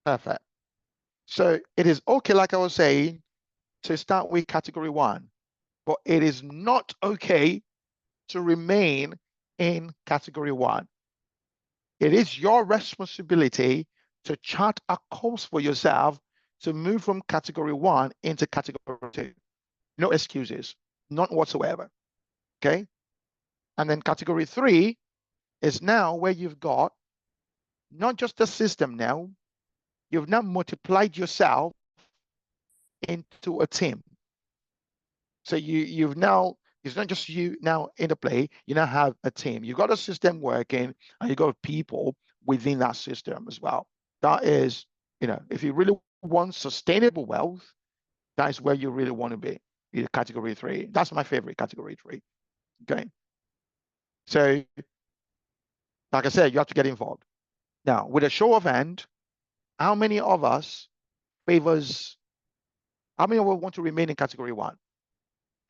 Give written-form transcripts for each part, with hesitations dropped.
Perfect. So it is okay, like I was saying, to start with category one, but it is not okay to remain in category one. It is your responsibility to chart a course for yourself to move from category one into category two. No excuses, none whatsoever. Okay. And then category three is now where you've got not just a system now, you've now multiplied yourself into a team. So you've now, it's not just you now in the play, you now have a team. You've got a system working and you've got people within that system as well. That is, if you really want sustainable wealth, that is where you really want to be. Category three. That's my favorite, category three. Okay. So, like I said, you have to get involved. Now, with a show of hand, how many of us favors, how many of us want to remain in category one?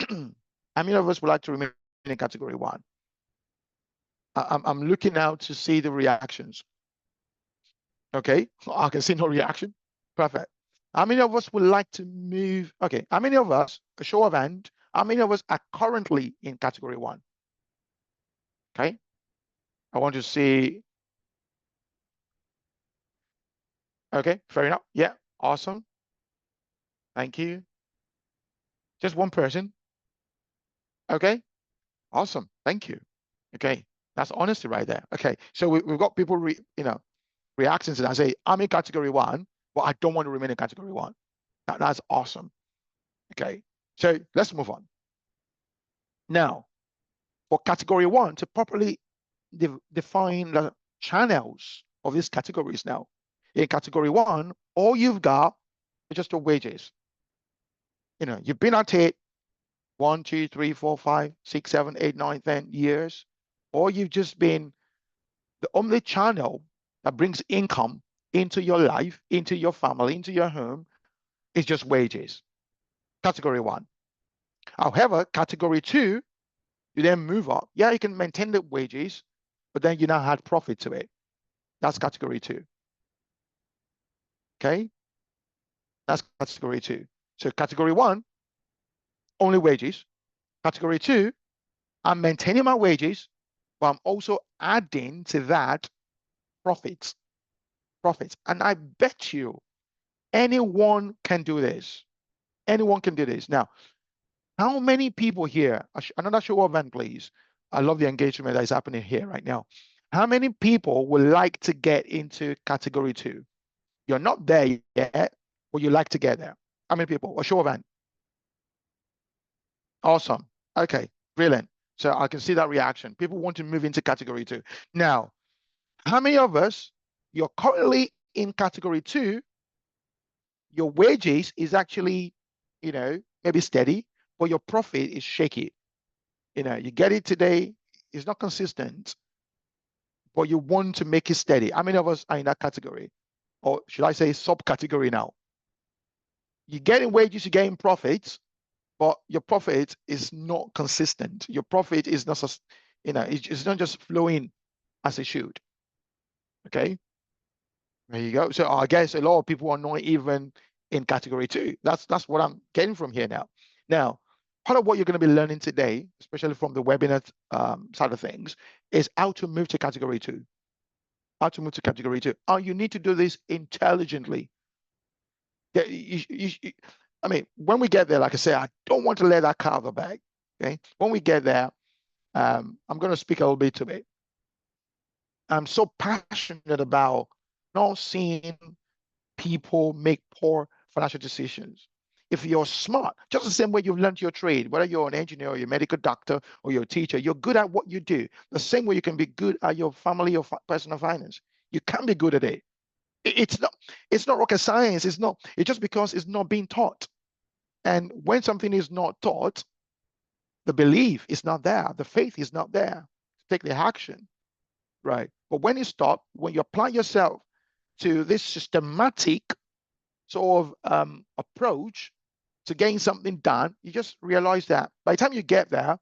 How many of us would like to remain in category one? I'm looking out to see the reactions. Okay, I can see no reaction. Perfect. How many of us would like to move? Okay, how many of us, a show of hand, how many of us are currently in category one? Okay, I want to see. Okay, fair enough. Yeah, awesome. Thank you. Just one person. Okay, awesome. Thank you. Okay, that's honesty right there. Okay, so we've got people, reacting to that. I say, I'm in category one, but I don't want to remain in category one. That's awesome. Okay, so let's move on. Now, for category one, to properly define the channels of these categories now. In category one, all you've got is just your wages. You've been at it 1, 2, 3, 4, 5, 6, 7, 8, 9, 10 years, or you've just been the only channel that brings income into your life, into your family, into your home is just wages. Category one. However, category two, you then move up. Yeah, you can maintain the wages, but then you now add profit to it. That's category two. Okay, that's category two. So category one, only wages. Category two, I'm maintaining my wages, but I'm also adding to that profits. And I bet you anyone can do this. Anyone can do this. Now, how many people here, another show of hand, please. I love the engagement that is happening here right now. How many people would like to get into category two? You're not there yet, but you like to get there. How many people? A show of hand. Awesome. Okay, brilliant. So I can see that reaction. People want to move into category two. Now, how many of us, you're currently in category two, your wages is actually, maybe steady, but your profit is shaky. You get it today, it's not consistent, but you want to make it steady. How many of us are in that category? Or should I say subcategory now? You're getting wages, you're getting profits, but your profit is not consistent. Your profit is not, it's not just flowing as it should. Okay, there you go. So I guess a lot of people are not even in category two. That's what I'm getting from here now. Now, part of what you're going to be learning today, especially from the webinar side of things, is how to move to category two. How to move to category two. You need to do this intelligently. I mean, when we get there, like I say, I don't want to let that car out of the bag. Okay, when we get there, I'm going to speak a little bit to it. I'm so passionate about not seeing people make poor financial decisions. If you're smart, just the same way you've learned your trade, whether you're an engineer or you're a medical doctor or you're a teacher, you're good at what you do. The same way you can be good at your family or personal finance. You can be good at it. It's not rocket science. It's just because it's not being taught. And when something is not taught, the belief is not there. The faith is not there. Take the action, right? But when when you apply yourself to this systematic sort of approach to getting something done, you just realize that by the time you get there,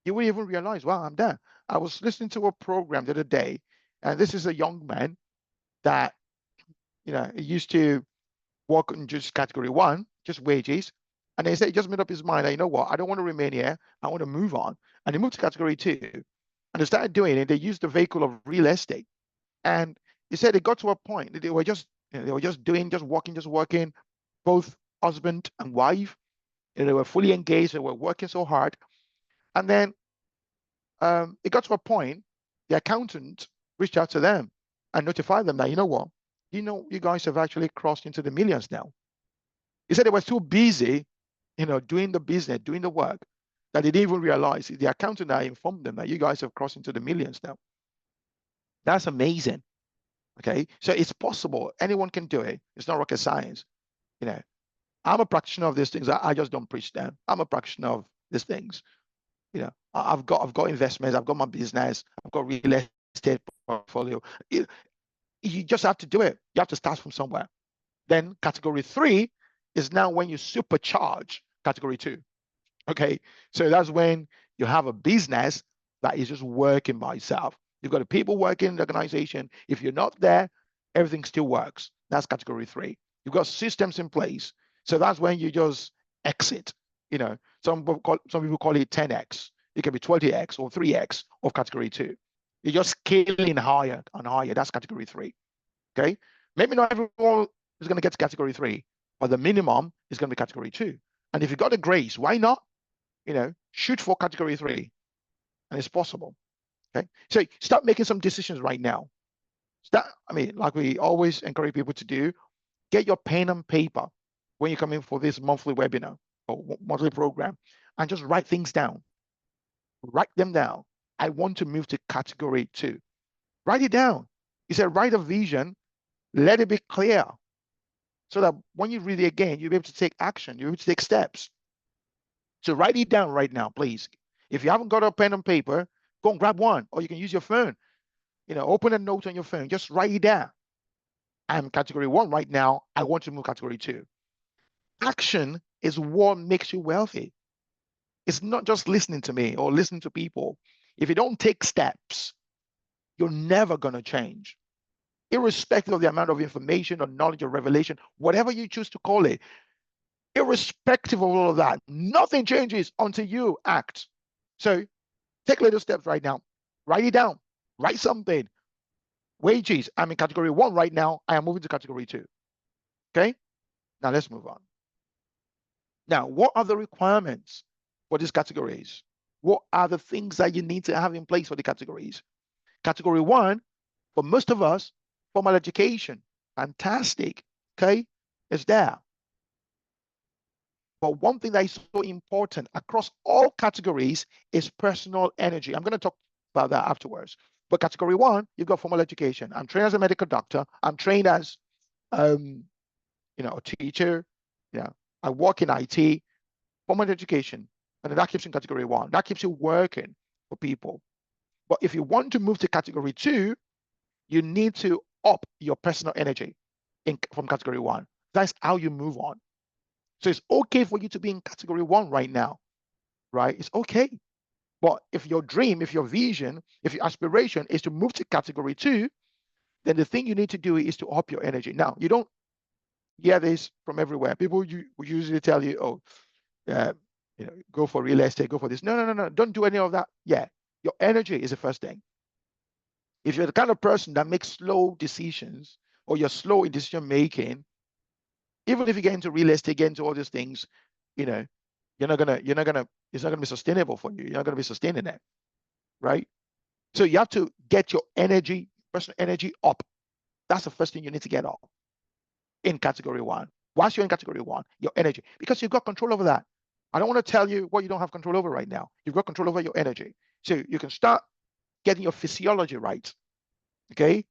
you won't even realize, wow, I'm there. I was listening to a program the other day, and this is a young man that, he used to work in just category one, just wages. And then he just made up his mind that, you know what, I don't want to remain here. I want to move on. And he moved to category two. And they started doing it. They used the vehicle of real estate. And he said they got to a point that they were just doing, just working, both husband and wife. They were fully engaged. They were working so hard. And then it got to a point, the accountant reached out to them and notified them that, you know what, you guys have actually crossed into the millions now. He said they were so busy, doing the business, doing the work, that they didn't even realize. The accountant that informed them that you guys have crossed into the millions now. That's amazing. Okay. So it's possible. Anyone can do it. It's not rocket science. You know, I'm a practitioner of these things. I just don't preach them. I'm a practitioner of these things. I've got investments, I've got my business, I've got real estate portfolio. You just have to do it. You have to start from somewhere. Then category three is now when you supercharge category two. Okay. So that's when you have a business that is just working by itself. You've got the people working in the organization. If you're not there, everything still works. That's category three. You've got systems in place. So that's when you just exit. Some people call it 10x. It can be 20x or 3x of category two. You're just scaling higher and higher. That's category three. Okay. Maybe not everyone is going to get to category three, but the minimum is going to be category two. And if you got the grace, why not? Shoot for category three, and it's possible. Okay. So start making some decisions right now. Like we always encourage people to do, get your pen and paper when you come in for this monthly webinar or monthly program and just write things down. Write them down. I want to move to category two. Write it down. He said, write a vision, let it be clear so that when you read it again, you'll be able to take action, you'll be able to take steps. So write it down right now, please. If you haven't got a pen and paper, go and grab one, or you can use your phone. Open a note on your phone, just write it down. I'm category one right now. I want to move category two. Action is what makes you wealthy. It's not just listening to me or listening to people. If you don't take steps, you're never going to change. Irrespective of the amount of information or knowledge or revelation, whatever you choose to call it, irrespective of all of that, nothing changes until you act. So take little steps right now. Write it down. Write something. Wages, I'm in category one right now. I am moving to category two. Okay? Now let's move on. Now, what are the requirements for these categories? What are the things that you need to have in place for the categories? Category one, for most of us, formal education. Fantastic. Okay? It's there. But one thing that is so important across all categories is personal energy. I'm going to talk about that afterwards. But category one, you've got formal education. I'm trained as a medical doctor. I'm trained as, a teacher. I work in IT, formal education, and that keeps in category one. That keeps you working for people. But if you want to move to category two, you need to up your personal energy from category one. That's how you move on. So it's okay for you to be in category one right now, right? It's okay. But if your dream, if your vision, if your aspiration is to move to category two, then the thing you need to do is to up your energy. Now, you don't hear this from everywhere. People usually tell you, oh, go for real estate, go for this. No. Don't do any of that. Yeah, your energy is the first thing. If you're the kind of person that makes slow decisions or you're slow in decision making, even if you get into real estate, get into all these things, it's not gonna be sustainable for you. You're not gonna be sustaining it, right? So you have to get your energy, personal energy up. That's the first thing you need to get up in category one. Once you're in category one, your energy, because you've got control over that. I don't want to tell you what you don't have control over right now. You've got control over your energy. So you can start getting your physiology right. Okay.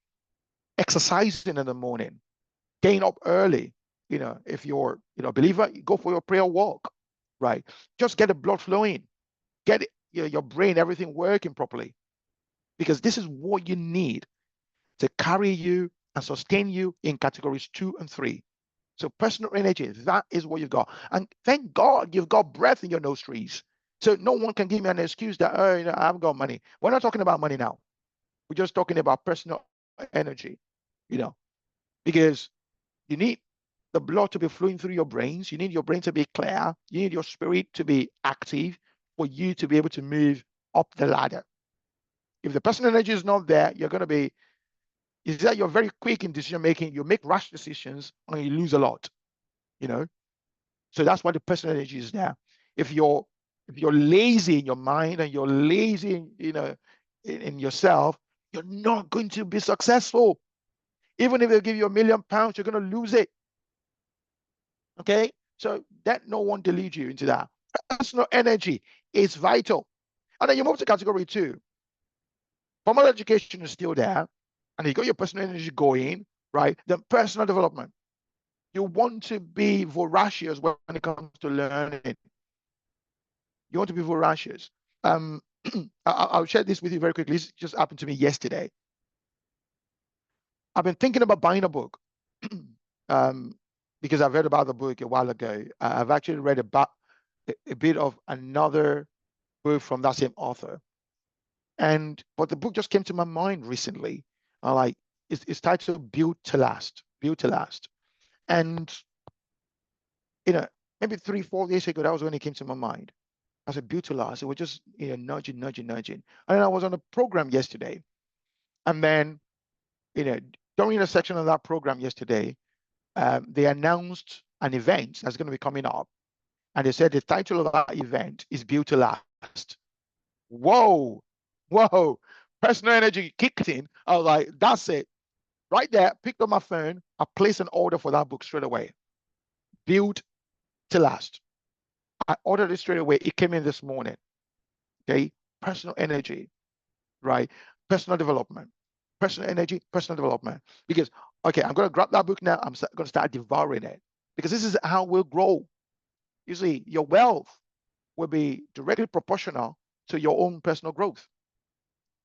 Exercising in the morning, getting up early. If you're a believer, you go for your prayer walk, right? Just get the blood flowing, get your brain, everything working properly, because this is what you need to carry you and sustain you in categories 2 and 3. So personal energy, that is what you've got. And thank God you've got breath in your nostrils. So no one can give me an excuse that, oh, I haven't got money. We're not talking about money now. We're just talking about personal energy, because You need the blood to be flowing through your brains. You need your brain to be clear. You need your spirit to be active for you to be able to move up the ladder. If the personal energy is not there, you're going to be, is that you're very quick in decision making. You make rash decisions and you lose a lot, you know? So that's why the personal energy is there. If you're lazy in your mind and you're lazy in yourself, you're not going to be successful. Even if they give you £1,000,000, you're going to lose it. Okay? So that no one to lead you into that. Personal energy is vital. And then you move to category 2. Formal education is still there, and you got your personal energy going, right? Then personal development. You want to be voracious when it comes to learning. You want to be voracious. Um, I'll share this with you very quickly. This just happened to me yesterday. I've been thinking about buying a book because I've read about the book a while ago. I've actually read about a bit of another book from that same author. But the book just came to my mind recently. Like it's titled Built to Last. Built to Last. And you know, maybe 3, 4 days ago, that was when it came to my mind. I said, Built to Last. It was just nudging. And then I was on a program yesterday. And then, during a section of that program yesterday, they announced an event that's going to be coming up. And they said the title of that event is Built to Last. Whoa, whoa. Personal energy kicked in. I was like, that's it. Right there, picked up my phone. I placed an order for that book straight away. Built to Last. I ordered it straight away. It came in this morning. Okay. Personal energy, right? Personal development. Personal energy, personal development. Because, okay, I'm going to grab that book now. I'm going to start devouring it because this is how we'll grow. You see, your wealth will be directly proportional to your own personal growth.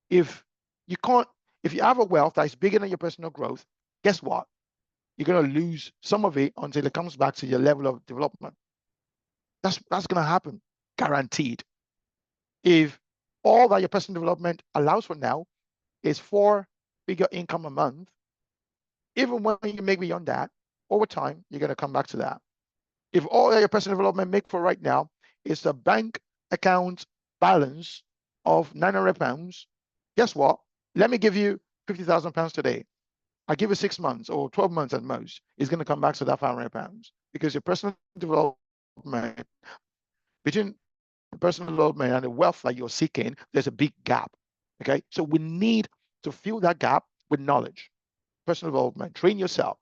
If you can't, if you have a wealth that is bigger than your personal growth, guess what? You're going to lose some of it until it comes back to your level of development. That's going to happen, guaranteed. If all that your personal development allows for now is 4-figure income a month, even when you make beyond that, over time, you're going to come back to that. If all that your personal development make for right now is a bank account balance of £900, guess what? Let me give you £50,000 today. I give it 6 months or 12 months at most. It's going to come back to that £500 because your personal development, between personal development and the wealth that you're seeking, there's a big gap. Okay. So we need to fill that gap with knowledge, personal development, train yourself.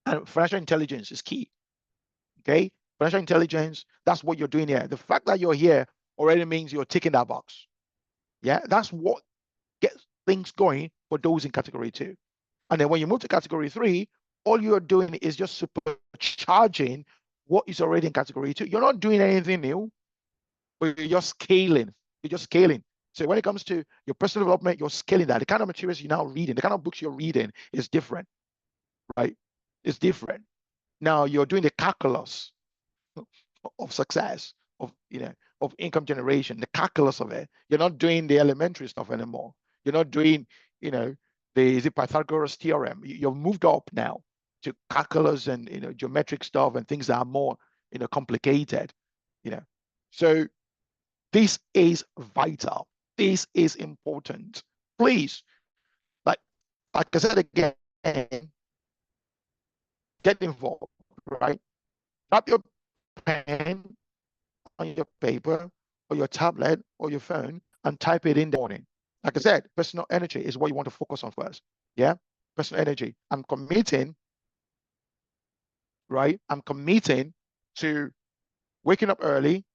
And financial intelligence is key. Okay. Financial intelligence, that's what you're doing here. The fact that you're here already means you're ticking that box. Yeah. That's what gets things going for those in category 2. And then when you move to category 3, all you're doing is just supercharging what is already in category 2. You're not doing anything new, but you're just scaling. You're just scaling. So when it comes to your personal development, you're scaling that. The kind of materials you're now reading, the kind of books you're reading is different, right? It's different. Now you're doing the calculus of success, of income generation, the calculus of it. You're not doing the elementary stuff anymore. You're not doing, the Pythagoras theorem. You've moved up now to calculus and geometric stuff and things that are more complicated. So this is vital. This is important. Please, like I said again, get involved, right? Grab your pen on your paper or your tablet or your phone and type it in the morning. Like I said, personal energy is what you want to focus on first. Yeah, personal energy. I'm committing, right? I'm committing to waking up early,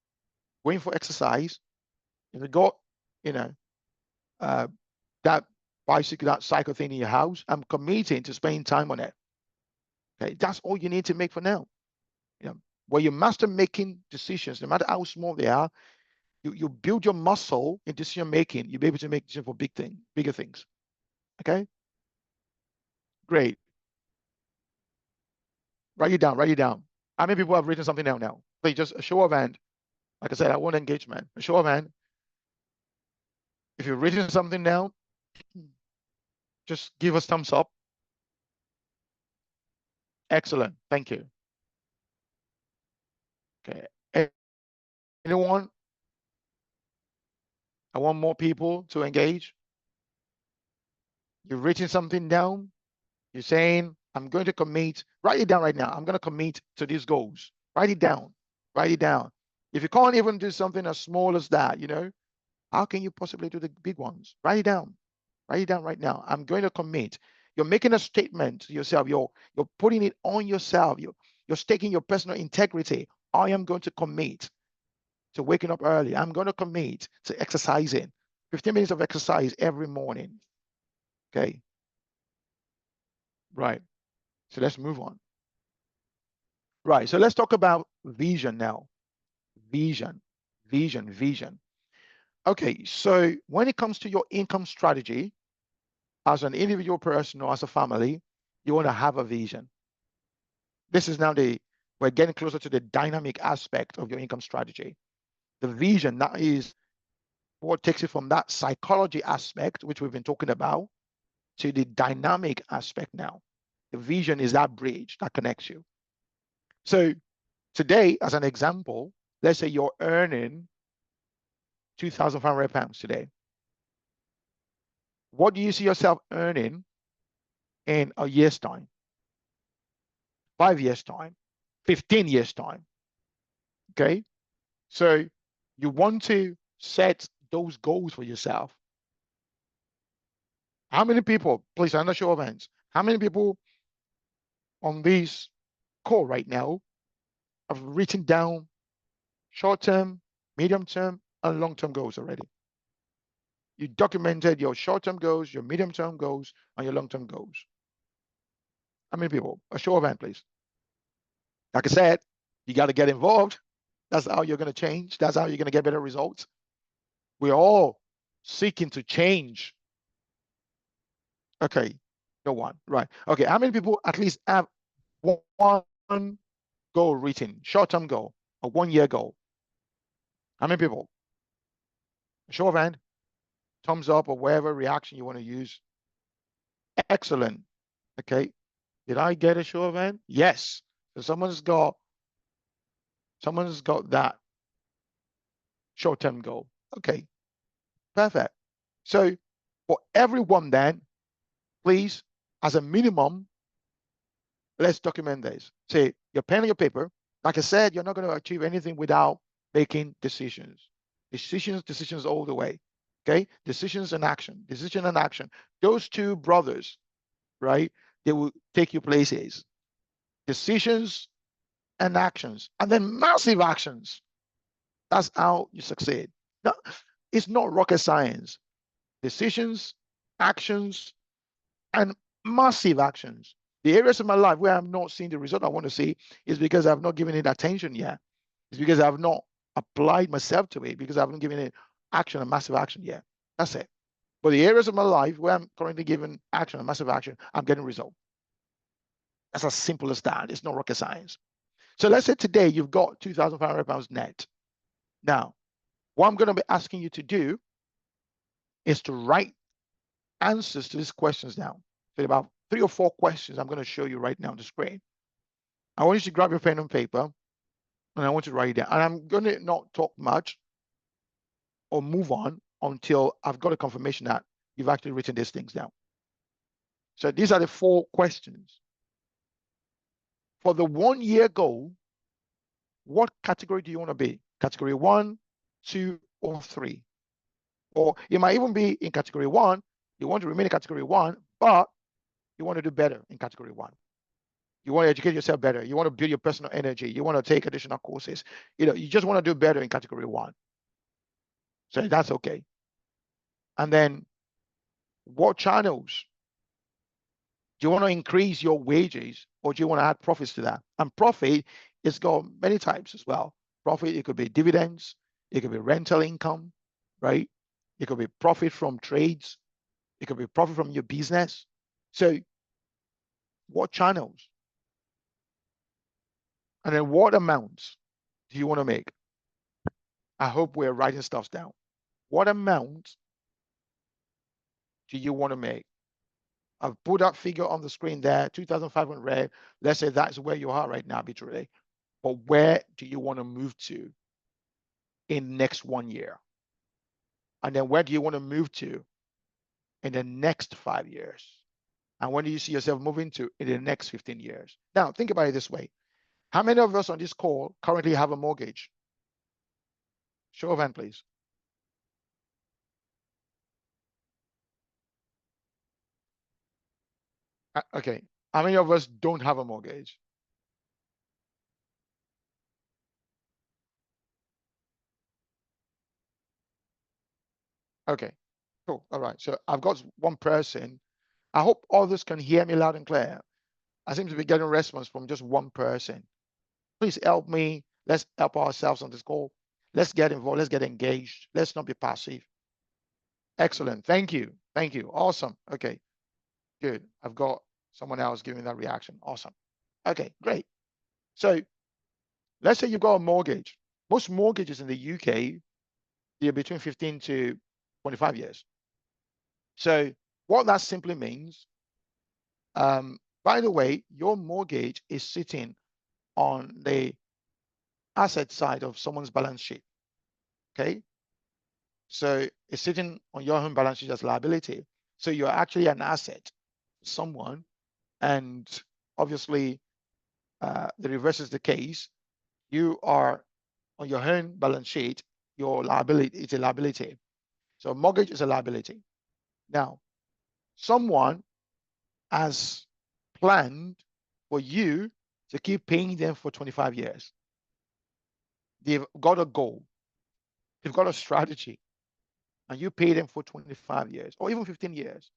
going for exercise. If you got, you know, uh, that bicycle, that cycle thing in your house, I'm committing to spending time on it. Okay, that's all you need to make for now. Where you master making decisions, no matter how small they are, you build your muscle in decision making. You'll be able to make decisions for bigger things. Okay, great. Write it down. Write it down. How many people have written something down now? Please, just a show of hand. Like I said, I want engagement. A show of hand. If you've written something down, just give us thumbs up. Excellent. Thank you. Okay. Anyone? I want more people to engage. You've written something down. You're saying, I'm going to commit. Write it down right now. I'm going to commit to these goals. Write it down. Write it down. If you can't even do something as small as that, how can you possibly do the big ones? Write it down. Write it down right now. I'm going to commit. You're making a statement to yourself. You're putting it on yourself. You're staking your personal integrity. I am going to commit to waking up early. I'm going to commit to exercising. 15 minutes of exercise every morning. Okay. Right. So let's move on. Right. So let's talk about vision now. Vision, vision. Okay. So when it comes to your income strategy, as an individual person or as a family, you want to have a vision. This is now we're getting closer to the dynamic aspect of your income strategy. The vision, that is what takes it from that psychology aspect, which we've been talking about, to the dynamic aspect now. The vision is that bridge that connects you. So today, as an example, let's say you're earning £2,500 today. What do you see yourself earning in a year's time, 5 years' time, 15 years' time? Okay. So you want to set those goals for yourself. How many people, please, I'm not show of hands, how many people on this call right now have written down short-term, medium-term, and long-term goals already? You documented your short-term goals, your medium-term goals, and your long-term goals. How many people? A show of hands, please. Like I said, you got to get involved. That's how you're going to change. That's how you're going to get better results. We're all seeking to change. Okay, no one. Right. Okay, how many people at least have one goal written, short-term goal, a 1-year goal? How many people? A show of hand, thumbs up, or whatever reaction you want to use. Excellent. Okay. Did I get a show of hand? Yes. So someone's got that short-term goal. Okay. Perfect. So for everyone then, please, as a minimum, let's document this. Say your pen and your paper. Like I said, you're not going to achieve anything without making decisions. Decisions all the way. Okay? Decisions and action. Decision and action. Those two brothers, right? They will take you places. Decisions and actions. And then massive actions. That's how you succeed. Now, it's not rocket science. Decisions, actions, and massive actions. The areas of my life where I'm not seeing the result I want to see is because I've not given it attention yet. It's because I've not applied myself to it, because I haven't given it action and massive action yet. That's it. But the areas of my life where I'm currently giving action and massive action, I'm getting result. That's as simple as that. It's not rocket science. So let's say today you've got £2,500 net. Now, what I'm going to be asking you to do is to write answers to these questions down. So about 3 or 4 questions I'm going to show you right now on the screen. I want you to grab your pen and paper, and I want you to write it down. And I'm going to not talk much or move on until I've got a confirmation that you've actually written these things down. So these are the 4 questions. For the 1-year goal, what category do you want to be? Category 1, 2, or 3? Or it might even be in category 1. You want to remain in category 1, but you want to do better in category 1. You want to educate yourself better. You want to build your personal energy. You want to take additional courses. You just want to do better in category 1. So that's okay. And then what channels? Do you want to increase your wages, or do you want to add profits to that? And profit is got many types as well. Profit, it could be dividends. It could be rental income, right? It could be profit from trades. It could be profit from your business. So what channels? And then what amounts do you want to make? I hope we're writing stuff down. What amount do you want to make? I've put that figure on the screen there, 2,500. Let's say that's where you are right now, arbitrarily. But where do you want to move to in next 1 year? And then where do you want to move to in the next 5 years? And when do you see yourself moving to in the next 15 years? Now, think about it this way. How many of us on this call currently have a mortgage? Show of hand, please. Okay. How many of us don't have a mortgage? Okay. Cool. All right. So I've got one person. I hope others can hear me loud and clear. I seem to be getting response from just one person. Please help me. Let's help ourselves on this call. Let's get involved. Let's get engaged. Let's not be passive. Excellent. Thank you. Thank you. Awesome. Okay. Good. I've got someone else giving that reaction. Awesome. Okay, great. So let's say you've got a mortgage. Most mortgages in the UK, they're between 15 to 25 years. So what that simply means, by the way, your mortgage is sitting on the asset side of someone's balance sheet. Okay. So it's sitting on your own balance sheet as liability. So you're actually an asset to someone. And obviously, the reverse is the case. You are on your own balance sheet, your liability is a liability. So mortgage is a liability. Now, someone has planned for you to keep paying them for 25 years. They've got a goal, they've got a strategy, and you pay them for 25 years or even 15 years.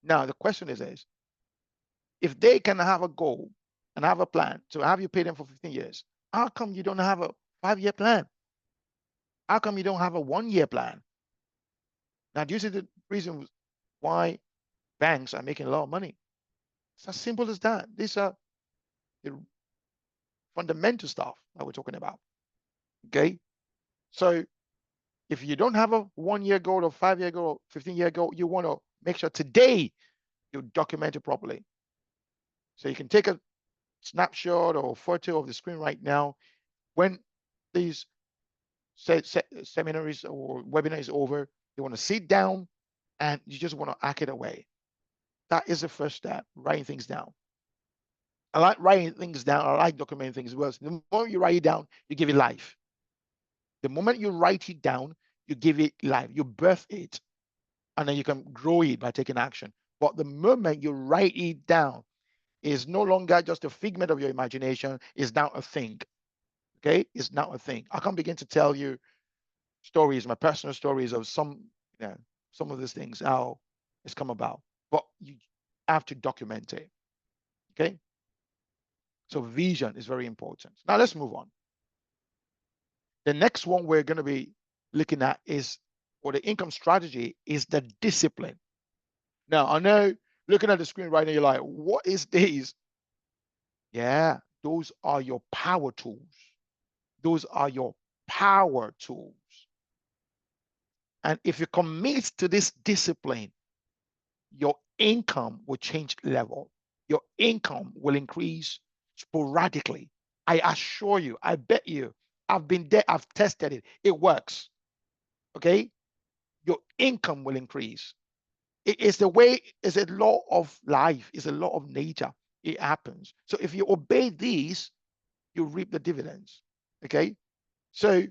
Now, the question is this: if they can have a goal and have a plan to have you pay them for 15 years, how come you don't have a 5-year plan? How come you don't have a 1-year plan? Now, do you see the reason why banks are making a lot of money? It's as simple as that. These are the fundamental stuff that we're talking about. Okay. So if you don't have a 1-year goal or 5-year goal, 15-year goal, you want to make sure today you document it properly. So you can take a snapshot or photo of the screen right now. When these seminaries or webinar is over, you want to sit down and you just want to hack it away. That is the first step, writing things down. I like writing things down. I like documenting things well. The moment you write it down, you give it life. The moment you write it down, you give it life. You birth it, and then you can grow it by taking action. But the moment you write it down, it's no longer just a figment of your imagination. It's now a thing. Okay, it's now a thing. I can begin to tell you stories, my personal stories of some of these things, how it's come about. But you have to document it. Okay. So vision is very important. Now let's move on. The next one we're going to be looking at is, or the income strategy is the discipline. Now, I know looking at the screen right now, you're like, what is this? Yeah, those are your power tools. Those are your power tools. And if you commit to this discipline, your income will change level. Your income will increase sporadically. I assure you, I bet you, I've been there, I've tested it. It works. Okay? Your income will increase. It's the way, it's a law of life, it's a law of nature. It happens. So if you obey these, you reap the dividends. Okay? So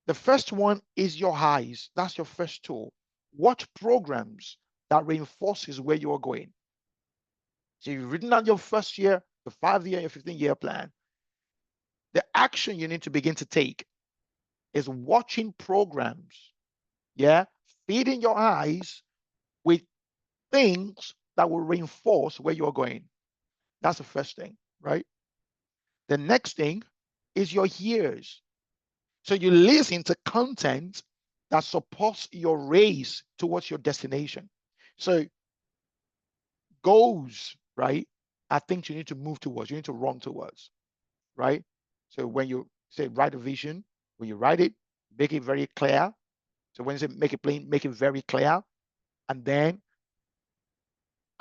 the first one is your highs. That's your first tool. Watch programs that reinforces where you are going. So you've written out your first year, your 5-year, your 15-year plan. The action you need to begin to take is watching programs, yeah, feeding your eyes with things that will reinforce where you're going. That's the first thing, right? The next thing is your ears. So you listen to content that supports your race towards your destination. So goals, right, are things you need to move towards, you need to run towards, right? So when you say write a vision, when you write it, make it very clear. So when you say make it plain, make it very clear. And then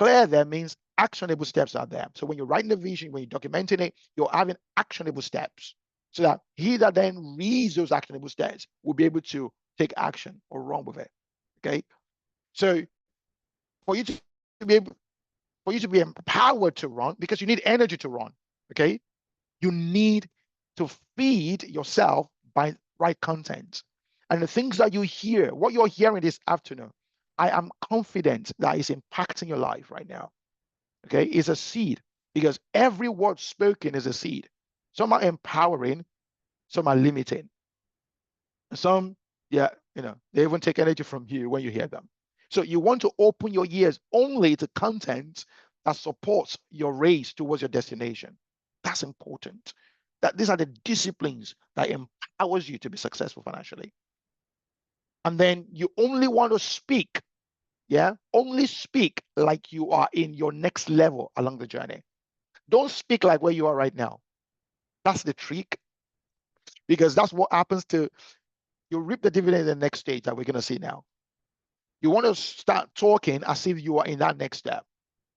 clear there means actionable steps are there. So when you're writing the vision, when you're documenting it, you're having actionable steps so that he that then reads those actionable steps will be able to take action or run with it. Okay. So for you to be able, for you to be empowered to run, because you need energy to run. Okay. You need to feed yourself by right content. And the things that you hear, what you're hearing this afternoon, I am confident that is impacting your life right now. Okay, is a seed, because every word spoken is a seed. Some are empowering, some are limiting. Some, yeah, they even take energy from you when you hear them. So you want to open your ears only to content that supports your race towards your destination. That's important. That these are the disciplines that empowers you to be successful financially. And then you only want to speak, yeah, only speak like you are in your next level along the journey. Don't speak like where you are right now. That's the trick, because that's what happens to you reap the dividend in the next stage that we're going to see now. You want to start talking as if you are in that next step.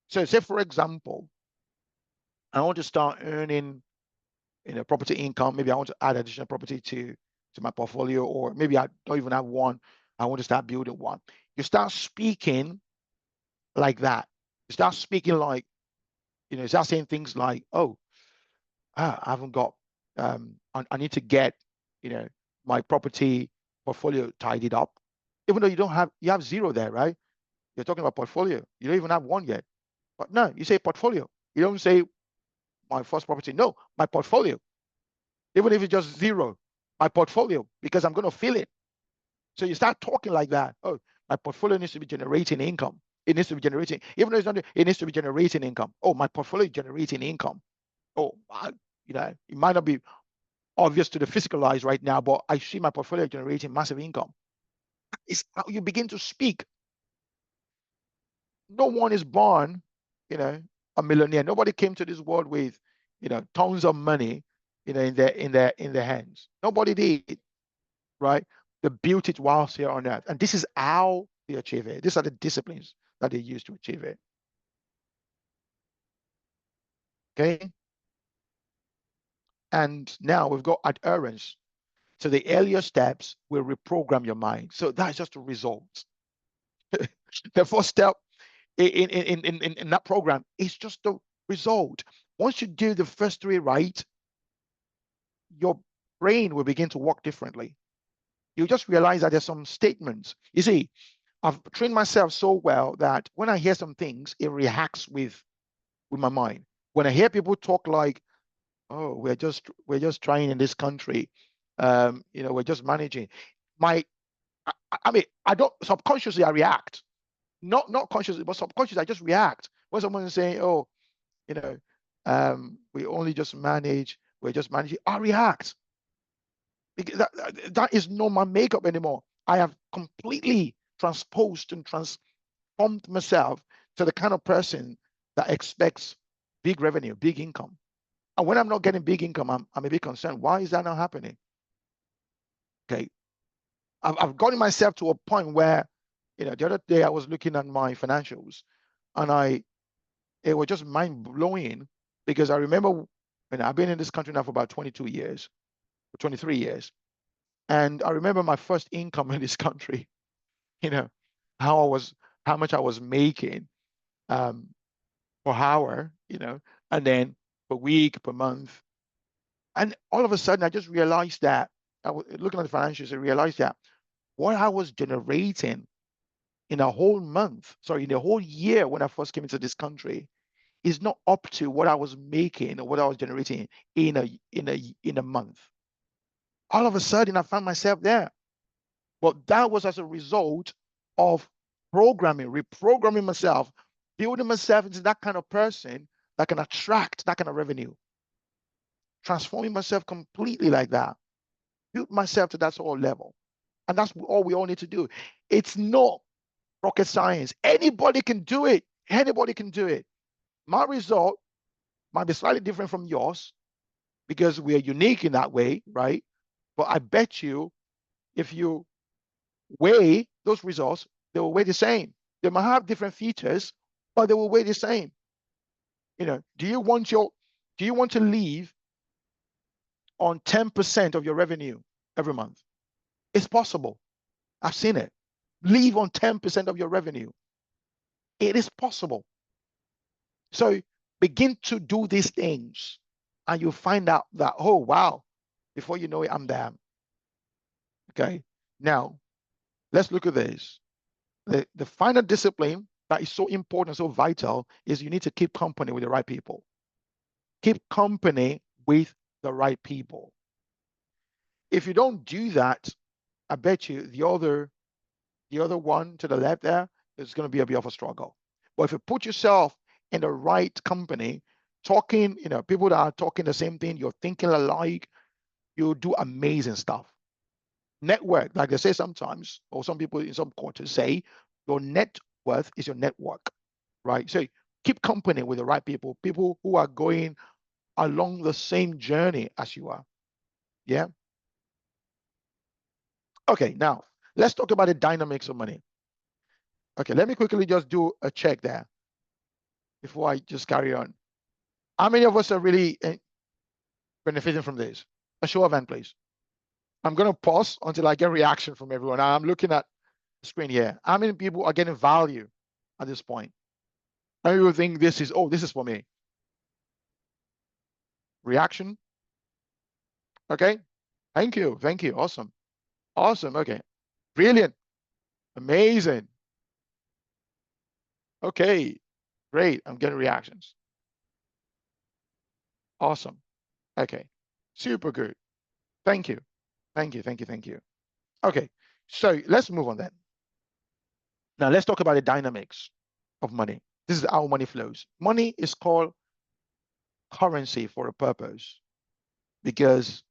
So say, for example, I want to start earning property income. Maybe I want to add additional property to my portfolio, or maybe I don't even have one. I want to start building one. You start speaking like that. You start speaking like, you start saying things like, oh, I haven't got, I need to get, my property portfolio tidied up. Even though you have zero there, right? You're talking about portfolio. You don't even have one yet. But no, you say portfolio. You don't say my first property. No, my portfolio. Even if it's just zero, my portfolio, because I'm going to feel it. So you start talking like that. Oh, my portfolio needs to be generating income. It needs to be generating, even though it's not, it needs to be generating income. Oh, my portfolio is generating income. Oh, it might not be obvious to the physical eyes right now, but I see my portfolio generating massive income. It's how you begin to speak. No one is born, a millionaire. Nobody came to this world with, tons of money, in their hands. Nobody did, right? They built it whilst here on earth, and this is how they achieve it. These are the disciplines that they use to achieve it. Okay, and now we've got adherence. So the earlier steps will reprogram your mind. So that's just the results. The first step in that program is just the result. Once you do the first three right, your brain will begin to work differently. You just realize that there's some statements. You see, I've trained myself so well that when I hear some things, it reacts with my mind. When I hear people talk like, "Oh, we're just trying in this country, we're just managing," my I mean, I don't subconsciously I react, not consciously, but subconsciously I just react when someone is saying, "Oh, you know, we only just manage, we're just managing," I react because that is not my makeup anymore. I have completely transposed and transformed myself to the kind of person that expects big revenue, big income. And when I'm not getting big income, I'm a bit concerned. Why is that not happening? Okay. I've gotten myself to a point where, the other day I was looking at my financials and it was just mind blowing because I remember when I've been in this country now for about 22 years, 23 years. And I remember my first income in this country, you know, how I was, how much I was making um, per hour, and then per week, per month. And all of a sudden, I just realized that I was looking at the financials and realized that what I was generating in a whole month, sorry, in a whole year when I first came into this country, is not up to what I was making or what I was generating in a month. All of a sudden, I found myself there. But that was as a result of programming, reprogramming myself, building myself into that kind of person that can attract that kind of revenue, transforming myself completely like that, build myself to that sort of level. And that's all we all need to do. It's not rocket science. Anybody can do it. Anybody can do it. My result might be slightly different from yours because we are unique in that way, right? But I bet you if you weigh those results, they will weigh the same. They might have different features, but they will weigh the same. Do you want to live on 10% of your revenue every month? It's possible. I've seen it. Live on 10% of your revenue. It is possible. So begin to do these things and you'll find out that, oh, wow, before you know it, I'm there. Okay. Now, let's look at this. The final discipline that is so important, so vital, is you need to keep company with the right people. Keep company with the right people. If you don't do that, I bet you the other one to the left there is going to be a bit of a struggle. But if you put yourself in the right company, talking, people that are talking the same thing, you're thinking alike, you'll do amazing stuff. Network, like they say sometimes, or some people in some quarters say, your net worth is your network, right? So keep company with the right people who are going along the same journey as you are. Yeah. Okay, now let's talk about the dynamics of money. Okay, let me quickly just do a check there before I just carry on. How many of us are really benefiting from this? A show of hand, please. I'm going to pause until I get reaction from everyone. I'm looking at the screen here. How many people are getting value at this point? How many people think this is for me? Reaction? Okay. Thank you. Thank you. Awesome. Awesome. Okay. Brilliant. Amazing. Okay. Great. I'm getting reactions. Awesome. Okay. Super good. Thank you. Thank you. Thank you. Thank you. Okay. So let's move on then. Now let's talk about the dynamics of money. This is how money flows. Money is called currency for a purpose because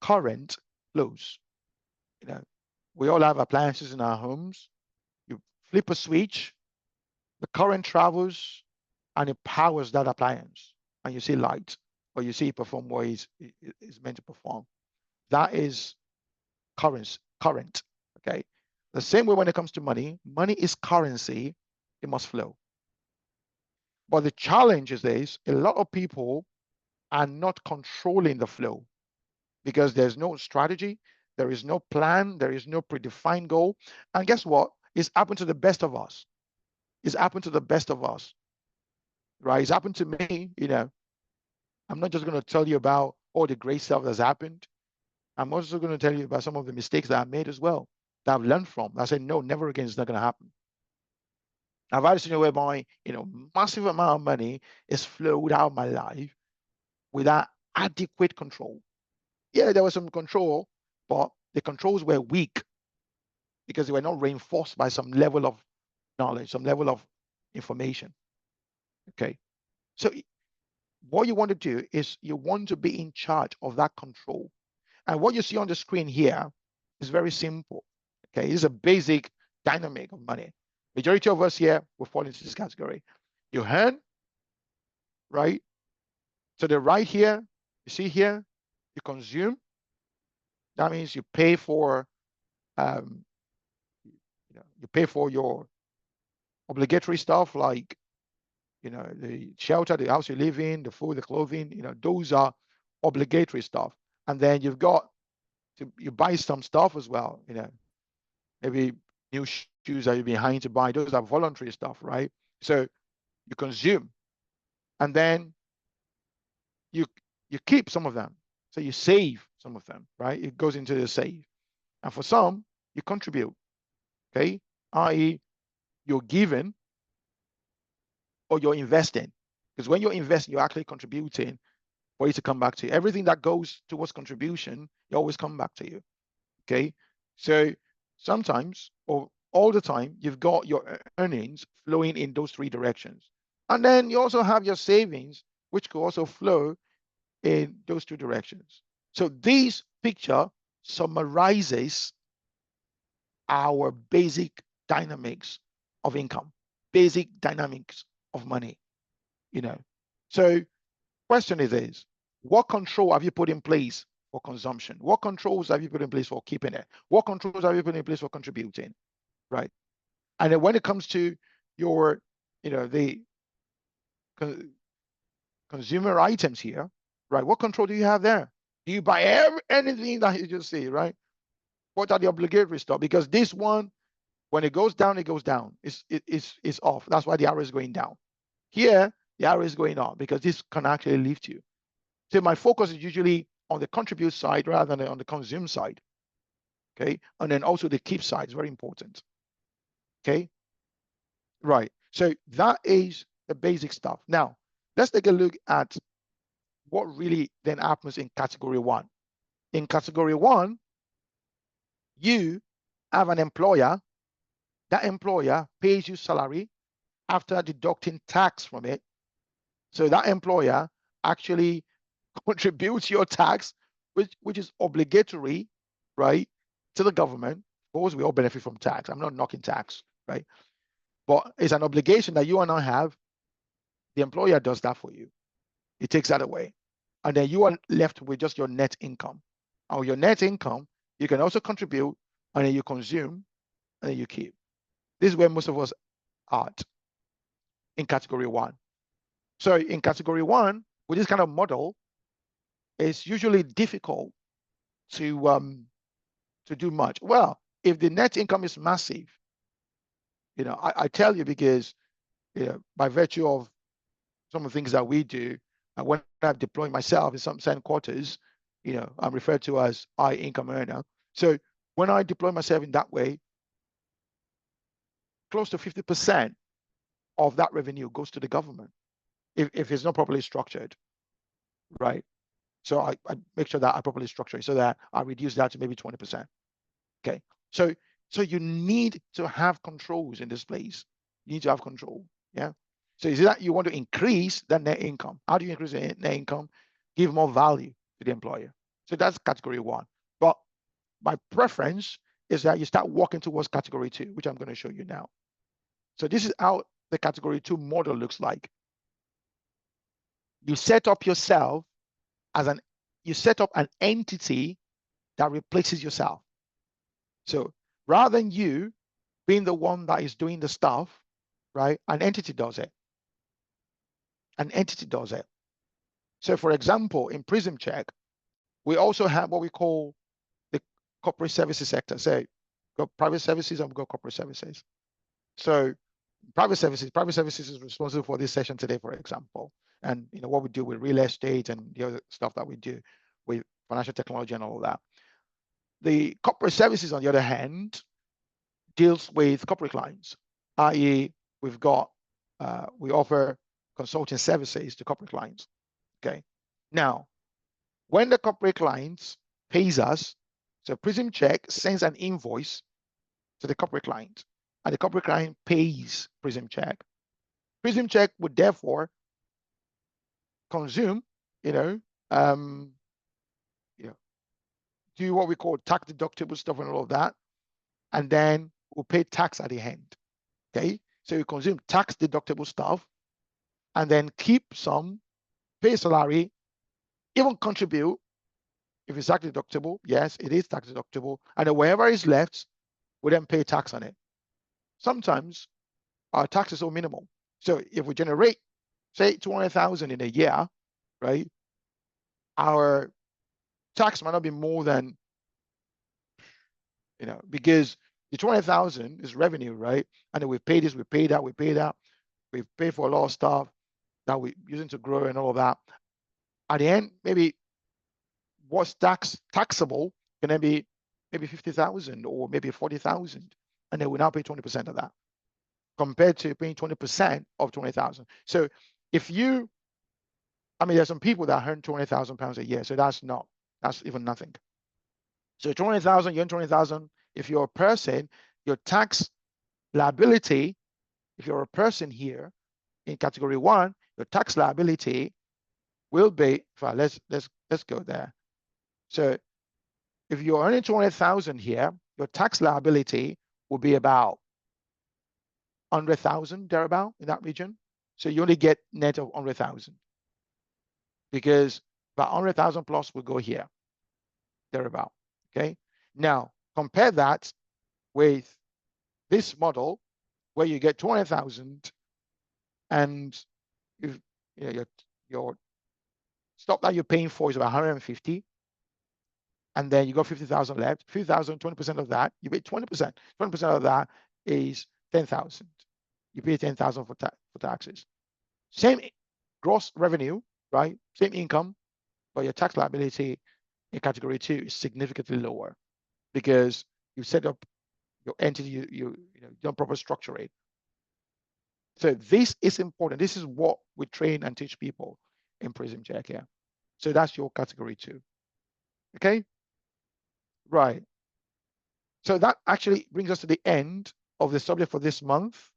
current flows. We all have appliances in our homes. You flip a switch, the current travels and it powers that appliance, and you see light, or you see it perform what it's meant to perform. That is current. Okay. The same way when it comes to money, money is currency, it must flow. But the challenge is this: a lot of people are not controlling the flow because there's no strategy, there is no plan, there is no predefined goal. And guess what? It's happened to the best of us. It's happened to the best of us, right? It's happened to me. I'm not just going to tell you about all the great stuff that's happened. I'm also going to tell you about some of the mistakes that I made as well, that I've learned from. I said, no, never again. It's not going to happen. I've had a scenario whereby, massive amount of money is flowed out of my life without adequate control. Yeah, there was some control, but the controls were weak because they were not reinforced by some level of knowledge, some level of information. Okay. So what you want to do is you want to be in charge of that control. And what you see on the screen here is very simple. Okay, it's a basic dynamic of money. Majority of us here will fall into this category. You earn, right? So the right here, you see here, you consume. That means you pay for, you pay for your obligatory stuff like, the shelter, the house you live in, the food, the clothing. Those are obligatory stuff. And then you buy some stuff as well. Maybe new shoes that you're behind to buy. Those are voluntary stuff, right? So you consume, and then you keep some of them. So you save some of them, right? It goes into the save. And for some, you contribute, okay? I.e., you're giving or you're investing. Because when you're investing, you're actually contributing for it to come back to you. Everything that goes towards contribution, it always come back to you, okay? So sometimes, or all the time, you've got your earnings flowing in those three directions. And then you also have your savings, which could also flow in those two directions. So this picture summarizes our basic dynamics of income, basic dynamics of money. So question is this: what control have you put in place for consumption? What controls have you put in place for keeping it? What controls have you put in place for contributing? Right. And then when it comes to your the consumer items here, right? What control do you have there? Do you buy anything that you just see, right? What are the obligatory stuff? Because this one, when it goes down, it goes down. It's off. That's why the arrow is going down. Here, the arrow is going up because this can actually lift you. So my focus is usually on the contribute side rather than on the consume side. Okay. And then also the keep side is very important. Okay. Right. So that is the basic stuff. Now, let's take a look at what really then happens in category one. In category one, you have an employer. That employer pays you salary after deducting tax from it. So that employer actually contributes your tax, which is obligatory, right, to the government. Of course, we all benefit from tax. I'm not knocking tax, right? But it's an obligation that you and I have. The employer does that for you. It takes that away. And then you are left with just your net income. Or your net income, you can also contribute, and then you consume, and then you keep. This is where most of us are in category one. So in category one, with this kind of model, it's usually difficult to do much. Well, if the net income is massive, I tell you because by virtue of some of the things that we do, and when I've deployed myself in some certain quarters, I'm referred to as high income earner. So when I deploy myself in that way, close to 50% of that revenue goes to the government if it's not properly structured, right? So I make sure that I properly structure it so that I reduce that to maybe 20%. Okay. So you need to have controls in this place. You need to have control. Yeah. So is it that you want to increase the net income? How do you increase the net income? Give more value to the employer. So that's category one. But my preference is that you start walking towards category two, which I'm going to show you now. So this is how the category two model looks like. You set up yourself you set up an entity that replaces yourself. So rather than you being the one that is doing the stuff, right? An entity does it. An entity does it. So for example, in Prism Check, we also have what we call the corporate services sector. So we've got private services and we've got corporate services. So private services is responsible for this session today, for example. And what we do with real estate and the other stuff that we do with financial technology and all of that. The corporate services, on the other hand, deals with corporate clients, i.e., we offer consulting services to corporate clients. Okay. Now, when the corporate clients pays us, so Prism Check sends an invoice to the corporate client, and the corporate client pays Prism Check. Prism Check would therefore consume, do what we call tax deductible stuff and all of that, and then we'll pay tax at the end. Okay, so you consume tax deductible stuff, and then keep some, pay salary, even contribute if it's tax deductible. Yes, it is tax deductible, and then wherever is left, we then pay tax on it. Sometimes our tax is so minimal. So if we generate, say, 200,000 in a year, right? Our tax might not be more than, because the 200,000 is revenue, right? And then we pay this, we pay that, we pay that. We pay for a lot of stuff that we're using to grow and all of that. At the end, maybe what's taxable can then be maybe 50,000 or maybe 40,000. And then we now pay 20% of that compared to paying 20% of 20,000. So if there's some people that earn 20,000 pounds a year. So that's even nothing. So 20,000, you earn 20,000. If you're a person, your tax liability, if you're a person here in category one, your tax liability will be, let's go there. So if you're earning 200,000 here, your tax liability will be about 100,000 thereabout in that region. So you only get net of 100,000 because about 100,000 plus will go here thereabout. Okay. Now compare that with this model where you get 200,000 and if you know, your stock that you're paying for is about 150, and then you got 50,000 left, 50,000, 20% of that, you pay 20%. 20% of that is 10,000. You pay 10,000 for taxes. Same gross revenue, right? Same income, but your tax liability in category 2 is significantly lower because you set up your entity, you don't proper structure it. So this is important. This is what we train and teach people in Prism Check here. So that's your category 2. Okay? Right. So that actually brings us to the end of the subject for this month.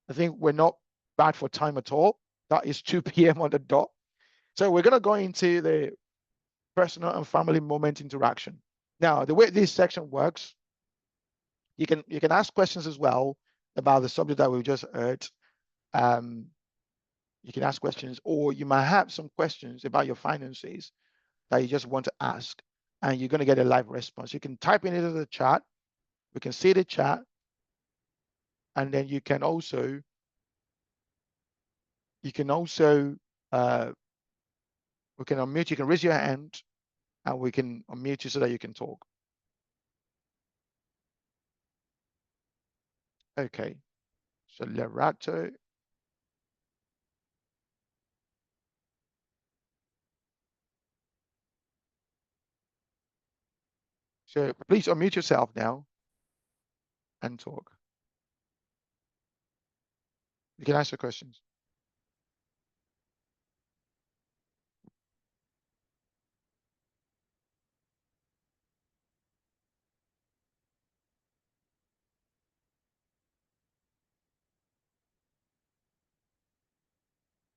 I think we're not bad for time at all. That is 2 p.m. on the dot. So we're going to go into the personal and family moment interaction. Now, the way this section works, you can ask questions as well about the subject that we've just heard. You can ask questions, or you might have some questions about your finances that you just want to ask, and you're going to get a live response. You can type in into the chat. We can see the chat, and then you can also we can unmute. You can raise your hand, and we can unmute you so that you can talk. Okay. So Lerato. So please unmute yourself now and talk. You can ask your questions.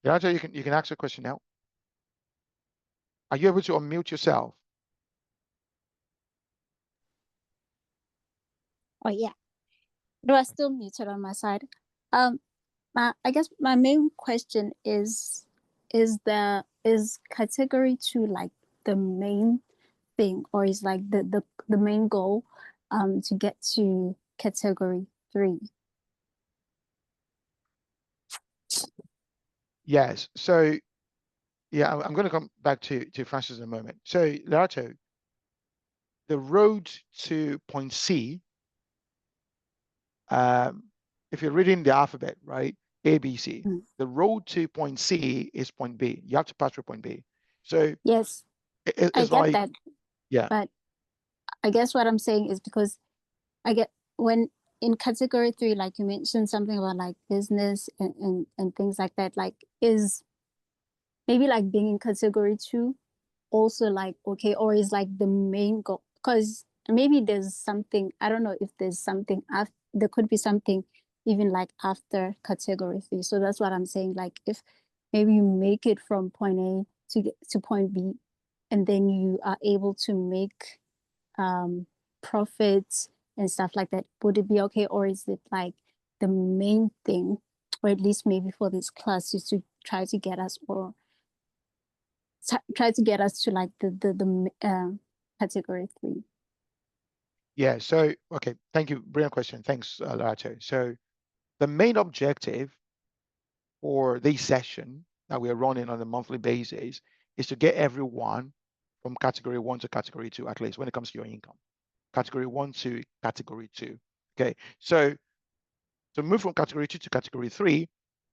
Lerato, you can ask a question now. Are you able to unmute yourself? Oh yeah, do I still muted on my side? I guess my main question is category 2 like the main thing, or is like the main goal to get to category 3? Yes. So yeah, I'm going to come back to Francis in a moment. So Lerato, the road to point C, if you're reading the alphabet, right? A, B, C. The road to point C is point B. You have to pass through point B. So yes, it's I get like, that. yeah. But I guess what I'm saying is because I get when in category 3, like you mentioned something about like business and things like that, like is maybe like being in category 2 also like okay, or is like the main goal? Because maybe there's something, I don't know if there's something after, there could be something even like after category 3. So that's what I'm saying, like if maybe you make it from point A to point B, and then you are able to make profits and stuff like that, would it be okay? Or is it like the main thing, or at least maybe for this class, is to try to get us, or try to get us to like the category 3? Yeah. So, okay. Thank you. Brilliant question. Thanks, Lerato. So the main objective for this session that we are running on a monthly basis is to get everyone from category 1 to category 2, at least when it comes to your income. Category 1 to category 2. Okay. So to move from category 2 to category 3,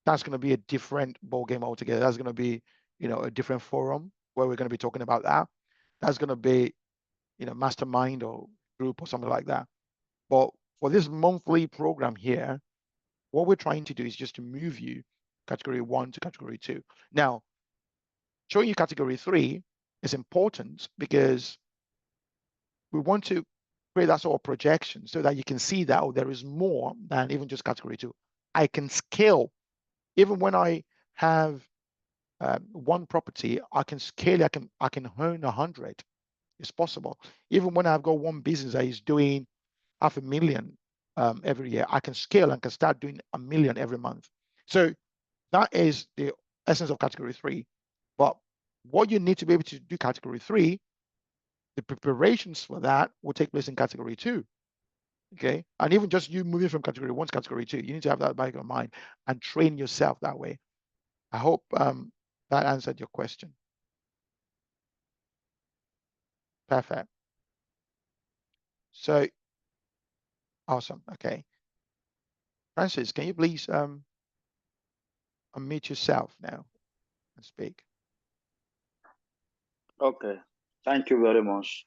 that's going to be a different ball game altogether. That's going to be, a different forum where we're going to be talking about that. That's going to be, mastermind or group or something like that. But for this monthly program here, what we're trying to do is just to move you category 1 to category 2. Now, showing you category 3 is important because we want to create that sort of projection so that you can see that there is more than even just category 2. I can scale. Even when I have one property, I can scale. I can earn 100. It's possible. Even when I've got one business that is doing 500,000 every year, I can scale and can start doing 1 million every month. So that is the essence of category 3. But what you need to be able to do category 3, the preparations for that will take place in category 2. Okay. And even just you moving from category 1 to category 2, you need to have that back in your mind and train yourself that way. I hope that answered your question. Perfect. So awesome. Okay. Francis, can you please unmute yourself now and speak? Okay. Thank you very much.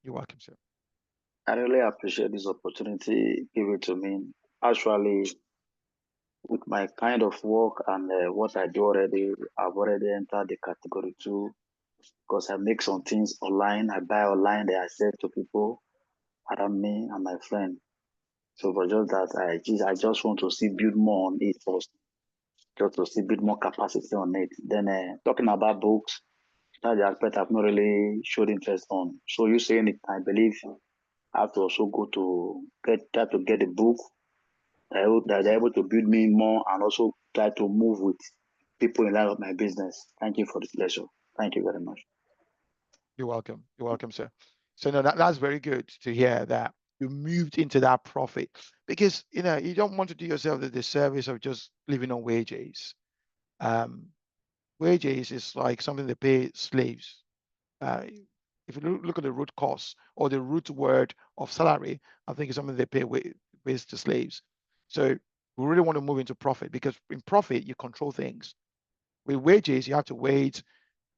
You're welcome, sir. I really appreciate this opportunity given to me. Actually, with my kind of work and what I do already, I've already entered the category 2 because I make some things online. I buy online, then I sell to people around me and my friend. So, but just that I just want to see build more on it first, just to see build more capacity on it. Then talking about books, that's the aspect I've not really showed interest on. So you saying it, I believe I have to also go to try to get a book that are able to build me more and also try to move with people in line with my business. Thank you for the pleasure. Thank you very much. You're welcome. You're welcome, sir. So no, that's very good to hear that you moved into that profit, because you don't want to do yourself the disservice of just living on wages. Um, Wages is like something they pay slaves. If you look at the root cause or the root word of salary, I think it's something they pay wages to slaves. So we really want to move into profit, because in profit you control things. With wages, you have to wait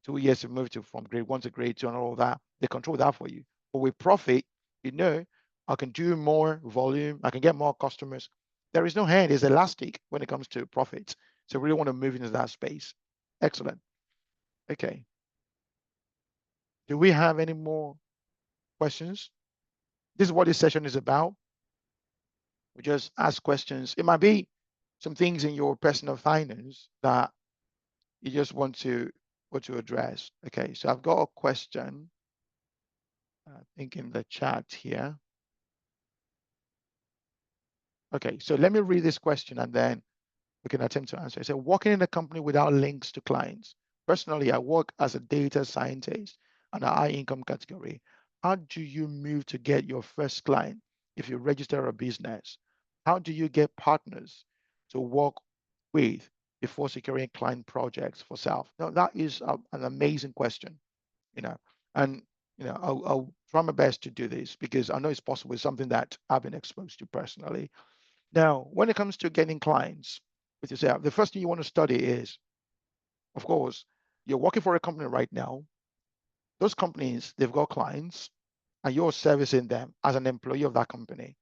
2 years to move from grade 1 to grade 2 and all of that. They control that for you. But with profit, I can do more volume, I can get more customers. There is no hand, it's elastic when it comes to profits. So we really want to move into that space. Excellent. Okay. Do we have any more questions? This is what this session is about. We just ask questions. It might be some things in your personal finance that you just want to address. Okay, so I've got a question, I think in the chat here. Okay, so let me read this question and then we can attempt to answer. It said, working in a company without links to clients. Personally, I work as a data scientist and a high income category. How do you move to get your first client if you register a business? How do you get partners to work with before securing client projects for self? Now, that is an amazing question, and I'll try my best to do this because I know it's possible. It's something that I've been exposed to personally. Now, when it comes to getting clients with yourself, the first thing you want to study is, of course, you're working for a company right now. Those companies, they've got clients and you're servicing them as an employee of that company.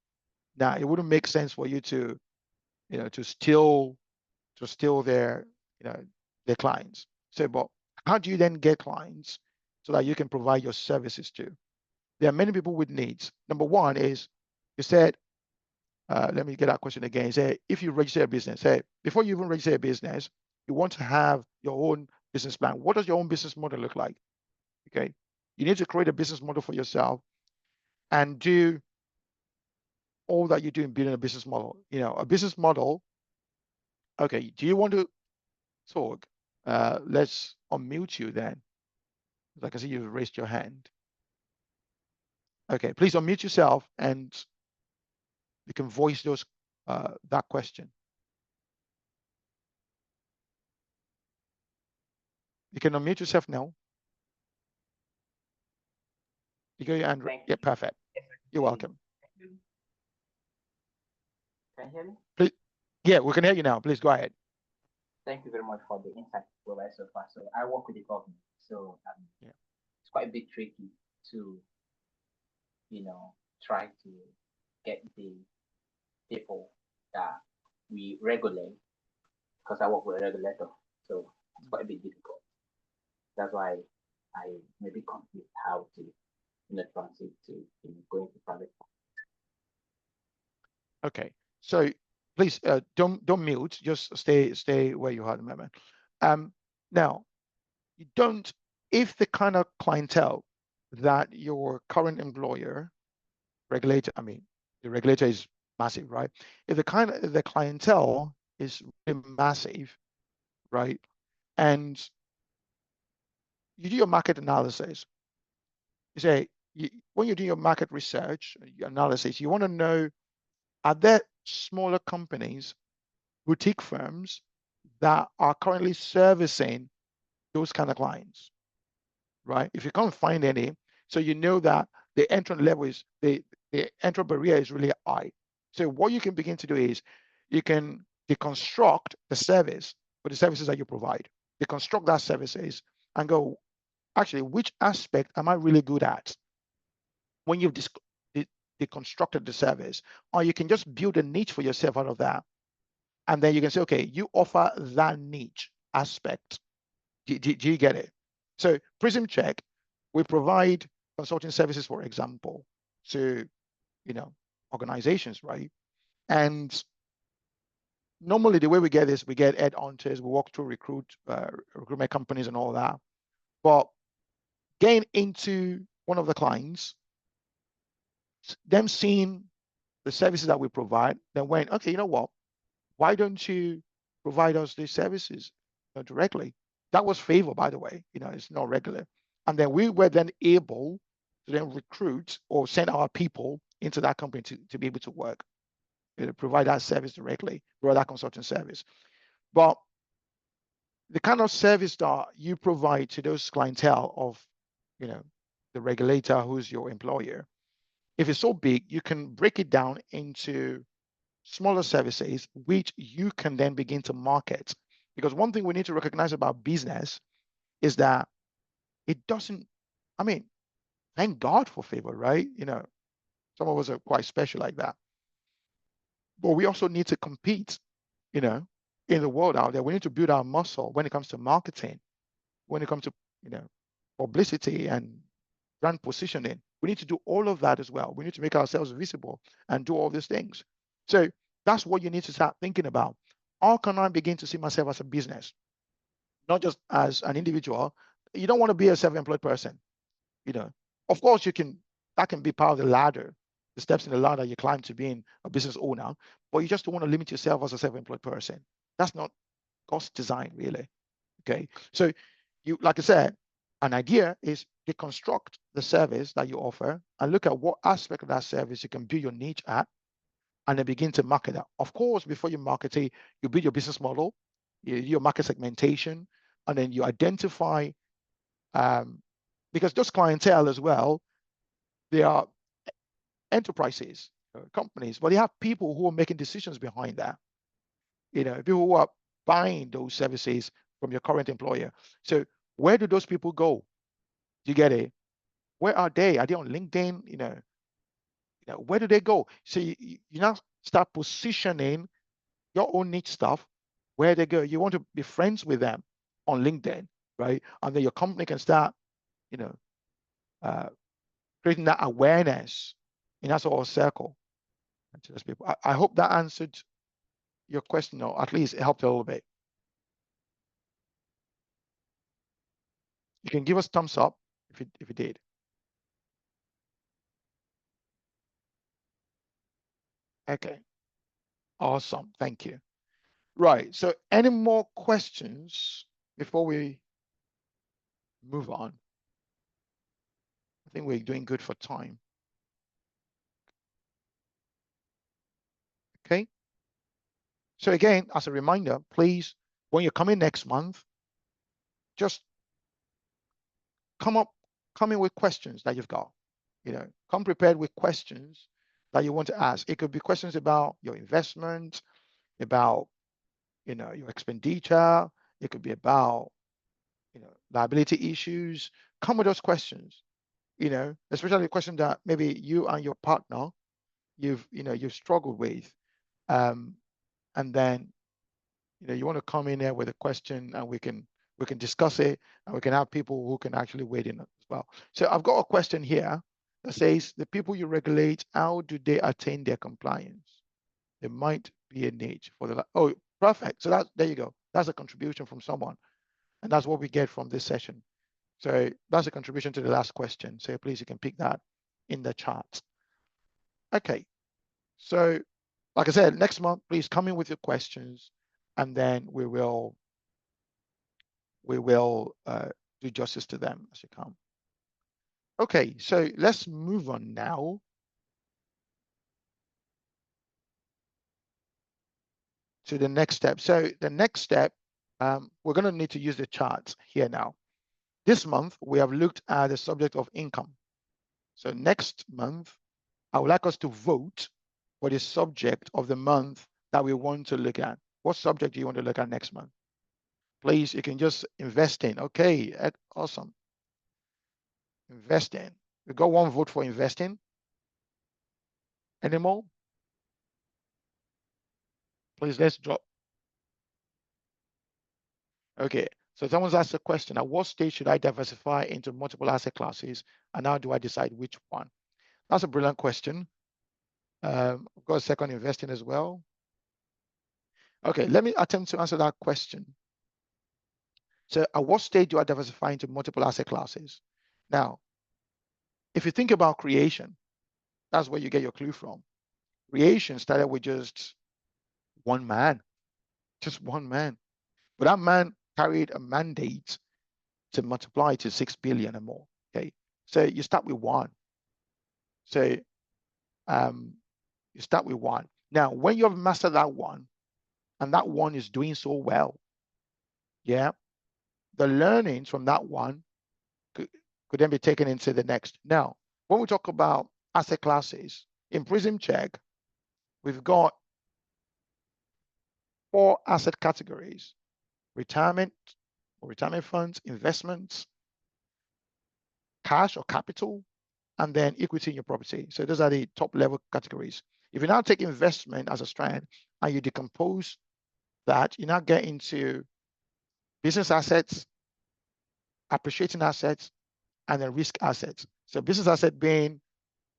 Now, it wouldn't make sense for you to, to steal their, their clients. So, but how do you then get clients so that you can provide your services to? There are many people with needs. Number one is, you said, let me get that question again. Say, if you register a business, say, before you even register a business, you want to have your own business plan. What does your own business model look like? Okay. You need to create a business model for yourself and do all that you do in building a business model. A business model. Okay. Do you want to talk? Let's unmute you then. Like I see, you've raised your hand. Okay. Please unmute yourself and you can voice that question. You can unmute yourself now. You got your hand. Yeah, perfect. You're welcome. Can you hear me? Please, yeah, we can hear you now. Please go ahead. Thank you very much for the insight provided so far. So I work with the government, so it's quite a bit tricky to, try to get the people that we regulate, because I work with a regulator, so it's quite a bit difficult. That's why I may be confused how to, transit to going to private. Okay, so please don't mute. Just stay where you are at the moment. Now, you don't. If the kind of clientele that your current employer regulator, I mean, the regulator is massive, right? If the clientele is really massive, right, and you do your market analysis, you say, when you're doing your market research, your analysis, you want to know, are there smaller companies, boutique firms that are currently servicing those kind of clients, right? If you can't find any, so you know that the entrance level is the entry barrier is really high. So what you can begin to do is you can deconstruct the service or the services that you provide, deconstruct that services and go, actually, which aspect am I really good at? When you've deconstructed the service, or you can just build a niche for yourself out of that. And then you can say, okay, you offer that niche aspect. Do you get it? So Prism Check, we provide consulting services, for example, to, organizations, right? And normally the way we get is we get headhunters, we walk through recruitment companies and all that. But getting into one of the clients, them seeing the services that we provide, then went, okay, you know what? Why don't you provide us these services directly? That was favor, by the way. It's not regular. And then we were then able to then recruit or send our people into that company to be able to work, provide that service directly, provide that consulting service. But the kind of service that you provide to those clientele of, the regulator who's your employer, if it's so big, you can break it down into smaller services, which you can then begin to market. Because one thing we need to recognize about business is that it doesn't, thank God for favor, right? Some of us are quite special like that. But we also need to compete, in the world out there. We need to build our muscle when it comes to marketing, when it comes to, publicity and brand positioning. We need to do all of that as well. We need to make ourselves visible and do all these things. So that's what you need to start thinking about. How can I begin to see myself as a business, not just as an individual? You don't want to be a self-employed person. Of course, that can be part of the ladder, the steps in the ladder you climb to being a business owner, but you just don't want to limit yourself as a self-employed person. That's not God's design, really. Okay. So like I said, an idea is deconstruct the service that you offer and look at what aspect of that service you can build your niche at, and then begin to market that. Of course, before you market it, you build your business model, your market segmentation, and then you identify, because those clientele as well, they are enterprises, companies, but they have people who are making decisions behind that. People who are buying those services from your current employer. So where do those people go? Do you get it? Where are they? Are they on LinkedIn? Where do they go? So you now start positioning your own niche stuff, where they go. You want to be friends with them on LinkedIn, right? And then your company can start, creating that awareness in that sort of circle to those people. I hope that answered your question, or at least it helped a little bit. You can give us thumbs up if it did. Okay. Awesome. Thank you. Right. So any more questions before we move on? I think we're doing good for time. Okay. So again, as a reminder, please, when you're coming next month, just come in with questions that you've got. Come prepared with questions that you want to ask. It could be questions about your investment, about, your expenditure. It could be about, liability issues. Come with those questions, especially a question that maybe you and your partner, you've struggled with. And then, you want to come in there with a question, and we can discuss it, and we can have people who can actually weigh in as well. So I've got a question here that says, the people you regulate, how do they attain their compliance? There might be a niche for the, oh, perfect. So there you go. That's a contribution from someone. And that's what we get from this session. So that's a contribution to the last question. So please, you can pick that in the chat. Okay. So like I said, next month, please come in with your questions, and then we will do justice to them as you come. Okay, so let's move on now to the next step. So the next step, we're going to need to use the charts here now. This month, we have looked at the subject of income. So next month, I would like us to vote for the subject of the month that we want to look at. What subject do you want to look at next month? Please, you can just invest in. Okay, awesome. Investing. We got one vote for investing. Any more? Please, let's drop. Okay, so someone's asked a question. At what stage should I diversify into multiple asset classes? And how do I decide which one? That's a brilliant question. I've got a second investing as well. Okay, let me attempt to answer that question. So at what stage do I diversify into multiple asset classes? Now, if you think about creation, that's where you get your clue from. Creation started with just one man, just one man. But that man carried a mandate to multiply to 6 billion and more. Okay, so you start with one. So you start with one. Now, when you have mastered that one, and that one is doing so well, yeah, the learnings from that one could then be taken into the next. Now, when we talk about asset classes, in Prism Check, we've got 4 asset categories: retirement or retirement funds, investments, cash or capital, and then equity in your property. So those are the top level categories. If you now take investment as a strand and you decompose that, you now get into business assets, appreciating assets, and then risk assets. So business asset being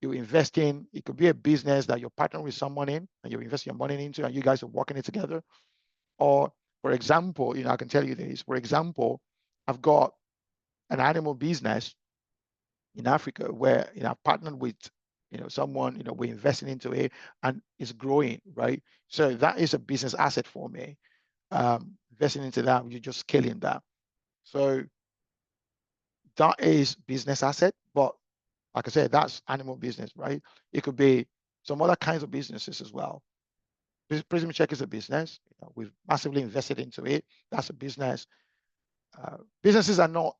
you invest in, it could be a business that you're partnering with someone in and you invest your money into and you guys are working it together. Or for example, I can tell you this, for example, I've got an animal business in Africa where, I've partnered with, someone, we're investing into it and it's growing, right? So that is a business asset for me. Investing into that, you're just scaling that. So that is business asset, but like I said, that's animal business, right? It could be some other kinds of businesses as well. Prism Check is a business. We've massively invested into it. That's a business. Businesses are not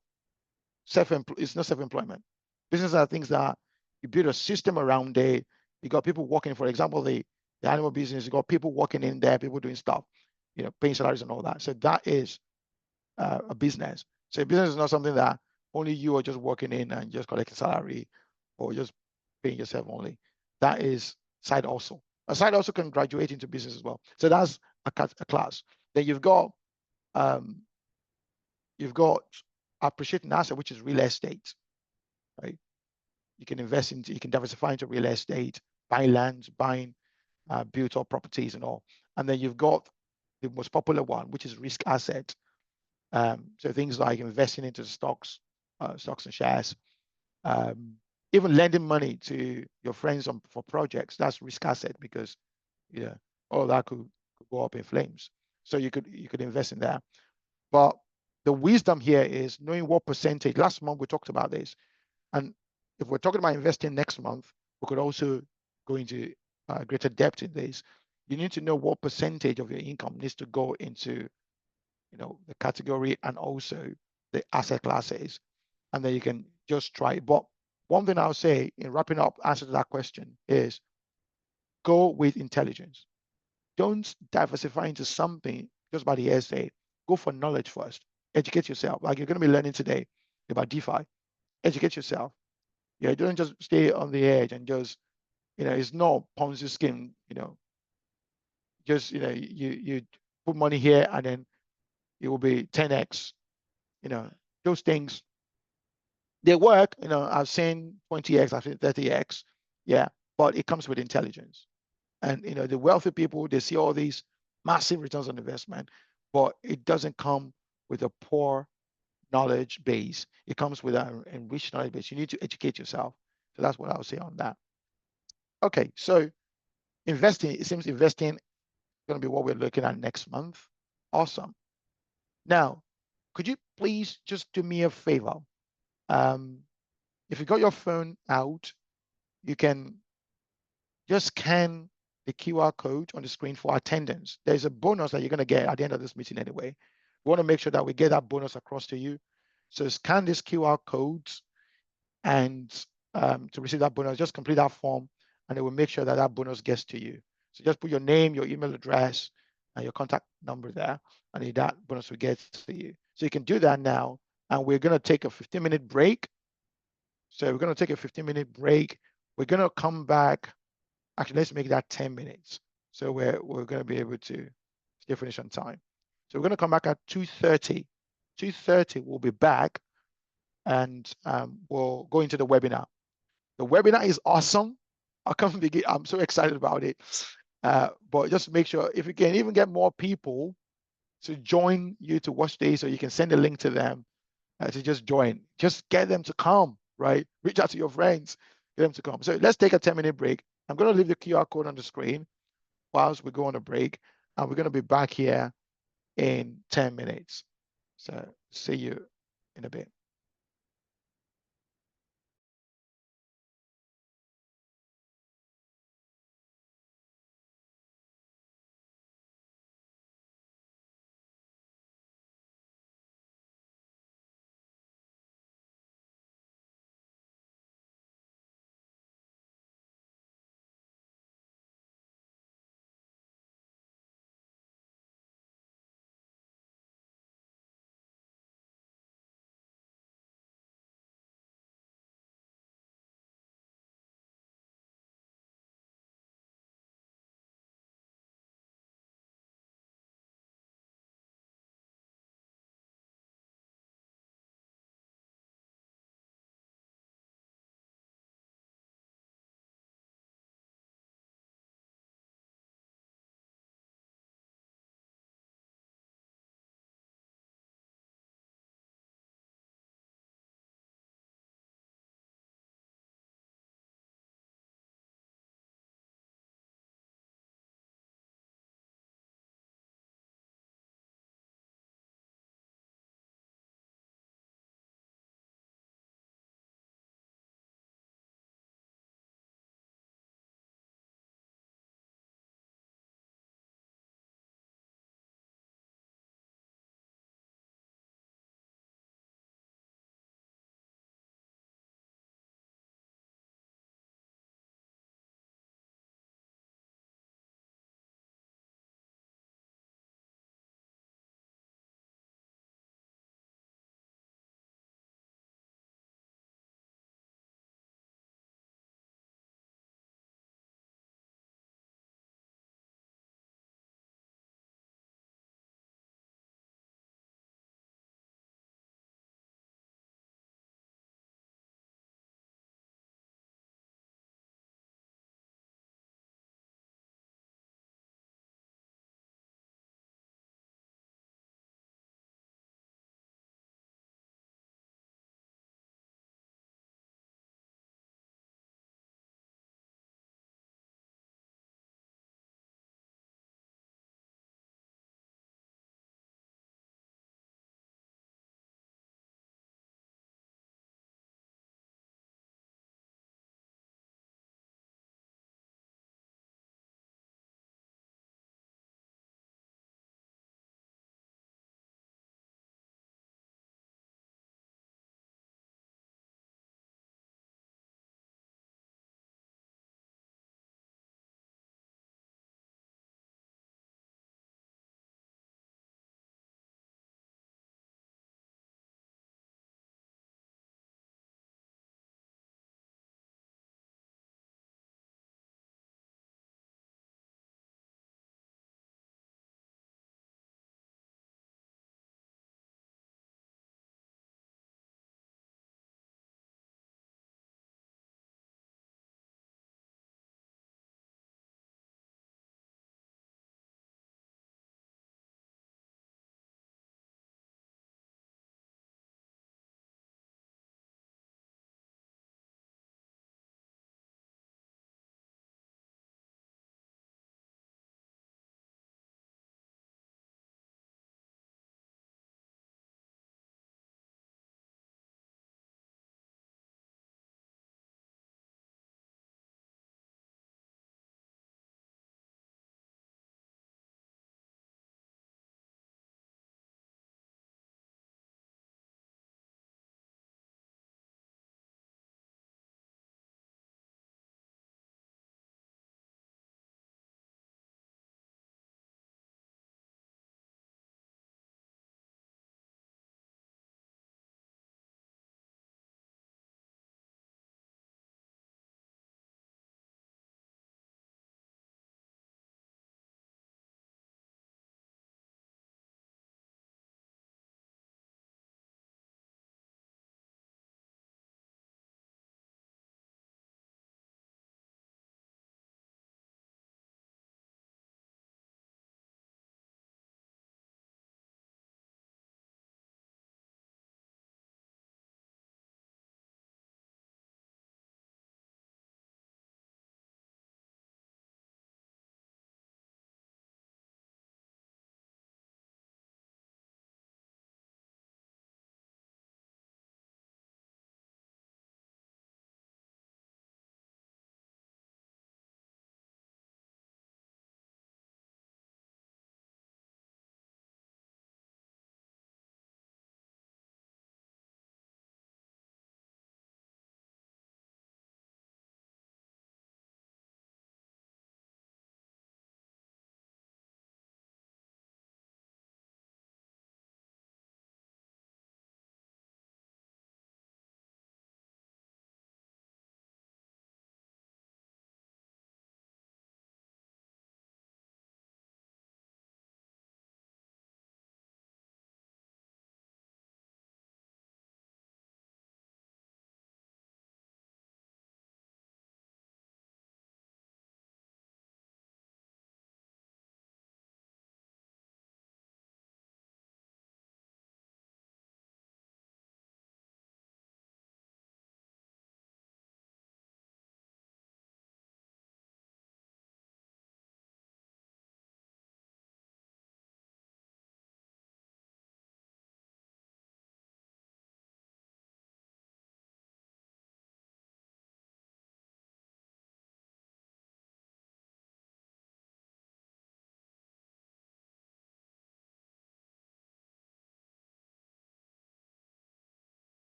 it's not self-employment. Businesses are things that you build a system around it. You got people working, for example, the animal business, you got people working in there, people doing stuff, paying salaries and all that. So that is a business. So a business is not something that only you are just working in and just collecting salary or just paying yourself only. That is side hustle. A side hustle can graduate into business as well. So that's a class. Then you've got appreciating asset, which is real estate, right? You can invest into, you can diversify into real estate, buy lands, buying built up properties and all. And then you've got the most popular one, which is risk asset. So things like investing into stocks and shares, even lending money to your friends for projects. That's risk asset because all that could go up in flames. So you could invest in that. But the wisdom here is knowing what percentage. Last month we talked about this, and if we're talking about investing next month, we could also go into greater depth in this. You need to know what percentage of your income needs to go into the category and also the asset classes, and then you can just try it. But one thing I'll say in wrapping up answer to that question is go with intelligence. Don't diversify into something just by the hearsay. Go for knowledge first. Educate yourself. Like you're going to be learning today about DeFi. Educate yourself. Don't just stay on the edge and just, it's not Ponzi scheme, just, you put money here and then it will be 10x. Those things, they work. I've seen 20x, I've seen 30x. Yeah, but it comes with intelligence. And the wealthy people, they see all these massive returns on investment, but it doesn't come with a poor knowledge base. It comes with an enriched knowledge base. You need to educate yourself. So that's what I would say on that. Okay, so investing, it seems investing is going to be what we're looking at next month. Awesome. Now, could you please just do me a favor? if you got your phone out, you can just scan the QR code on the screen for attendance. There's a bonus that you're going to get at the end of this meeting anyway. We want to make sure that we get that bonus across to you. So scan this QR codes and to receive that bonus, just complete that form and it will make sure that that bonus gets to you. So just put your name, your email address, and your contact number there, and that bonus will get to you. So you can do that now. And we're going to take a 15-minute break. So we're going to take a 15-minute break. We're going to come back. Actually, let's make that 10 minutes. So we're going to be able to still finish on time. So we're going to come back at 2:30. 2:30, we'll be back and we'll go into the webinar. The webinar is awesome. I can't begin. I'm so excited about it. But just make sure if you can even get more people to join you to watch this, so you can send a link to them to just join. Just get them to come, right? Reach out to your friends, get them to come. So let's take a 10-minute break. I'm going to leave the QR code on the screen whilst we go on a break, and we're going to be back here in 10 minutes. So see you in a bit.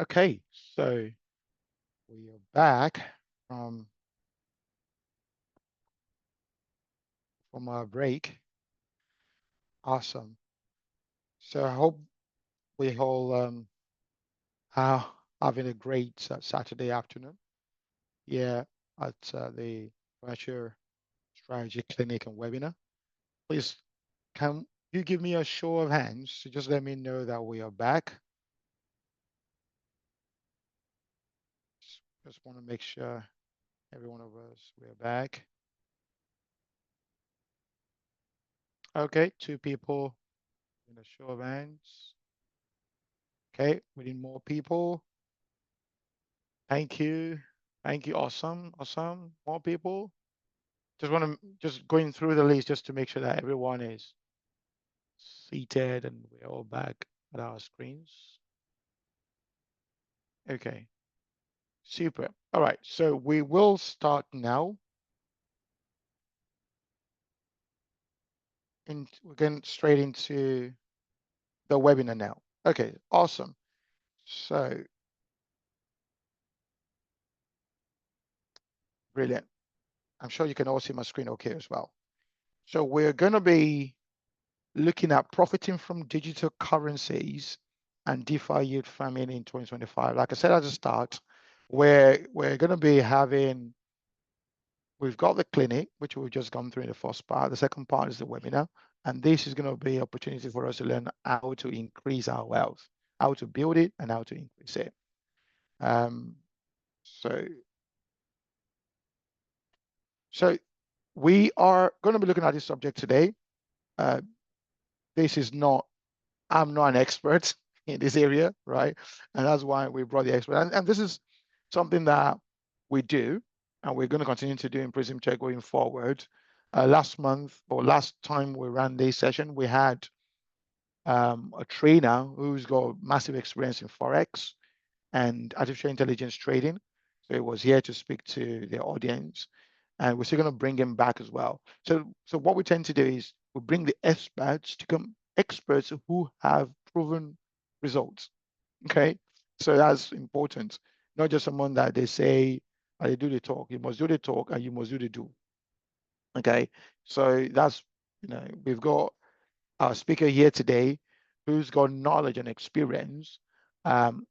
Okay, so we are back from our break. Awesome. So I hope we all are having a great Saturday afternoon. Yeah, at the Virtual Strategy Clinic and webinar. Please, can you give me a show of hands to just let me know that we are back? Just want to make sure every one of us, we are back. Okay, 2 people in a show of hands. Okay, we need more people. Thank you. Thank you. Awesome. Awesome. More people. Just going through the list just to make sure that everyone is seated and we're all back at our screens. Okay. Super. All right. So we will start now. And we're getting straight into the webinar now. Okay. Awesome. So brilliant. I'm sure you can all see my screen okay as well. So we're going to be looking at profiting from digital currencies and DeFi yield farming in 2025. Like I said at the start, we're going to be having, we've got the clinic, which we've just gone through in the first part. The second part is the webinar. And this is going to be an opportunity for us to learn how to increase our wealth, how to build it and how to increase it. So we are going to be looking at this subject today. This is not, I'm not an expert in this area, right? And that's why we brought the expert. And this is something that we do, and we're going to continue to do in Prism Check going forward. Last month or last time we ran this session, we had a trainer who's got massive experience in Forex and artificial intelligence trading. So he was here to speak to the audience, and we're still going to bring him back as well. So what we tend to do is we bring the experts to come, experts who have proven results. Okay, so that's important. Not just someone that they say they do the talk. You must do the talk, and you must do the do. Okay, so that's, we've got our speaker here today who's got knowledge and experience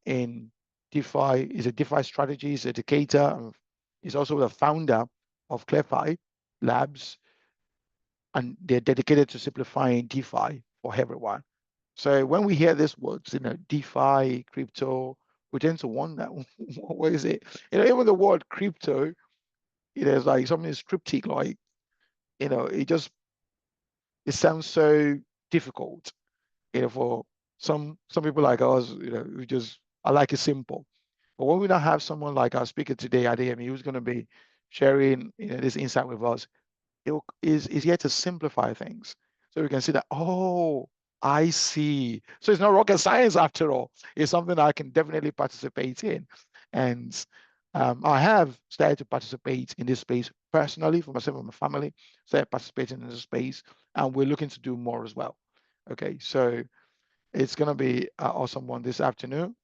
in DeFi. He's a DeFi strategist, educator, and he's also the founder of ClearFi Labs, and they're dedicated to simplifying DeFi for everyone. So when we hear these words, DeFi, crypto, we tend to wonder, what is it? Even the word crypto, it's like something is cryptic, like, it sounds so difficult, for some people like us, who just, I like it simple. But when we now have someone like our speaker today, Adeyemi, who's going to be sharing, this insight with us, is here to simplify things. So we can see that, oh, I see. So it's not rocket science after all. It's something I can definitely participate in. And I have started to participate in this space personally for myself and my family. Started participating in this space, and we're looking to do more as well. Okay, so it's going to be an awesome one this afternoon.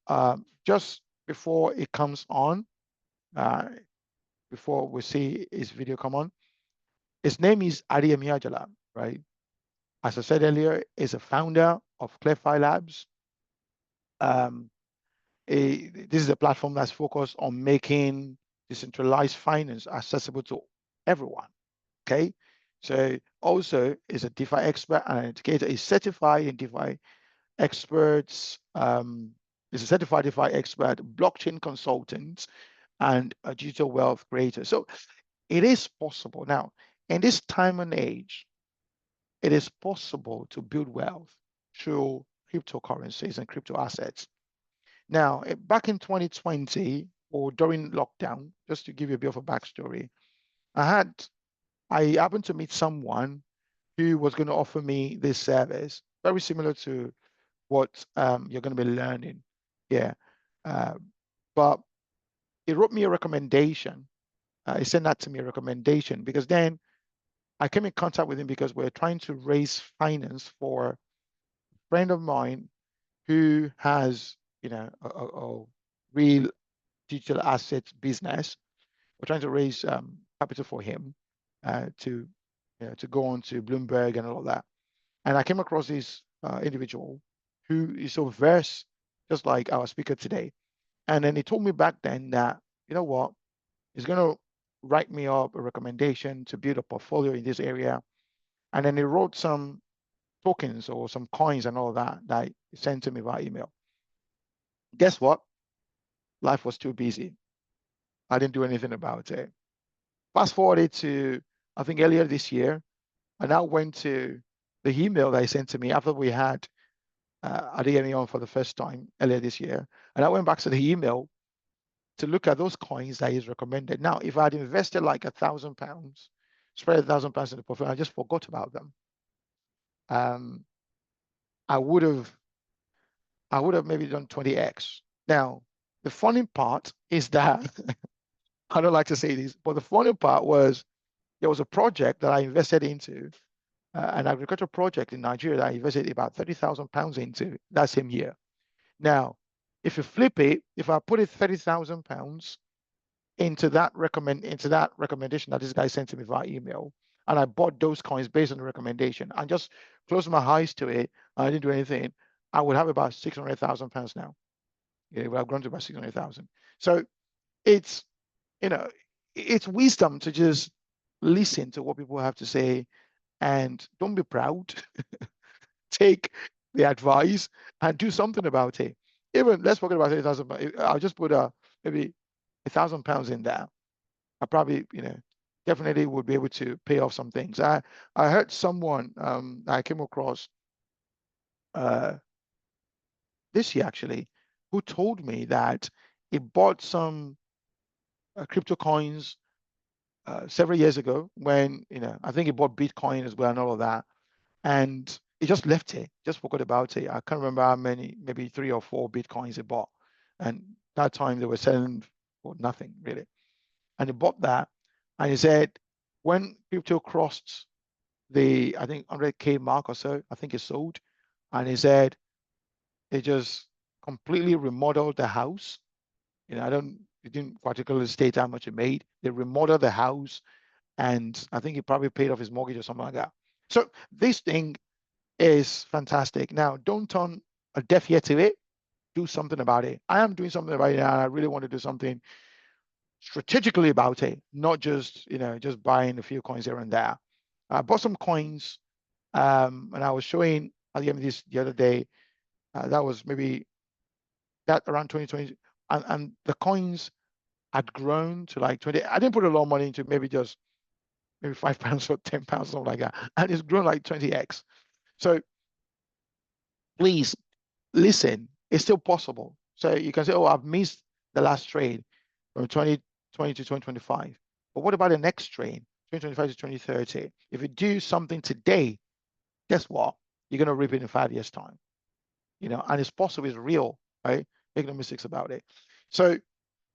Just before it comes on, before we see his video come on, his name is Adeyemi Ajala, right? As I said earlier, is a founder of ClearFi Labs. This is a platform that's focused on making decentralized finance accessible to everyone. Okay, so also is a DeFi expert and an educator. Is certified in DeFi experts. Is a certified DeFi expert, blockchain consultant, and a digital wealth creator. So it is possible now in this time and age. It is possible to build wealth through cryptocurrencies and crypto assets. Now, back in 2020 or during lockdown, just to give you a bit of a backstory, I happened to meet someone who was going to offer me this service, very similar to what you're going to be learning. Yeah. But he wrote me a recommendation. He sent that to me, a recommendation, because then I came in contact with him because we're trying to raise finance for a friend of mine who has, real digital assets business. We're trying to raise capital for him to go on to Bloomberg and all of that. And I came across this individual who is so versed, just like our speaker today. And then he told me back then that, you know what, he's going to write me up a recommendation to build a portfolio in this area. And then he wrote some tokens or some coins and all that he sent to me via email. Guess what? Life was too busy. I didn't do anything about it. Fast forwarded to, I think, earlier this year, I now went to the email that he sent to me after we had Adeyemi on for the first time earlier this year. And I went back to the email to look at those coins that he's recommended. Now, if I had invested like £1,000, spread £1,000 in the portfolio, I just forgot about them. I would have maybe done 20x. Now, the funny part is that I don't like to say this, but the funny part was there was a project that I invested into, an agricultural project in Nigeria that I invested about £30,000 into that same year. Now, if you flip it, if I put it £30,000 into that recommendation that this guy sent to me via email, and I bought those coins based on the recommendation and just closed my eyes to it, I didn't do anything, I would have about £600,000 now. It would have grown to about 600,000. So it's, it's wisdom to just listen to what people have to say and don't be proud. Take the advice and do something about it. Even let's forget about 30,000. I'll just put maybe £1,000 in there. I probably, definitely would be able to pay off some things. I heard someone I came across this year actually, who told me that he bought some crypto coins several years ago when, I think he bought Bitcoin as well and all of that. And he just left it, just forgot about it. I can't remember how many, maybe 3 or 4 Bitcoins he bought. And that time they were selling for nothing really. And he bought that. And he said, when crypto crossed the, I think 100K mark or so, I think he sold. And he said, they just completely remodeled the house. It didn't particularly state how much it made. They remodeled the house. And I think he probably paid off his mortgage or something like that. So this thing is fantastic. Now, don't turn a deaf ear to it. Do something about it. I am doing something about it now. And I really want to do something strategically about it, not just, just buying a few coins here and there. I bought some coins, and I was showing at the end of this the other day. That was maybe that around 2020, and the coins had grown to like 20. I didn't put a lot of money into maybe just maybe £5 or £10, something like that, and it's grown like 20x. So please listen, it's still possible. So you can say, oh, I've missed the last trade from 2020 to 2025. But what about the next trade, 2025 to 2030? If you do something today, guess what? You're going to reap it in 5 years' time. And it's possible, it's real, right? Make no mistakes about it. So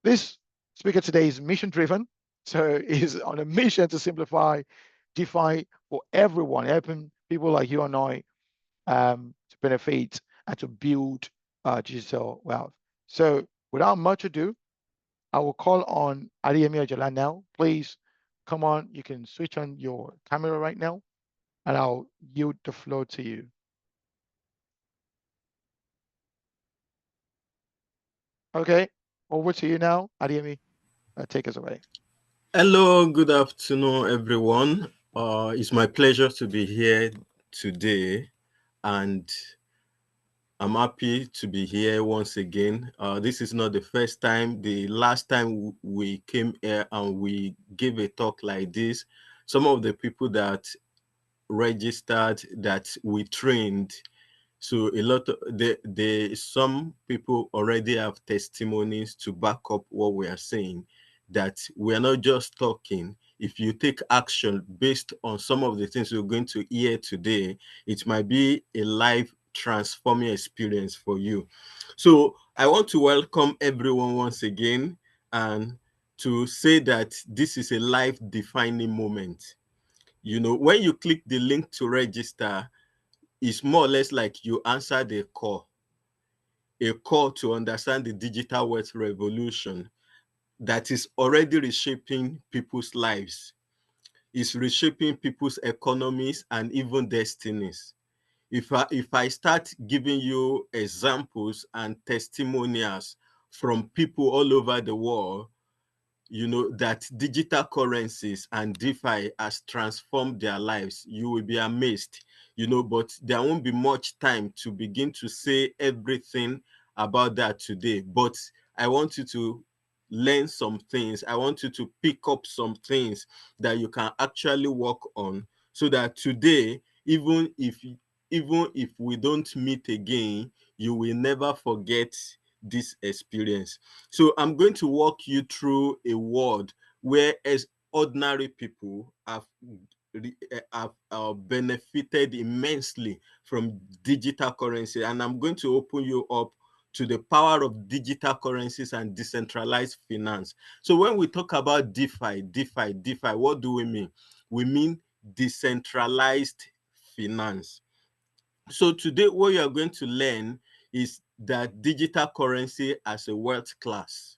this speaker today is mission driven. So he's on a mission to simplify DeFi for everyone, helping people like you and I to benefit and to build digital wealth. So without much ado, I will call on Adeyemi Ojola now. Please come on. You can switch on your camera right now, and I'll yield the floor to you. Okay, over to you now, Adeyemi. Take us away. Hello, good afternoon, everyone. It's my pleasure to be here today, and I'm happy to be here once again. This is not the first time. The last time we came here and we gave a talk like this, some of the people that registered, that we trained, so a lot of some people already have testimonies to back up what we are saying, that we are not just talking. If you take action based on some of the things we're going to hear today, it might be a life transforming experience for you. So I want to welcome everyone once again and to say that this is a life defining moment. When you click the link to register, it's more or less like you answer the call. a call to understand the digital wealth revolution that is already reshaping people's lives, is reshaping people's economies and even destinies. If I start giving you examples and testimonials from people all over the world, you know, that digital currencies and DeFi has transformed their lives, you will be amazed, you know, but there won't be much time to begin to say everything about that today. But I want you to learn some things. I want you to pick up some things that you can actually work on, so that today, even if we don't meet again, you will never forget this experience. So I'm going to walk you through a world where, as ordinary people, have benefited immensely from digital currency, and I'm going to open you up to the power of digital currencies and decentralized finance. So when we talk about DeFi, what do we mean? We mean decentralized finance. So today, what you are going to learn is that digital currency as a wealth class.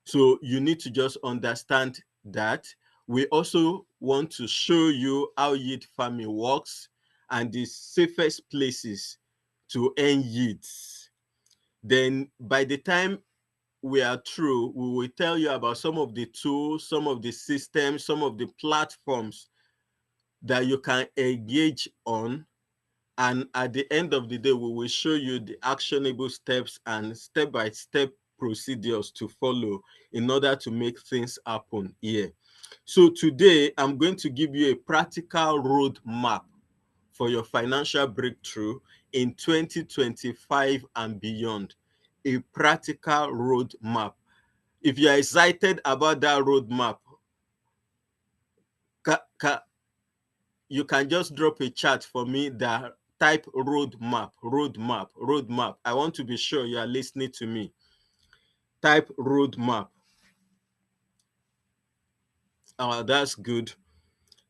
So you need to just understand that. We also want to show you how yield farming works and the safest places to earn yields. Then by the time we are through, we will tell you about some of the tools, some of the systems, some of the platforms that you can engage on. And at the end of the day, we will show you the actionable steps and step-by-step procedures to follow in order to make things happen here. So today, I'm going to give you a practical roadmap for your financial breakthrough in 2025 and beyond. A practical roadmap. If you're excited about that roadmap, you can just drop a chat for me that type roadmap. I want to be sure you are listening to me. Type roadmap. That's good.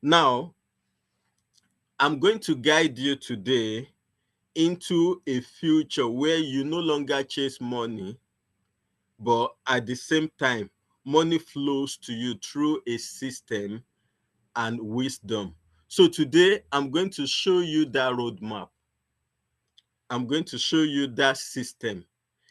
Now, I'm going to guide you today into a future where you no longer chase money, but at the same time, money flows to you through a system and wisdom. So today, I'm going to show you that roadmap. I'm going to show you that system.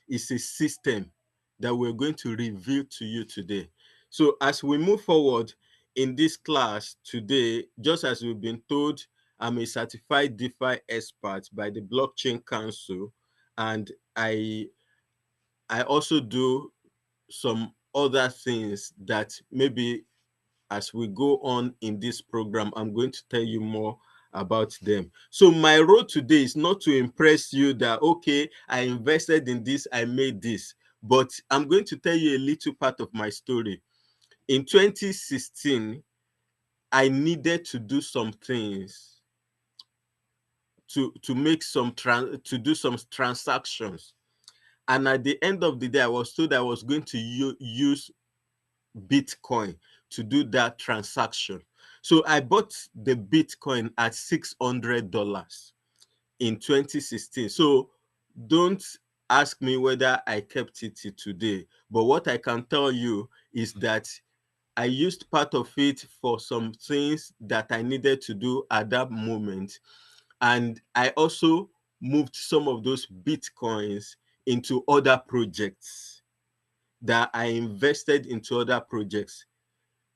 It's a system that we're going to reveal to you today. So as we move forward in this class today, just as we've been told, I'm a certified DeFi expert by the Blockchain Council, and I also do some other things that maybe as we go on in this program, I'm going to tell you more about them. So my role today is not to impress you that, okay, I invested in this, I made this, but I'm going to tell you a little part of my story. In 2016, I needed to do some things to make to do some transactions. And at the end of the day, I was told I was going to use Bitcoin to do that transaction. So I bought the Bitcoin at $600 in 2016. So don't ask me whether I kept it till today. But what I can tell you is that I used part of it for some things that I needed to do at that moment. And I also moved some of those Bitcoins into other projects that I invested into other projects,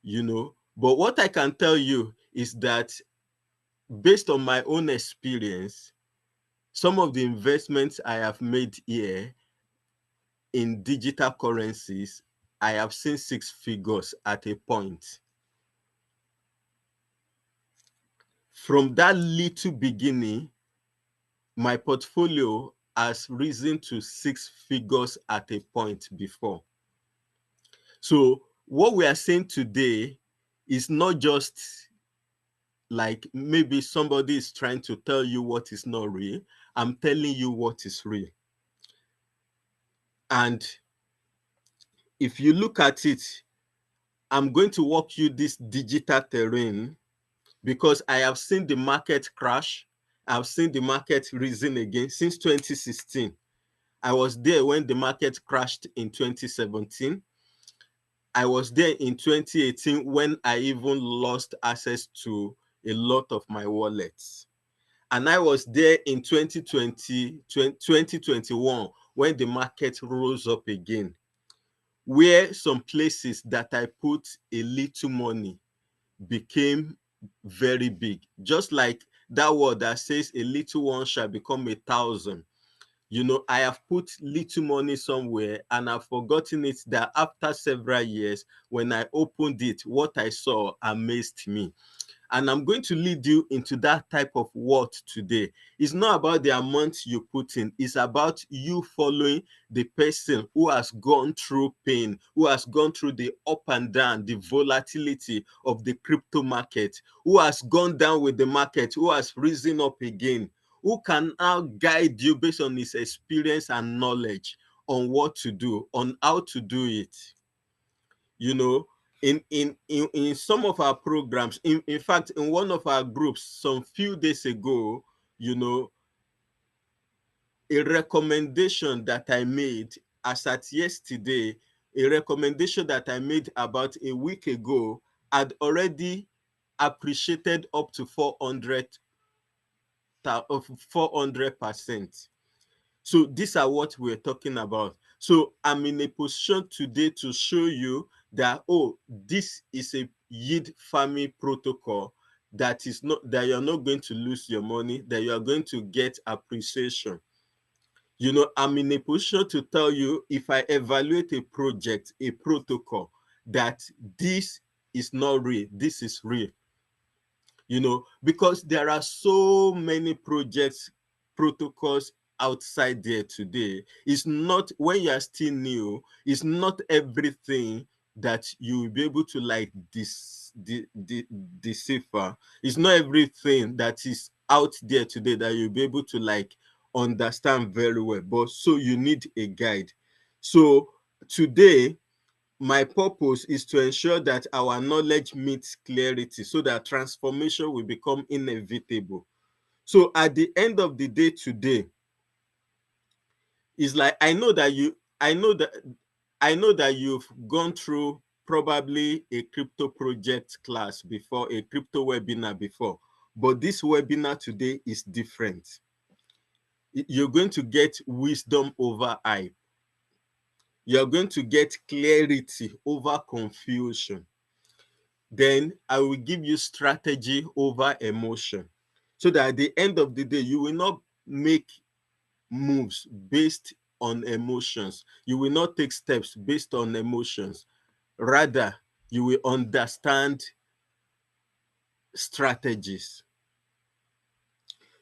you know. But what I can tell you is that based on my own experience, some of the investments I have made here in digital currencies, I have seen six figures at a point. From that little beginning, my portfolio has risen to six figures at a point before. So what we are saying today is not just like maybe somebody is trying to tell you what is not real. I'm telling you what is real. And if you look at it, I'm going to walk you this digital terrain because I have seen the market crash. I've seen the market risen again since 2016. I was there when the market crashed in 2017. I was there in 2018 when I even lost access to a lot of my wallets. And I was there in 2021 when the market rose up again, where some places that I put a little money became very big. Just like that word that says a little one shall become 1,000. You know, I have put little money somewhere and I've forgotten it, that after several years, when I opened it, what I saw amazed me. And I'm going to lead you into that type of word today. It's not about the amount you put in, it's about you following the person who has gone through pain, who has gone through the up and down, the volatility of the crypto market, who has gone down with the market, who has risen up again, who can now guide you based on his experience and knowledge on what to do, on how to do it. You know, in some of our programs, in fact, in one of our groups some few days ago, you know, a recommendation that I made as at yesterday, a recommendation that I made about a week ago had already appreciated up to 400%. So these are what we're talking about. So I'm in a position today to show you that, oh, this is a yield farming protocol that is not, that you're not going to lose your money, that you are going to get appreciation. You know, I'm in a position to tell you, if I evaluate a project, a protocol, that this is not real, this is real. You know, because there are so many projects, protocols outside there today. It's not, when you're still new, it's not everything that you will be able to like decipher. It's not everything that is out there today that you'll be able to like understand very well, but so you need a guide. So today, my purpose is to ensure that our knowledge meets clarity so that transformation will become inevitable. So at the end of the day today, it's like, I know that you've gone through probably a crypto project class before, a crypto webinar before, but this webinar today is different. You're going to get wisdom over hype. You're going to get clarity over confusion. Then I will give you strategy over emotion, so that at the end of the day, you will not make moves based on emotions. You will not take steps based on emotions. Rather, you will understand strategies.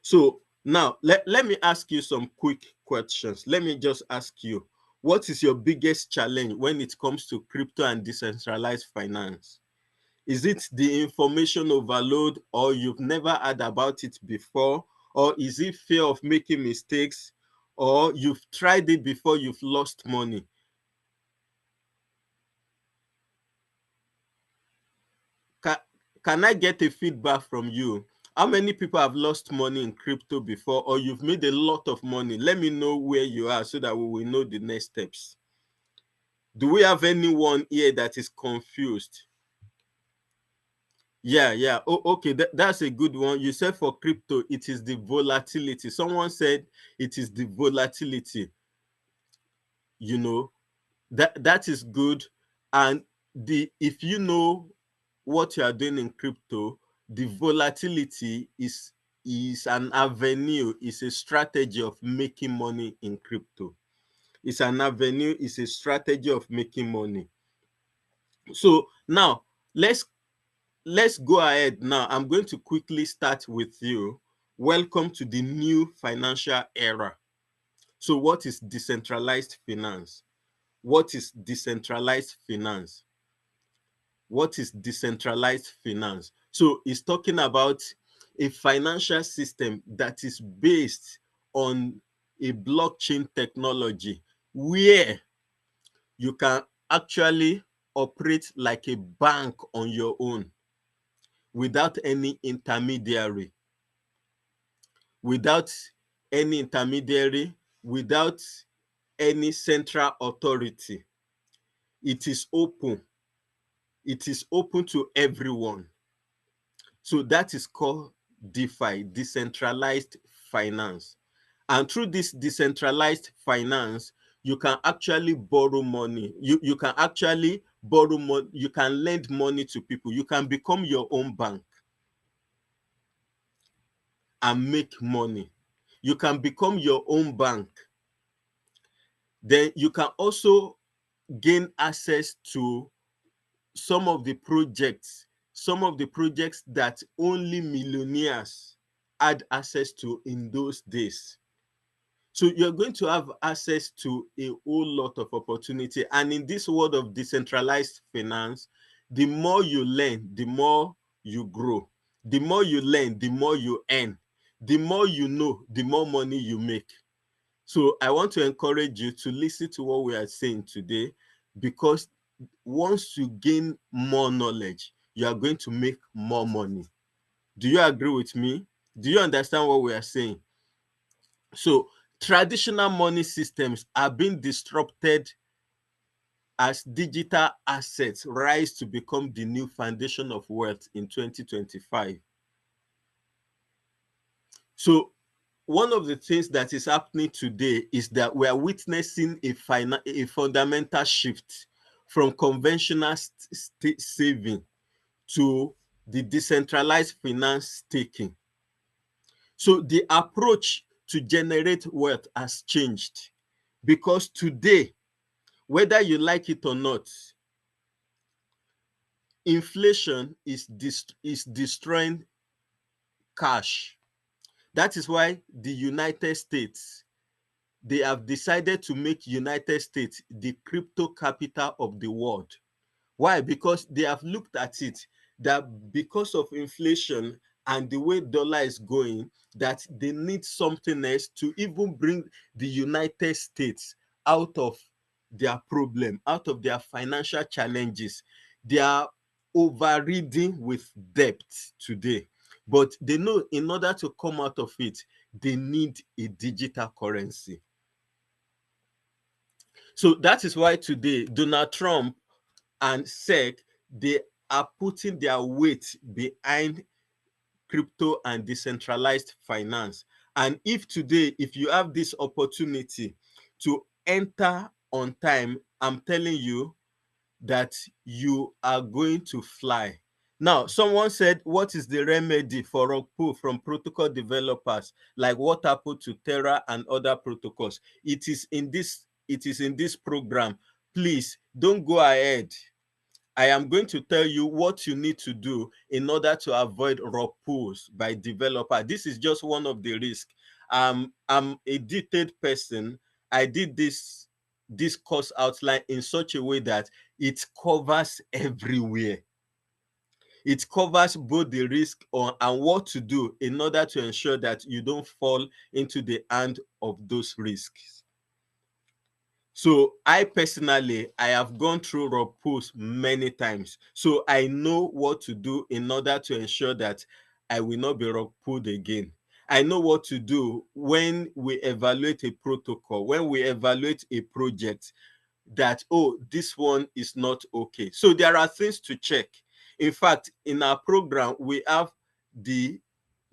So now, let me ask you some quick questions. Let me just ask you, what is your biggest challenge when it comes to crypto and decentralized finance? Is it the information overload, or you've never heard about it before? Or is it fear of making mistakes? Or you've tried it before, you've lost money? Can I get a feedback from you? How many people have lost money in crypto before, or you've made a lot of money? Let me know where you are so that we will know the next steps. Do we have anyone here that is confused? Yeah. Oh, okay, that's a good one. You said for crypto, it is the volatility. Someone said it is the volatility. You know, that is good. And if you know what you are doing in crypto, the volatility is an avenue, is a strategy of making money in crypto. It's an avenue, it's a strategy of making money. So now let's go ahead now. I'm going to quickly start with you. Welcome to the new financial era. So what is decentralized finance? What is decentralized finance? What is decentralized finance? So it's talking about a financial system that is based on a blockchain technology, where you can actually operate like a bank on your own, without any intermediary, without any intermediary, without any central authority. It is open. It is open to everyone. So that is called DeFi, decentralized finance. And through this decentralized finance, you can actually borrow money. You can actually borrow money. You can lend money to people. You can become your own bank and make money. You can become your own bank. Then you can also gain access to some of the projects that only millionaires had access to in those days. So you're going to have access to a whole lot of opportunity. And in this world of decentralized finance, the more you learn, the more you grow. The more you learn, the more you earn. The more you know, the more money you make. So I want to encourage you to listen to what we are saying today, because once you gain more knowledge, you are going to make more money. Do you agree with me? Do you understand what we are saying? So traditional money systems are being disrupted as digital assets rise to become the new foundation of wealth in 2025. So one of the things that is happening today is that we are witnessing a fundamental shift from conventional saving to the decentralized finance taking. So the approach to generate wealth has changed, because today, whether you like it or not, inflation is destroying cash. That is why the United States, they have decided to make United States the crypto capital of the world. Why? Because they have looked at it that because of inflation and the way dollar is going, that they need something else to even bring the United States out of their problem, out of their financial challenges. They are overridden with debt today. But they know in order to come out of it, they need a digital currency. So that is why today Donald Trump and SEC, they are putting their weight behind crypto and decentralized finance. And if today, if you have this opportunity to enter on time, I'm telling you that you are going to fly. Now, someone said, what is the remedy for rug pull from protocol developers? Like what happened to Terra and other protocols? It is in this program. Please don't go ahead. I am going to tell you what you need to do in order to avoid rug pulls by developer. This is just one of the risks. I'm a detailed person. I did this course outline in such a way that it covers everywhere. It covers both the risk and what to do in order to ensure that you don't fall into the hand of those risks. So I personally, I have gone through rug pulls many times. So I know what to do in order to ensure that I will not be rug pulled again. I know what to do when we evaluate a protocol, when we evaluate a project, that, oh, this one is not okay. So there are things to check. In fact, in our program, we have the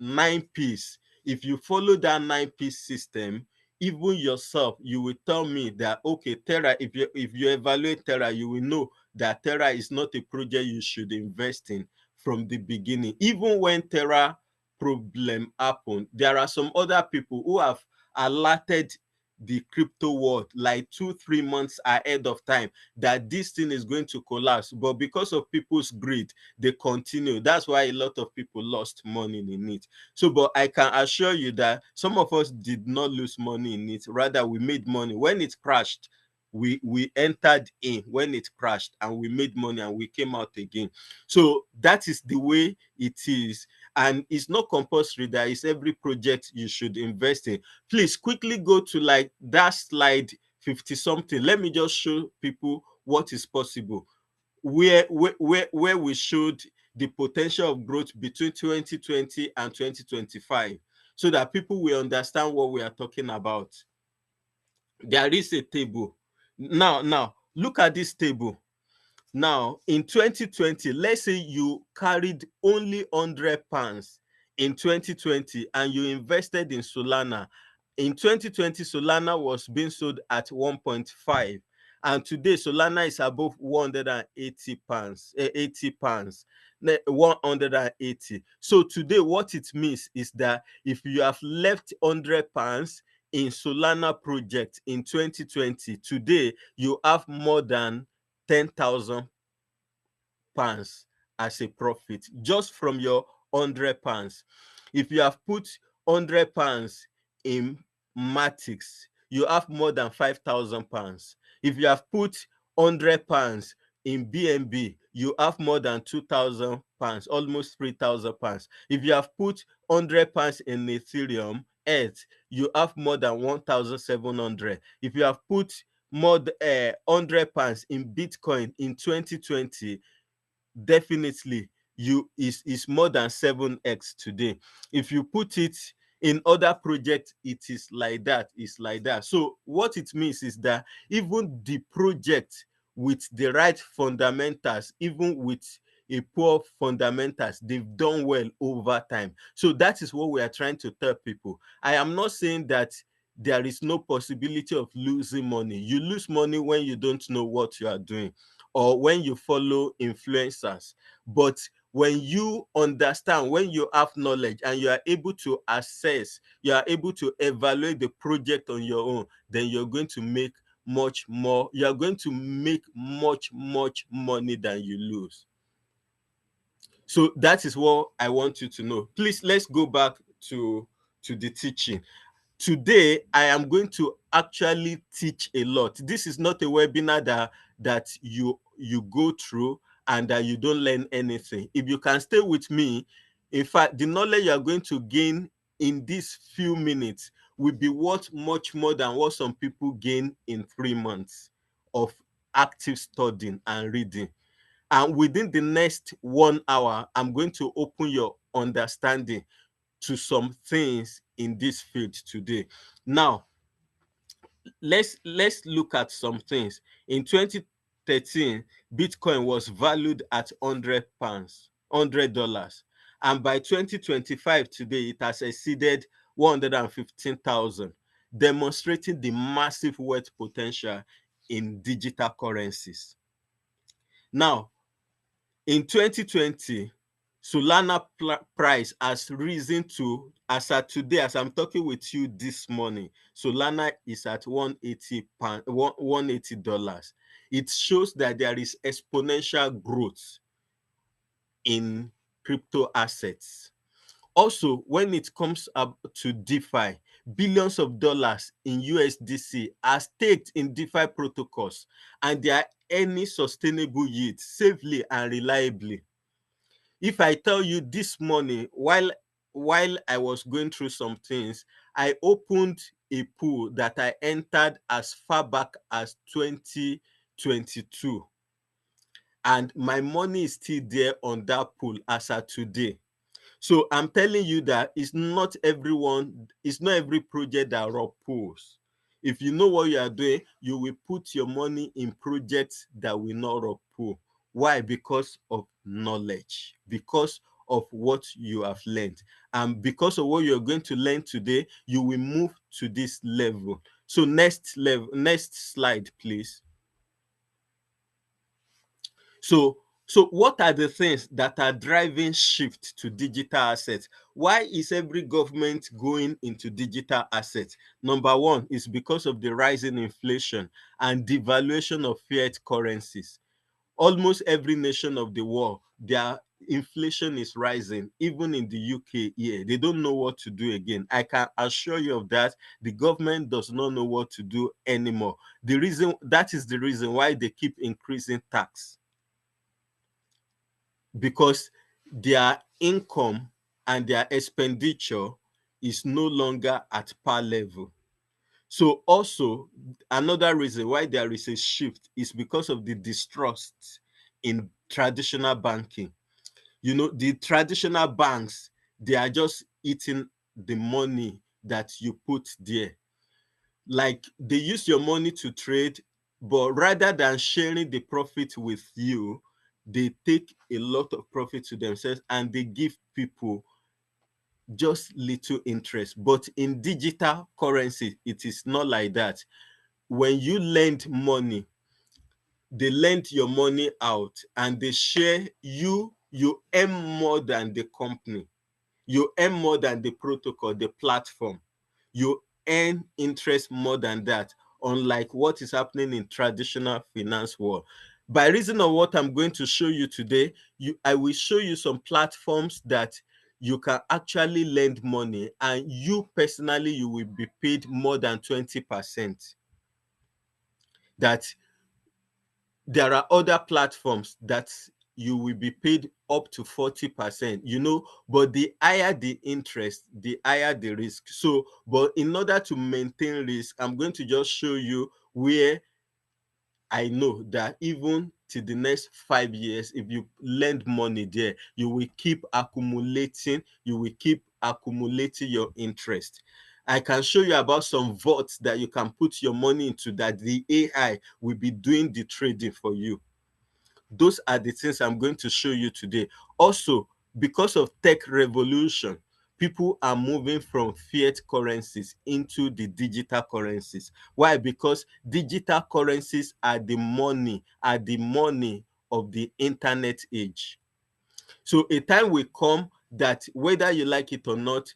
9Ps. If you follow that 9P system, even yourself, you will tell me that, okay, Terra, if you evaluate Terra, you will know that Terra is not a project you should invest in from the beginning. Even when Terra problem happened, there are some other people who have alerted the crypto world like 2-3 months ahead of time that this thing is going to collapse, but because of people's greed, they continue. That's why a lot of people lost money in it. So, but I can assure you that some of us did not lose money in it. Rather, we made money when it crashed. We entered in when it crashed, and we made money, and we came out again. So that is the way it is. And it's not compulsory that it's every project you should invest in. Please quickly go to like that slide 50 something. Let me just show people what is possible, where we showed the potential of growth between 2020 and 2025, so that people will understand what we are talking about. There is a table. Now, look at this table. Now, in 2020, let's say you carried only 100 pounds in 2020 and you invested in Solana. In 2020, Solana was being sold at 1.5, and today Solana is above 180 pounds, 80 pounds, 180. So today, what it means is that if you have left 100 pounds in Solana project in 2020, today you have more than 10,000 pounds as a profit just from your 100 pounds. If you have put 100 pounds in Matix, you have more than 5,000 pounds. If you have put 100 pounds in BNB, you have more than 2,000 pounds, almost 3,000 pounds. If you have put 100 pounds in Ethereum, ETH, you have more than 1,700. If you have put more 100 pounds in Bitcoin in 2020, definitely you is more than 7x today. If you put it in other projects, it is like that. It's like that. So what it means is that even the project with the right fundamentals, even with a poor fundamentals, they've done well over time. So that is what we are trying to tell people. I am not saying that there is no possibility of losing money. You lose money when you don't know what you are doing or when you follow influencers. But when you understand, when you have knowledge and you are able to assess, you are able to evaluate the project on your own, then you're going to make much more. You are going to make much money than you lose. So that is what I want you to know. Please, let's go back to the teaching. Today, I am going to actually teach a lot. This is not a webinar that you go through and that you don't learn anything. If you can stay with me, in fact, the knowledge you are going to gain in these few minutes will be worth much more than what some people gain in 3 months of active studying and reading. And within the next 1 hour, I'm going to open your understanding to some things in this field today. Now, let's look at some things. In 2013, Bitcoin was valued at 100 pounds, $100. And by 2025, today, it has exceeded 115,000, demonstrating the massive wealth potential in digital currencies. Now, in 2020, Solana price has risen to, as at today, as I'm talking with you this morning, Solana is at $180. It shows that there is exponential growth in crypto assets. Also, when it comes up to DeFi, billions of dollars in USDC are staked in DeFi protocols, and they are earning sustainable yield safely and reliably. If I tell you this morning, while I was going through some things, I opened a pool that I entered as far back as 2022. And my money is still there on that pool as of today. So I'm telling you that it's not every project that run pools. If you know what you are doing, you will put your money in projects that will not run pool. Why? Because of knowledge, because of what you have learned. And because of what you're going to learn today, you will move to this level. So next slide, please. So what are the things that are driving shift to digital assets? Why is every government going into digital assets? Number one is because of the rising inflation and devaluation of fiat currencies. Almost every nation of the world, their inflation is rising. Even in the UK here, they don't know what to do again. I can assure you of that. The government does not know what to do anymore. That is the reason why they keep increasing tax, because their income and their expenditure is no longer at par level. So also, another reason why there is a shift is because of the distrust in traditional banking. You know, the traditional banks, they are just eating the money that you put there. like they use your money to trade, but rather than sharing the profit with you, they take a lot of profit to themselves and they give people just little interest. But in digital currency, it is not like that. When you lend money, they lend your money out and they share you earn more than the company. You earn more than the protocol, the platform. You earn interest more than that, unlike what is happening in traditional finance world. By reason of what I'm going to show you today, I will show you some platforms that you can actually lend money and you personally, you will be paid more than 20%. That there are other platforms that you will be paid up to 40%, but the higher the interest, the higher the risk. So, but in order to maintain risk, I'm going to just show you where I know that even to the next 5 years, if you lend money there, you will keep accumulating, your interest. I can show you about some vaults that you can put your money into that the AI will be doing the trading for you. Those are the things I'm going to show you today. Also, because of tech revolution, people are moving from fiat currencies into the digital currencies. Why? Because digital currencies are the money of the internet age. So a time will come that whether you like it or not,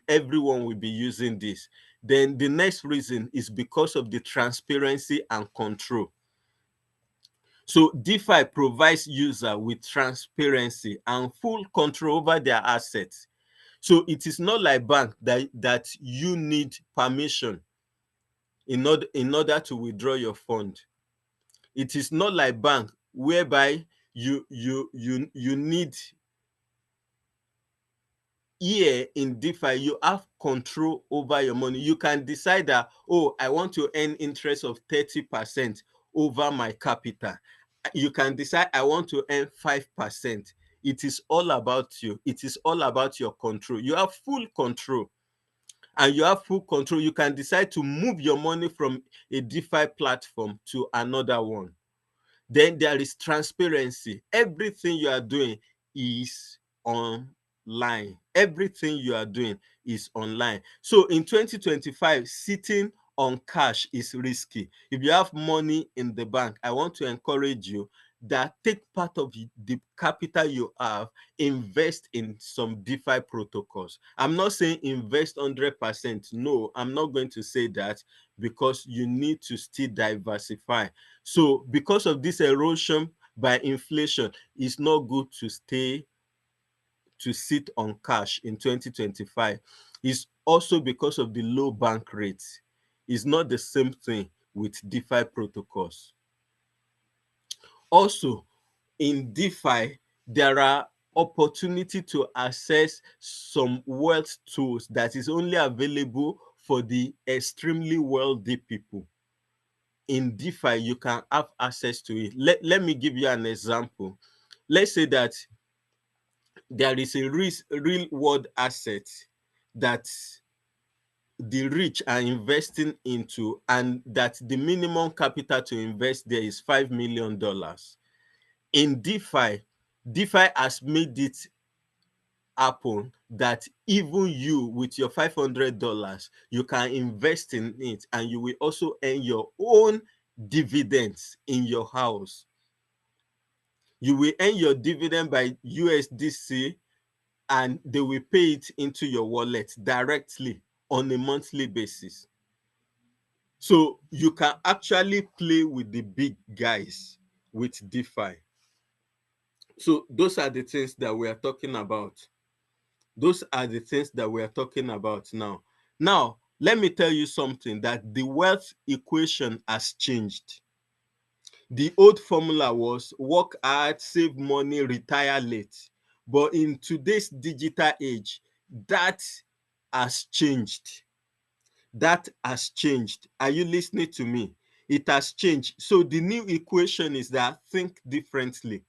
everyone will be using this. Then the next reason is because of the transparency and control. So DeFi provides user with transparency and full control over their assets. So it is not like bank that you need permission in order to withdraw your fund. It is not like bank whereby you need. Here in DeFi, you have control over your money. You can decide that, oh, I want to earn interest of 30% over my capital. You can decide I want to earn 5%. It is all about you. It is all about your control. You have full control. And you have full control. You can decide to move your money from a DeFi platform to another one. Then there is transparency. Everything you are doing is online. Everything you are doing is online. So in 2025, sitting on cash is risky. If you have money in the bank, I want to encourage you that take part of the capital you have, invest in some DeFi protocols. I'm not saying invest 100%. No, I'm not going to say that, because you need to still diversify. So because of this erosion by inflation, it's not good to sit on cash in 2025. It's also because of the low bank rates. It's not the same thing with DeFi protocols. Also, in DeFi, there are opportunity to access some wealth tools that is only available for the extremely wealthy people. In DeFi, you can have access to it. Let me give you an example. Let's say that there is a real world asset that the rich are investing into, and that the minimum capital to invest there is $5 million. In DeFi has made it happen that even you with your $500, you can invest in it and you will also earn your own dividends in your house. You will earn your dividend by USDC and they will pay it into your wallet directly on a monthly basis. So you can actually play with the big guys with DeFi. So those are the things that we are talking about. Those are the things that we are talking about now. Now, let me tell you something, that the wealth equation has changed. The old formula was work hard, save money, retire late. But in today's digital age, that has changed. That has changed. Are you listening to me? It has changed. So the new equation is that think differently,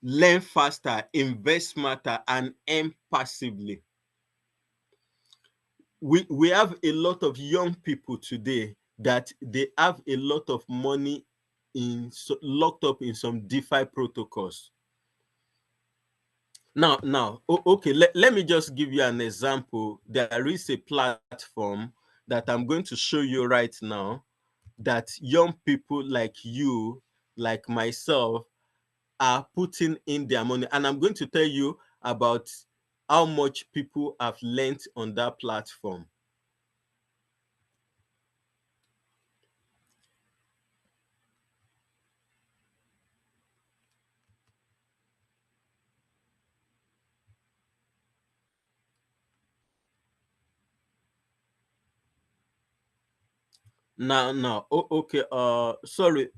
learn faster, invest smarter, and earn passively. we have a lot of young people today that they have a lot of money locked up in some DeFi protocols. Now, okay, let me just give you an example. There is a platform that I'm going to show you right now that young people like you, like myself, are putting in their money. And I'm going to tell you about how much people have lent on that platform. Now, okay, sorry.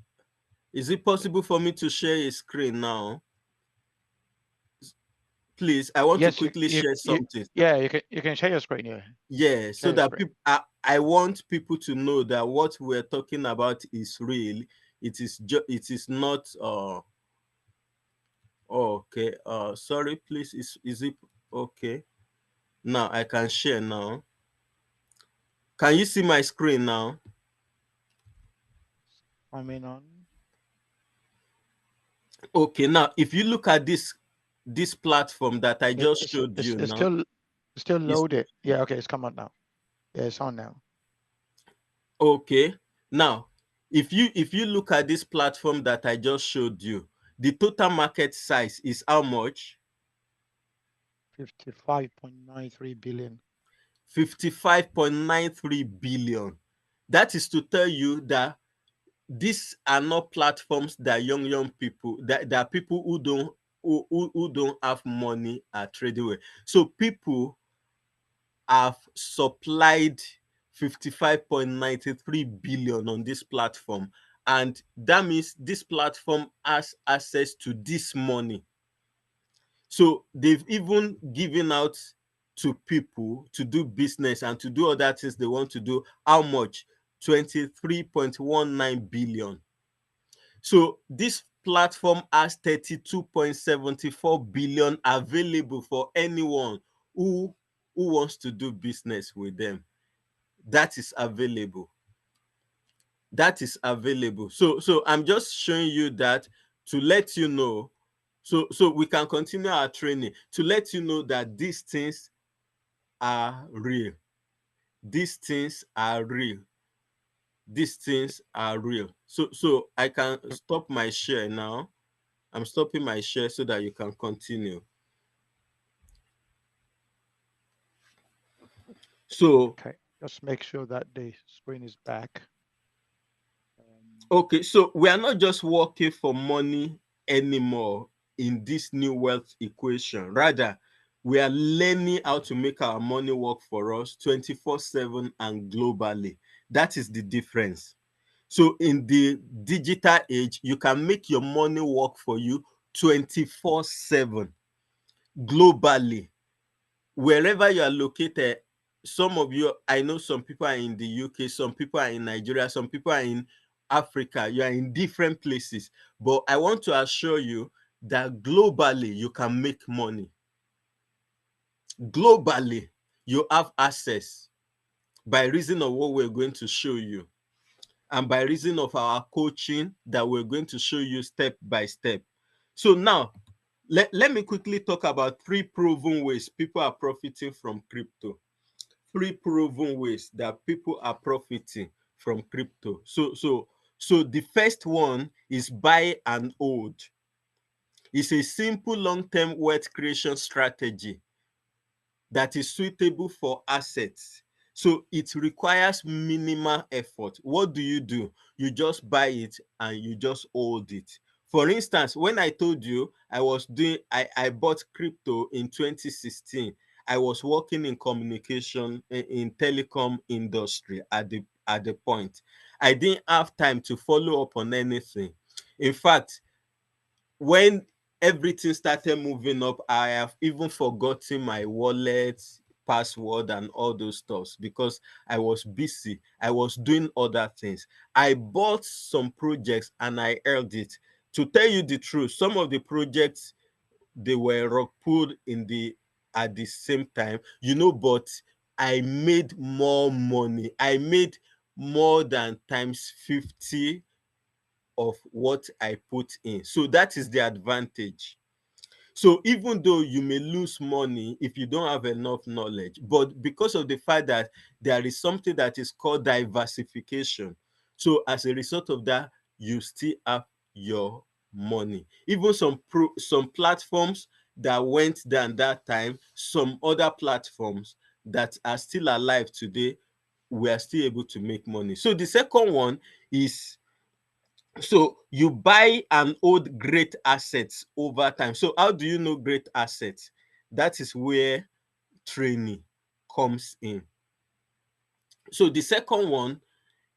Is it possible for me to share a screen now? Please, I want to Yes, quickly share something. yeah, you can share your screen. Yeah. Yeah, so Share your that screen. people, I want people to know that what we're talking about is real. It is not okay. Sorry, please. Is it okay? Now I can share now. Can you see my screen now? Coming on. Okay, now if you look at this platform that I just showed you It's now, still it's loaded. Yeah, okay, it's come on now. Yeah, it's on now. okay. Now, if you look at this platform that I just showed you, the total market size is how much? 55.93 billion. 55.93 billion. That is to tell you that these are not platforms that young people, that are people who don't have money are trading with. So people have supplied 55.93 billion on this platform, and that means this platform has access to this money. So they've even given out to people to do business and to do other things they want to do. How much? 23.19 billion. So this platform has 32.74 billion available for anyone who wants to do business with them. That is available. That is available. So I'm just showing you that to let you know, so we can continue our training, to let you know that these things are real. These things are real. These things are real. So I can stop my share now. I'm stopping my share so that you can continue. So Okay, just make sure that the screen is back. okay, so we are not just working for money anymore in this new wealth equation. Rather, we are learning how to make our money work for us 24/7 and globally. That is the difference. So in the digital age, you can make your money work for you 24/7 globally. Wherever you are located, some of you, I know some people are in the UK, some people are in Nigeria, some people are in Africa. You are in different places. But I want to assure you that globally, you can make money. Globally, you have access by reason of what we're going to show you, and by reason of our coaching that we're going to show you step by step. So now, let me quickly talk about 3 proven ways people are profiting from crypto. 3 proven ways that people are profiting from crypto. So the first one is buy and hold. It's a simple long-term wealth creation strategy that is suitable for assets. So it requires minimal effort. What do? You just buy it and you just hold it. For instance, when I told you I bought crypto in 2016, I was working in communication in telecom industry at the point. I didn't have time to follow up on anything. In fact, when everything started moving up, I have even forgotten my wallet, password, and all those stuffs because I was busy. I was doing other things. I bought some projects and I held it. To tell you the truth, some of the projects, they were rug pulled at the same time, but I made more money. I made more than times 50 of what I put in. So that is the advantage. So even though you may lose money if you don't have enough knowledge, but because of the fact that there is something that is called diversification, so as a result of that, you still have your money. Even some platforms that went down that time, some other platforms that are still alive today, we are still able to make money. So the second one is, so you buy and hold great assets over time. So how do you know great assets? That is where training comes in. So the second one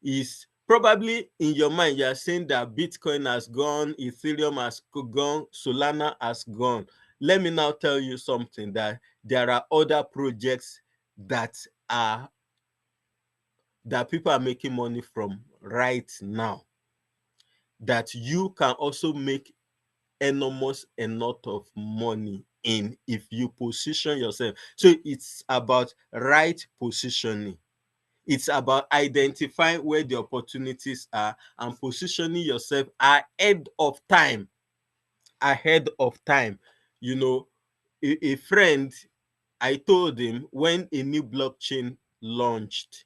is, probably in your mind you are saying that Bitcoin has gone, Ethereum has gone, Solana has gone. Let me now tell you something, that there are other projects that people are making money from right now, that you can also make enormous amount of money in if you position yourself. So it's about right positioning. It's about identifying where the opportunities are and positioning yourself ahead of time. Ahead of time. You know, a friend, I told him when a new blockchain launched,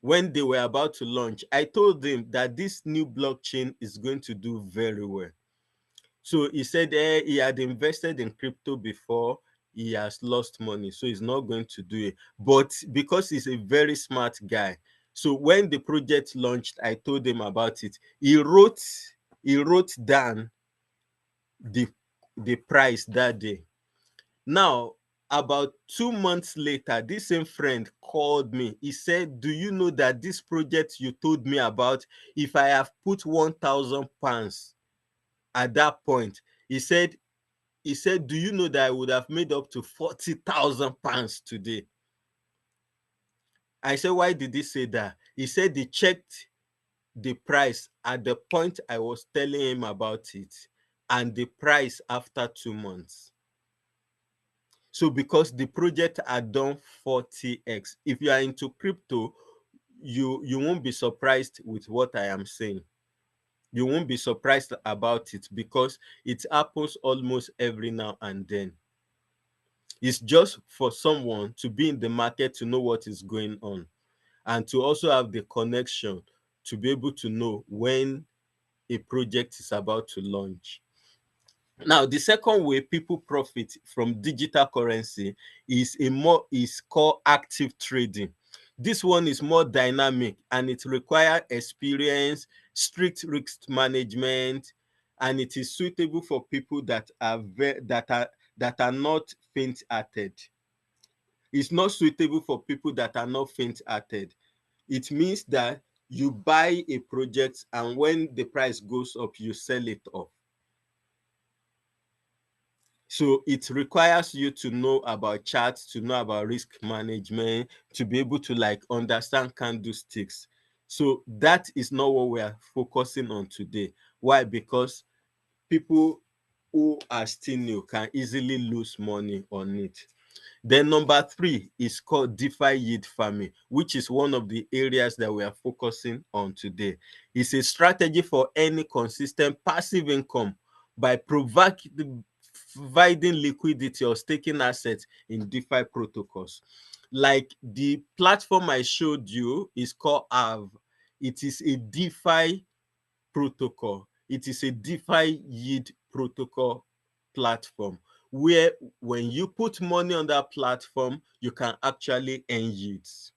when they were about to launch, I told him that this new blockchain is going to do very well. So he said he had invested in crypto before, he has lost money, so he's not going to do it. But because he's a very smart guy, so when the project launched, I told him about it. He wrote down the price that day. Now, about 2 months later, this same friend called me. He said, do you know that this project you told me about, if I have put 1,000 pounds at that point, he said, do you know that I would have made up to 40,000 pounds today? I said, why did he say that? He said he checked the price at the point I was telling him about it, and the price after 2 months. So because the project had done 40x. If you are into crypto, you won't be surprised with what I am saying. You won't be surprised about it because it happens almost every now and then. It's just for someone to be in the market to know what is going on, and to also have the connection to be able to know when a project is about to launch. Now, the second way people profit from digital currency is called active trading. This one is more dynamic and it requires experience, strict risk management, and it is suitable for people that are not faint-hearted. It's not suitable for people that are not faint-hearted. It means that you buy a project and when the price goes up, you sell it off. So it requires you to know about charts, to know about risk management, to be able to understand candlesticks. So that is not what we are focusing on today. Why? Because people who are still new can easily lose money on it. Then number 3 is called DeFi yield farming, which is one of the areas that we are focusing on today. It's a strategy for any consistent passive income by providing liquidity or staking assets in DeFi protocols. Like the platform I showed you is called Aave. It is a DeFi protocol. It is a DeFi yield protocol platform where when you put money on that platform, you can actually earn yields.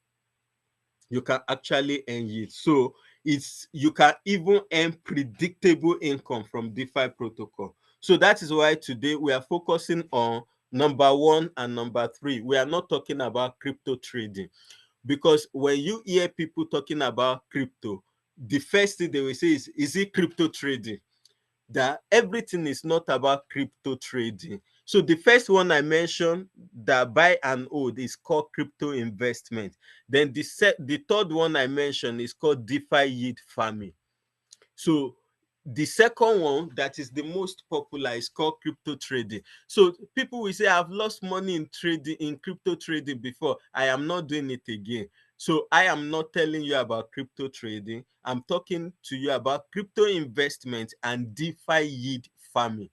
You can actually earn yields. So you can even earn predictable income from DeFi protocol. So that is why today we are focusing on number 1 and number 3. We are not talking about crypto trading, because when you hear people talking about crypto, the first thing they will say is it crypto trading? That everything is not about crypto trading. So the first one I mentioned, that buy and hold, is called crypto investment. Then the third one I mentioned is called DeFi yield farming. So the second one that is the most popular is called crypto trading. So people will say, I've lost money in trading, in crypto trading before. I am not doing it again. So I am not telling you about crypto trading. I'm talking to you about crypto investment and DeFi yield farming.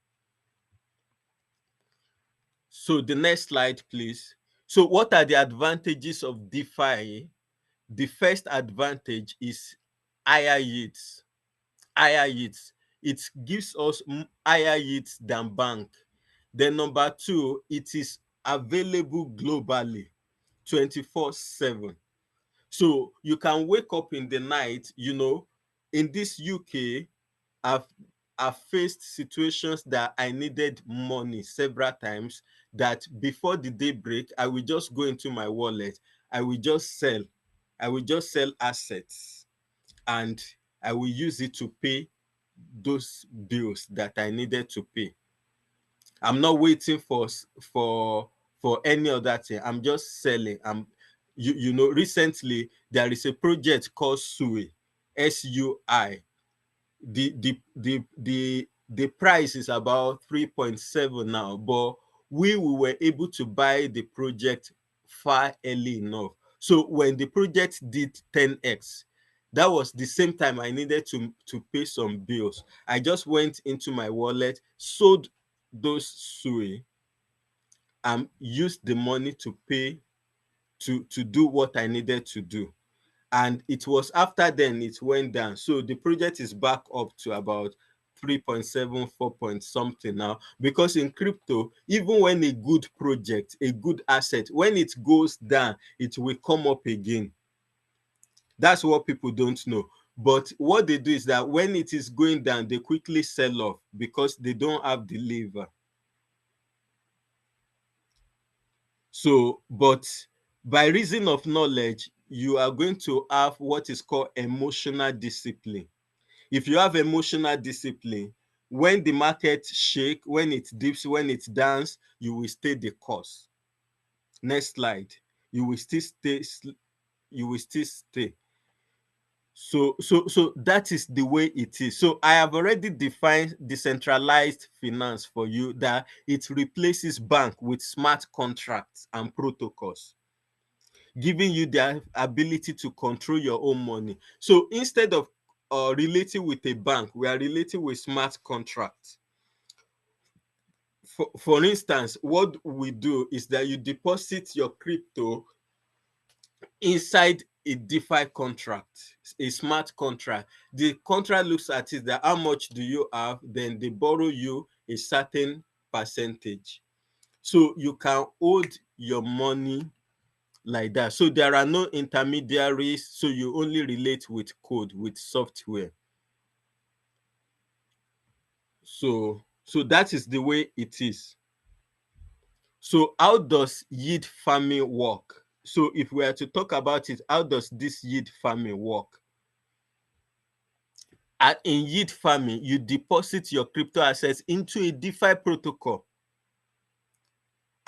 So the next slide, please. So what are the advantages of DeFi? The first advantage is higher yields. Higher yields. It gives us higher yields than bank. Then number two, it is available globally 24/7. So you can wake up in the night, you know, in this UK, I've I've faced situations that I needed money several times, that before the day break, I will just go into my wallet, I will just sell, assets, and I will use it to pay those bills that I needed to pay. I'm not waiting for any other thing. I'm just selling. You know, recently there is a project called SUI, SUI. The price is about 3.7 now, but we were able to buy the project far early enough. So when the project did 10x, that was the same time I needed to pay some bills. I just went into my wallet, sold those SUI, and used the money to pay to do what I needed to do. And it was after then it went down. So the project is back up to about 3.7, 4 point something now. Because in crypto, even when a good project, a good asset, when it goes down, it will come up again. That's what people don't know. But what they do is that when it is going down, they quickly sell off because they don't have the lever. So, but by reason of knowledge, you are going to have what is called emotional discipline. If you have emotional discipline, when the market shake, when it dips, when it dance, you will stay the course. Next slide. You will still stay. You will still stay. So that is the way it is. So I have already defined decentralized finance for you, that it replaces bank with smart contracts and protocols, giving you the ability to control your own money. So instead of relating with a bank, we are relating with smart contracts. For instance, what we do is that you deposit your crypto inside a DeFi contract, a smart contract. The contract looks at it that how much do you have, then they borrow you a certain percentage. So you can hold your money like that. So there are no intermediaries. So you only relate with code, with software. So that is the way it is. So how does yield farming work? So if we are to talk about it, how does this yield farming work? In yield farming, you deposit your crypto assets into a DeFi protocol,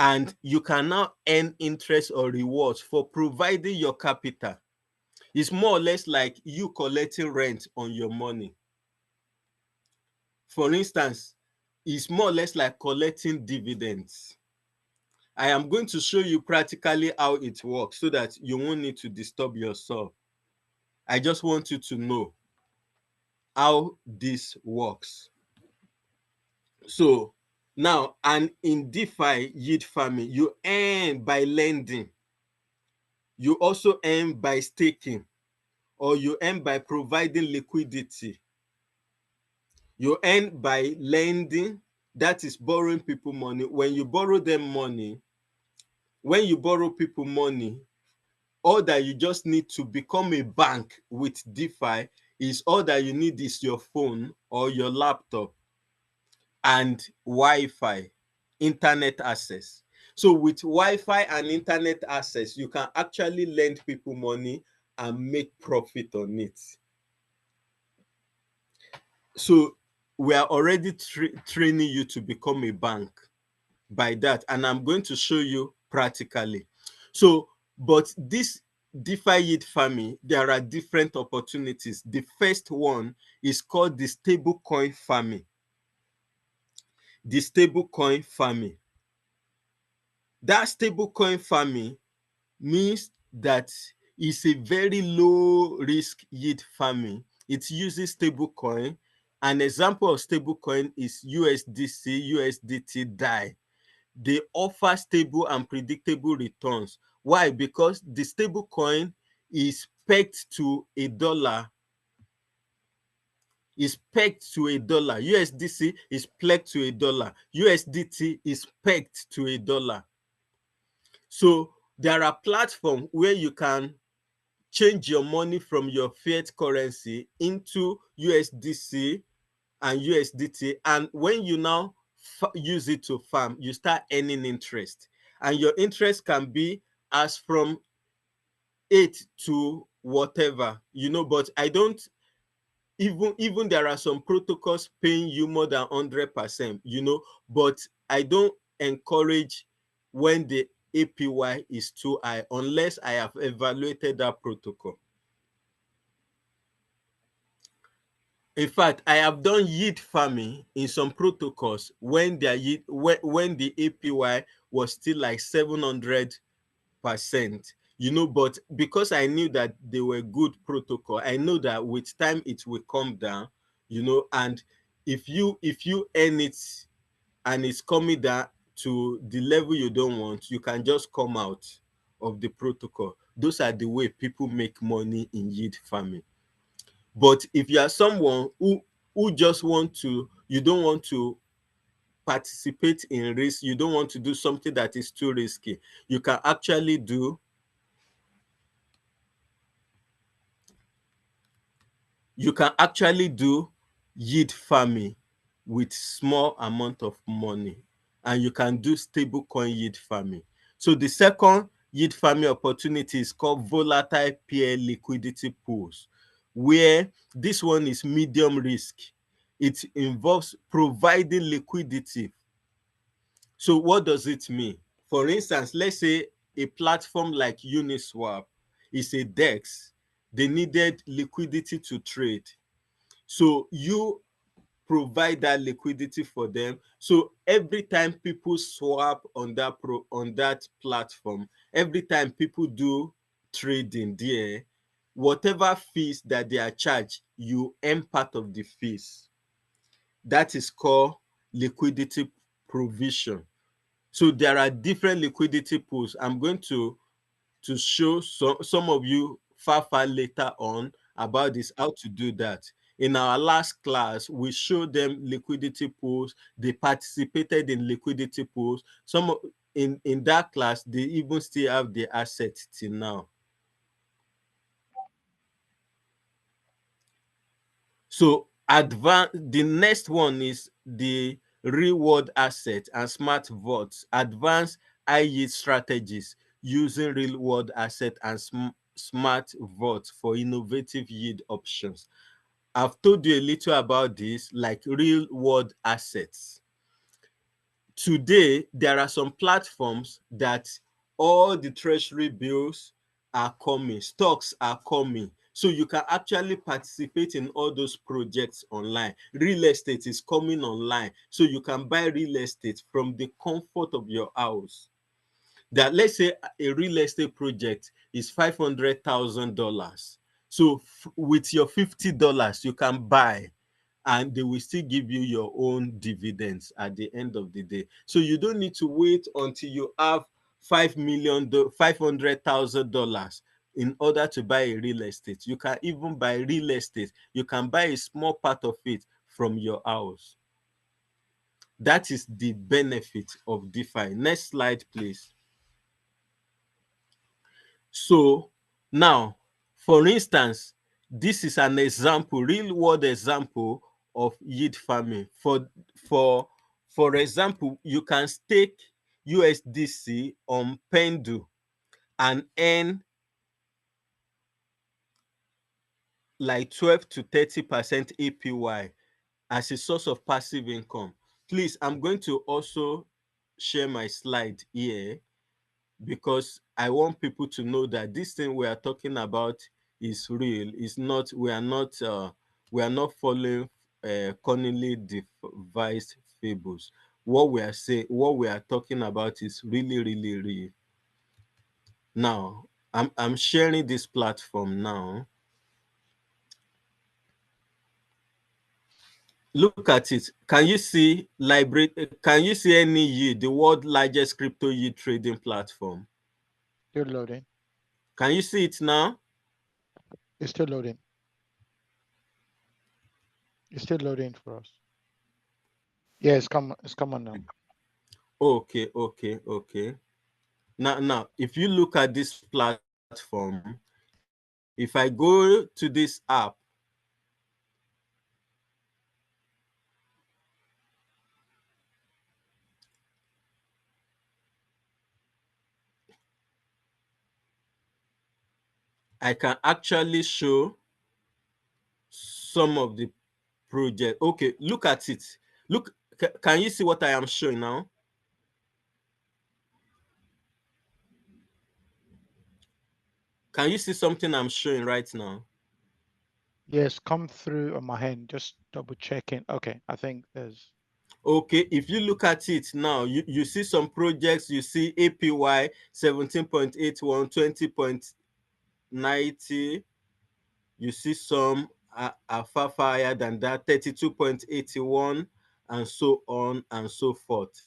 and you can now earn interest or rewards for providing your capital. It's more or less like you collecting rent on your money. For instance, it's more or less like collecting dividends. I am going to show you practically how it works so that you won't need to disturb yourself. I just want you to know how this works. So now, and in DeFi yield farming, you earn by lending. You also earn by staking, or you earn by providing liquidity. You earn by lending, that is borrowing people money. When you borrow them money, when you borrow people money, all that you just need to become a bank with DeFi is all that you need is your phone or your laptop and Wi-Fi, internet access. So with Wi-Fi and internet access, you can actually lend people money and make profit on it. So we are already training you to become a bank by that, and I'm going to show you practically. So, but this DeFi yield farming, there are different opportunities. The first one is called the stablecoin farming. The stablecoin farming. That stablecoin farming means that it's a very low risk yield farming. It uses stablecoin. An example of stablecoin is USDC, USDT DAI. They offer stable and predictable returns. Why? Because the stablecoin is pegged to a dollar. Is pegged to a dollar. USDC is pegged to a dollar. USDT is pegged to a dollar. So there are platforms where you can change your money from your fiat currency into USDC and USDT, and when you now use it to farm, you start earning interest, and your interest can be as from 8 to whatever, but I don't even there are some protocols paying you more than 100%, but I don't encourage when the APY is too high unless I have evaluated that protocol. In fact, I have done yield farming in some protocols when their yield, when the APY was still like 700%, but because I knew that they were good protocol, I know that with time it will come down, and if you earn it and it's coming down to the level you don't want, you can just come out of the protocol. Those are the way people make money in yield farming. But if you are someone who just you don't want to participate in risk, you don't want to do something that is too risky, you can actually do yield farming with small amount of money, and you can do stable coin yield farming. So the second yield farming opportunity is called volatile pair liquidity pools, where this one is medium risk. It involves providing liquidity. So what does it mean? For instance, let's say a platform like Uniswap is a DEX. They needed liquidity to trade. So you provide that liquidity for them. So every time people swap on that platform, every time people do trading there, whatever fees that they are charged, you earn part of the fees. That is called liquidity provision. So there are different liquidity pools. I'm going to show some of you far later on about this, how to do that. In our last class, we showed them liquidity pools. They participated in liquidity pools. In that class, they even still have the asset till now. So the next one is the reward asset and smart votes, advanced high yield strategies using real world asset and smart votes for innovative yield options. I've told you a little about this, like real world assets. Today, there are some platforms that all the treasury bills are coming, stocks are coming. So you can actually participate in all those projects online. Real estate is coming online. So you can buy real estate from the comfort of your house. That, let's say a real estate project is $500,000. So with your $50, you can buy, and they will still give you your own dividends at the end of the day. So you don't need to wait until you have $500,000 in order to buy a real estate. You can even buy real estate. You can buy a small part of it from your house. That is the benefit of DeFi. Next slide, please. So now, for instance, this is an example, real world example of yield farming. For example, you can stake USDC on Pendu and earn like 12 to 30% APY as a source of passive income. Please, I'm going to also share my slide here, because I want people to know that this thing we are talking about is real. It's not. We are not. We are not following cunningly devised fables. What we are saying, what we are talking about, is really, really real. Now, I'm sharing this platform now. Look at it. Can you see Can you see any yield? The world's largest crypto yield trading platform. Still loading. Can you see it now? It's still loading. It's still loading for us. Yeah, it's come on now. Okay. Now, if you look at this platform, if I go to this app, I can actually show some of the project. Okay, look at it. Look, can you see what I am showing now? Can you see something I'm showing right now? Yes, come through on my hand. Just double checking. Okay, I think there's. Okay, if you look at it now, you see some projects. You see APY 17.81, 20.90. You see some are far higher than that, 32.81, and so on and so forth.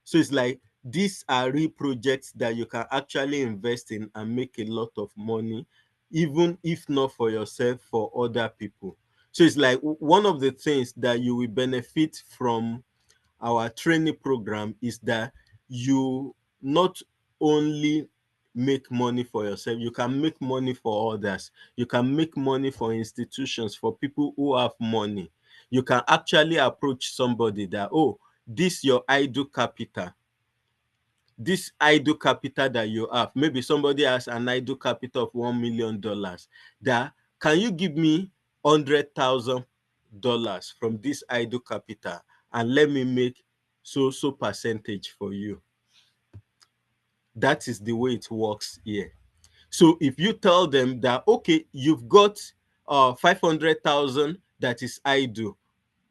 So it's like these are real projects that you can actually invest in and make a lot of money, even if not for yourself, for other people. So it's like one of the things that you will benefit from our training program is that you not only make money for yourself, you can make money for others. You can make money for institutions, for people who have money. You can actually approach somebody that, oh, this your idle capital. This idle capital that you have, maybe somebody has an idle capital of $1 million. That, can you give me $100,000 from this idle capital and let me make so percentage for you? That is the way it works here. So if you tell them that, okay, you've got 500,000 that is idle,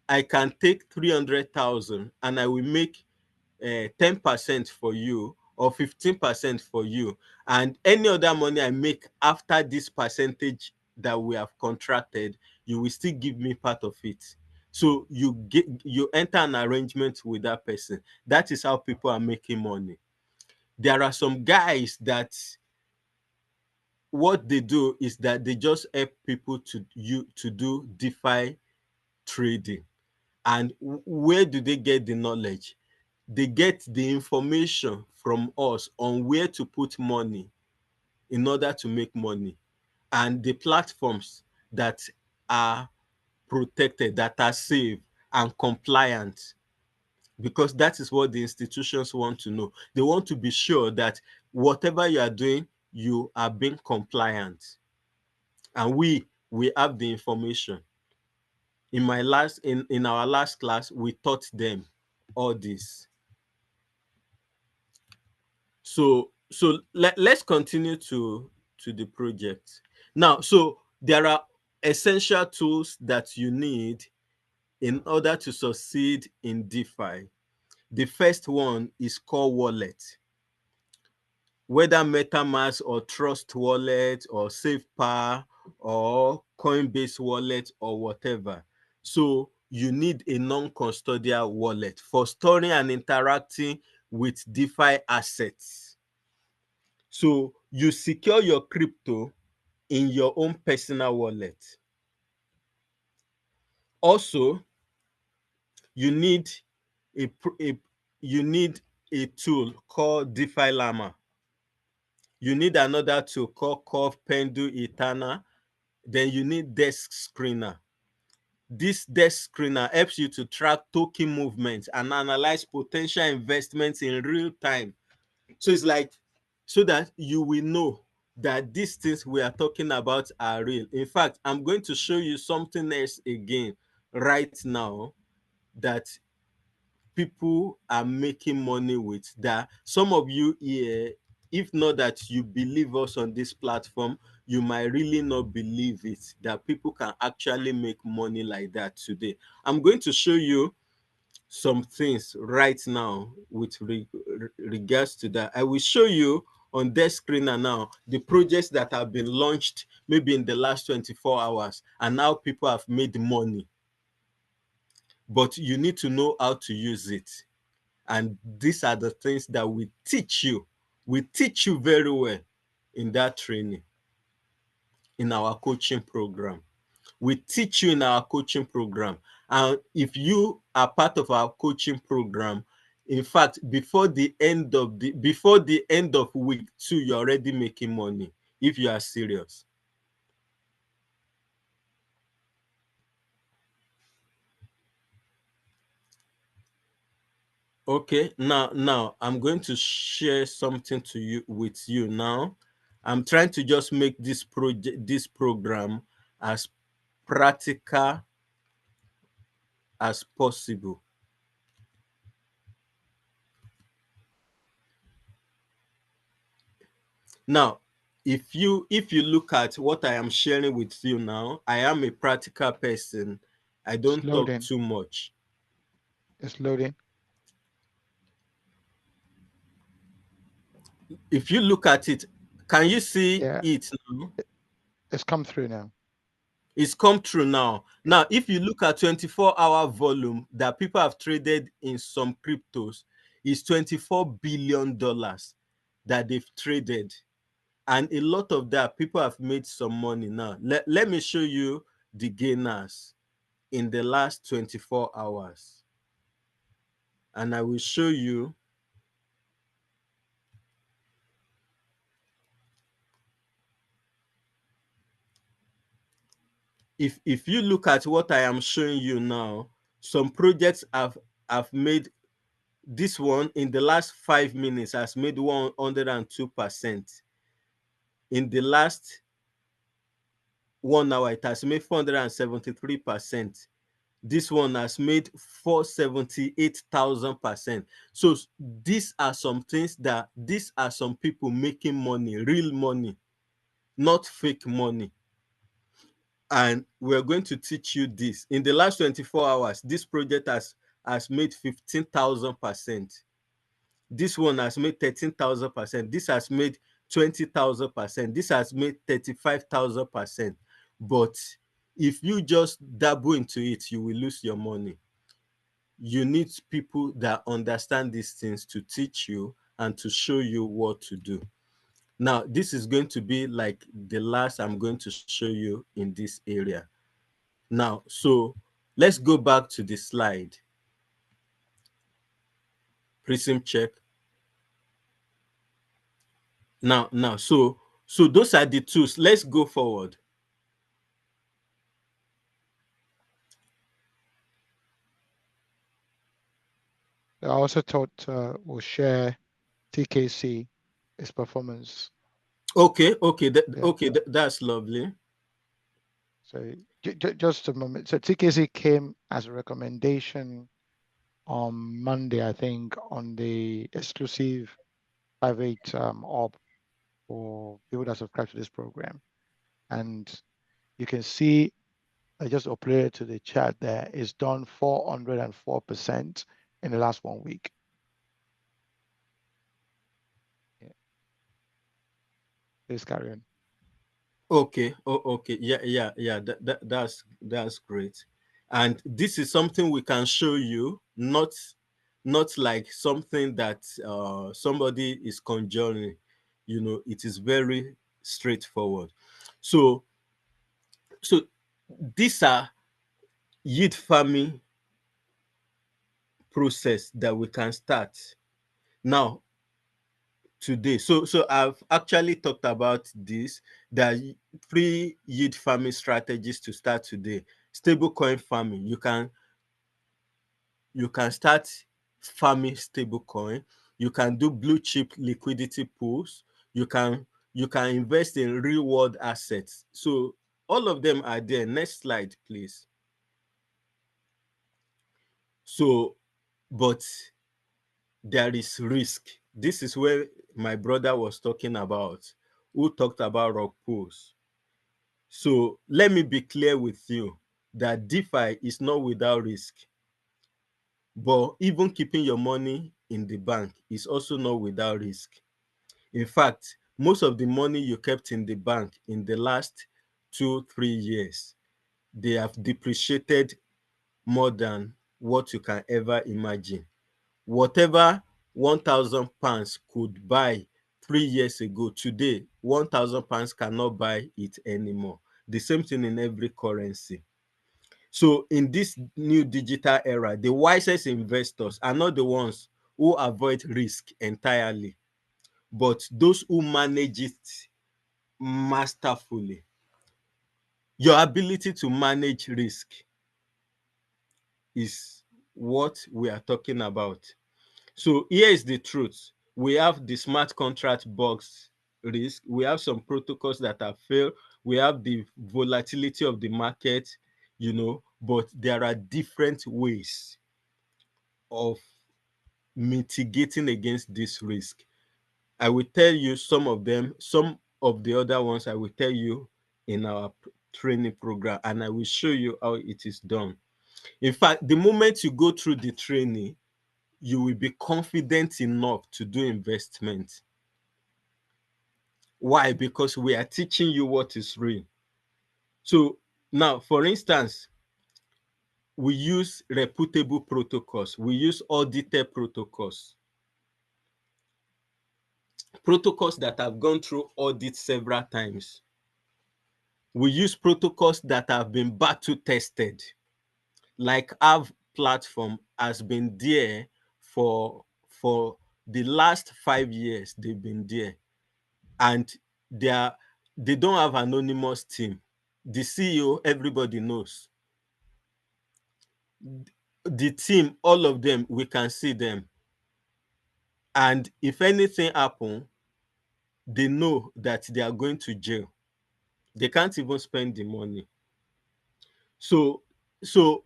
I can take 300,000 and I will make 10% for you or 15% for you, and any other money I make after this percentage that we have contracted, you will still give me part of it. So you enter an arrangement with that person. That is how people are making money. There are some guys that what they do is that they just help people to do DeFi trading. And where do they get the knowledge? They get the information from us on where to put money in order to make money, and the platforms that are protected, that are safe and compliant, because that is what the institutions want to know. They want to be sure that whatever you are doing, you are being compliant, and we have the information. In our last class, we taught them all this. So let's continue to the project now. So there are essential tools that you need in order to succeed in DeFi. The first one is core wallet, whether MetaMask or Trust Wallet or SafePar or Coinbase Wallet or whatever. So you need a non-custodial wallet for storing and interacting with DeFi assets. So you secure your crypto in your own personal wallet. Also, you need a tool called DeFi Llama. You need another tool called Curve, Pendle, Etana. Then you need Desk Screener. This desk screener helps you to track token movements and analyze potential investments in real time. So it's like, so that you will know that these things we are talking about are real. In fact, I'm going to show you something else again right now that people are making money with, that some of you here, if not that you believe us on this platform, you might really not believe it, that people can actually make money like that today. I'm going to show you some things right now with regards to that. I will show you on their screen now the projects that have been launched maybe in the last 24 hours, and now people have made money. But you need to know how to use it. And these are the things that we teach you. We teach you very well in that training, in our coaching program. We teach you in our coaching program. And if you are part of our coaching program, in fact, before the end of week 2, you're already making money if you are serious. Okay, now I'm going to share something with you now. I'm trying to just make this program as practical as possible. Now, if you look at what I am sharing with you now, I am a practical person. I don't talk too much. It's loading. If you look at it, can you see Yeah. it now? It's come through now. It's come through now. Now, if you look at 24-hour volume that people have traded in some cryptos, is $24 billion that they've traded. And a lot of that, people have made some money now. Let me show you the gainers in the last 24 hours. And I will show you if you look at what I am showing you now, some projects have made, this one in the last 5 minutes has made 102%. In the last 1 hour, it has made 473%. This one has made 478,000%. So these are some things that, these are some people making money, real money, not fake money. And we're going to teach you this. In the last 24 hours, this project has made 15,000%. This one has made 13,000%. This has made 20,000%. This has made 35,000%. But if you just dabble into it, you will lose your money. You need people that understand these things to teach you and to show you what to do. Now, this is going to be like the last I'm going to show you in this area. Now, so let's go back to the slide. Prism check. Now, so those are the tools. Let's go forward. I also thought we'll share TKC, its performance. Okay, that's lovely. So just a moment. So TKC came as a recommendation on Monday, I think, on the exclusive private op for people that subscribe to this program. And you can see, I just uploaded to the chat there, it's done 404% in the last 1 week. Yeah. Please carry on. Okay. Okay. Yeah. That's great. And this is something we can show you, not like something that somebody is conjuring. You know, it is very straightforward. So these are yield farming process that we can start now today. So I've actually talked about this. There are 3 yield farming strategies to start today. Stablecoin farming. You can start farming stablecoin. You can do blue chip liquidity pools. You can invest in real world assets. So all of them are there. Next slide, please. So, but there is risk. This is where my brother was talking about, who talked about rug pulls. So let me be clear with you that DeFi is not without risk, but even keeping your money in the bank is also not without risk. In fact, most of the money you kept in the bank in the last 2-3 years, they have depreciated more than what you can ever imagine. Whatever 1,000 pounds could buy 3 years ago, today 1,000 pounds cannot buy it anymore. The same thing in every currency. So in this new digital era, the wisest investors are not the ones who avoid risk entirely, but those who manage it masterfully. Your ability to manage risk is what we are talking about. So here is the truth. We have the smart contract box risk. We have some protocols that have failed. We have the volatility of the market, but there are different ways of mitigating against this risk. I will tell you some of them. Some of the other ones I will tell you in our training program, and I will show you how it is done. In fact, the moment you go through the training, you will be confident enough to do investment. Why? Because we are teaching you what is real. So now, for instance, we use reputable protocols. We use audited protocols. Protocols that have gone through audit several times. We use protocols that have been battle tested. Like our platform has been there for the last 5 years. They've been there, and they don't have anonymous team. The CEO, everybody knows. The team, all of them, we can see them. And if anything happens, they know that they are going to jail. They can't even spend the money. So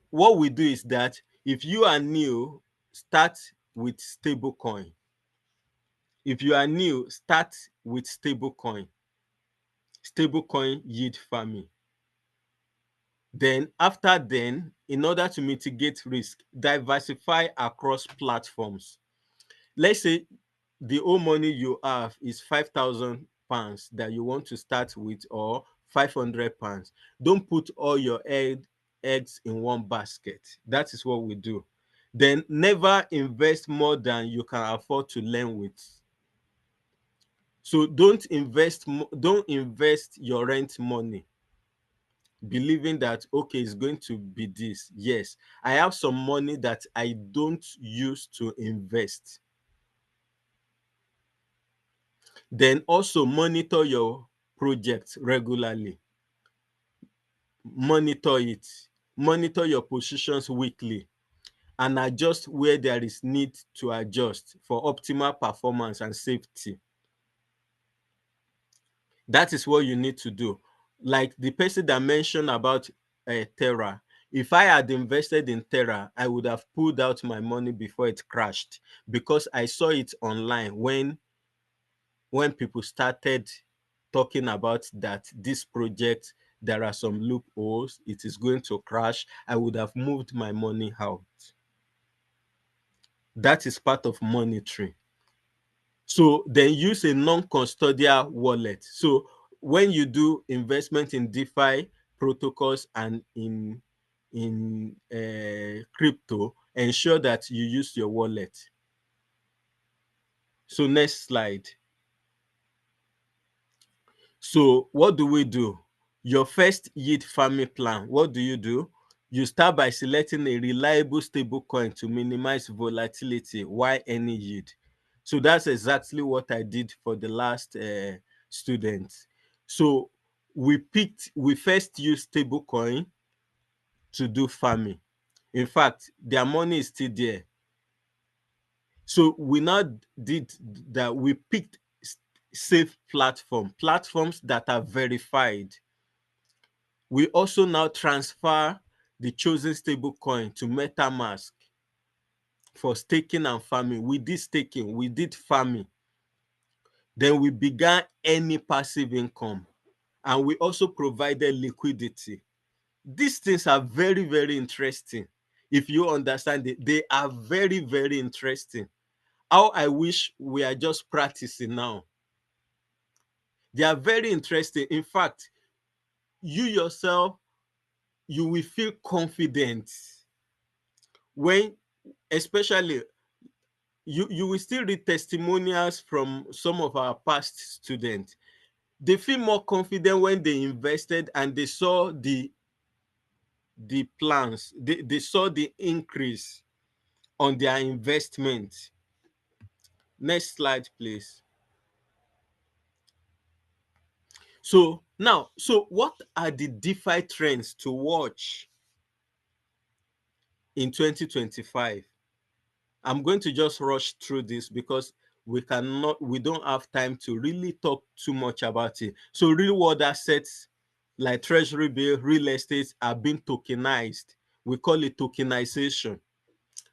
what we do is that if you are new, start with stablecoin. If you are new, start with stablecoin. Stablecoin yield farming. Then in order to mitigate risk, diversify across platforms. Let's say the whole money you have is 5,000 pounds that you want to start with, or 500 pounds. Don't put all your eggs in one basket. That is what we do. Then never invest more than you can afford to learn with. So don't invest your rent money believing that, okay, it's going to be this. Yes, I have some money that I don't use to invest. Then also monitor your project regularly. Monitor it. Monitor your positions weekly and adjust where there is need to adjust for optimal performance and safety. That is what you need to do. Like the person that mentioned about Terra, if I had invested in Terra, I would have pulled out my money before it crashed, because I saw it online when people started talking about that this project, there are some loopholes, it is going to crash. I would have moved my money out. That is part of monitoring. So then use a non-custodial wallet. So when you do investment in DeFi protocols and in crypto, ensure that you use your wallet. So next slide. So what do we do? Your first yield farming plan, what do? You start by selecting a reliable stable coin to minimize volatility while earning yield. So that's exactly what I did for the last student. So we first used stable coin to do farming. In fact, their money is still there. So we now did that. We picked safe platforms that are verified. We also now transfer the chosen stable coin to MetaMask for staking and farming. We did staking, we did farming. Then we began any passive income, and we also provided liquidity. These things are very, very interesting. If you understand it, they are very, very interesting. How I wish we are just practicing now. They are very interesting. In fact, you yourself, you will feel confident when, especially, you will still read testimonials from some of our past students. They feel more confident when they invested and they saw the plans, they saw the increase on their investment. Next slide, please. So now, so what are the DeFi trends to watch in 2025? I'm going to just rush through this because we don't have time to really talk too much about it. So real world assets like treasury bill, real estate are being tokenized. We call it tokenization,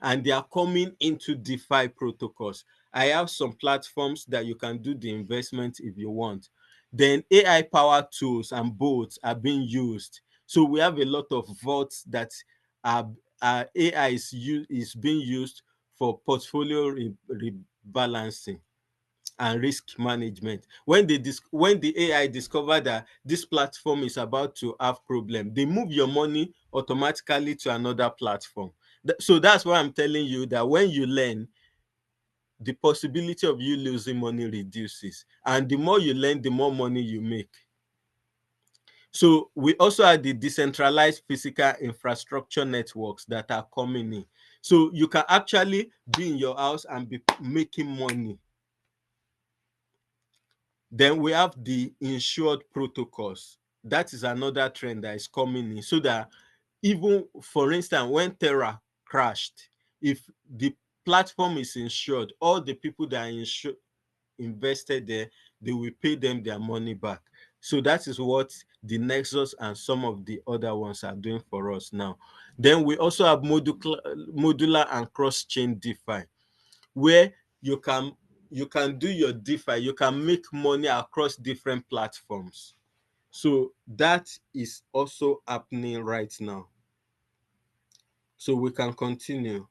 and they are coming into DeFi protocols. I have some platforms that you can do the investment if you want. Then AI powered tools and bots are being used. So we have a lot of vaults that are AI is being used for portfolio rebalancing and risk management. When the AI discover that this platform is about to have problem, they move your money automatically to another platform. So that's why I'm telling you that when you learn, the possibility of you losing money reduces, and the more you learn, the more money you make. So we also have the decentralized physical infrastructure networks that are coming in. So you can actually be in your house and be making money. Then we have the insured protocols. That is another trend that is coming in. So that even, for instance, when Terra crashed, if the platform is insured, all the people that are invested there, they will pay them their money back. So that is what the Nexus and some of the other ones are doing for us now. Then we also have modular and cross-chain DeFi, where you can do your DeFi, you can make money across different platforms. So that is also happening right now. So we can continue.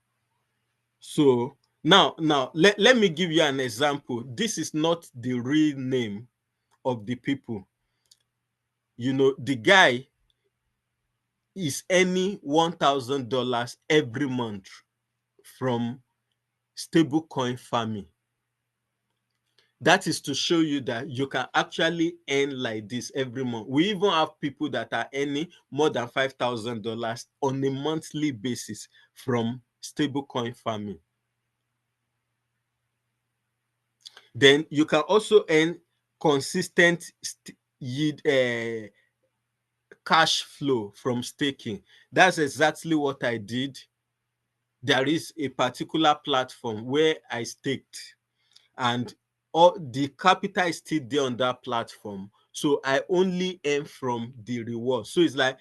So now let me give you an example. This is not the real name of the people. You know, the guy is earning $1,000 every month from stablecoin farming. That is to show you that you can actually earn like this every month. We even have people that are earning more than $5,000 on a monthly basis from stablecoin farming. Then you can also earn consistent yield, cash flow from staking. That's exactly what I did. There is a particular platform where I staked, and all the capital is still there on that platform. So I only earn from the reward. So it's like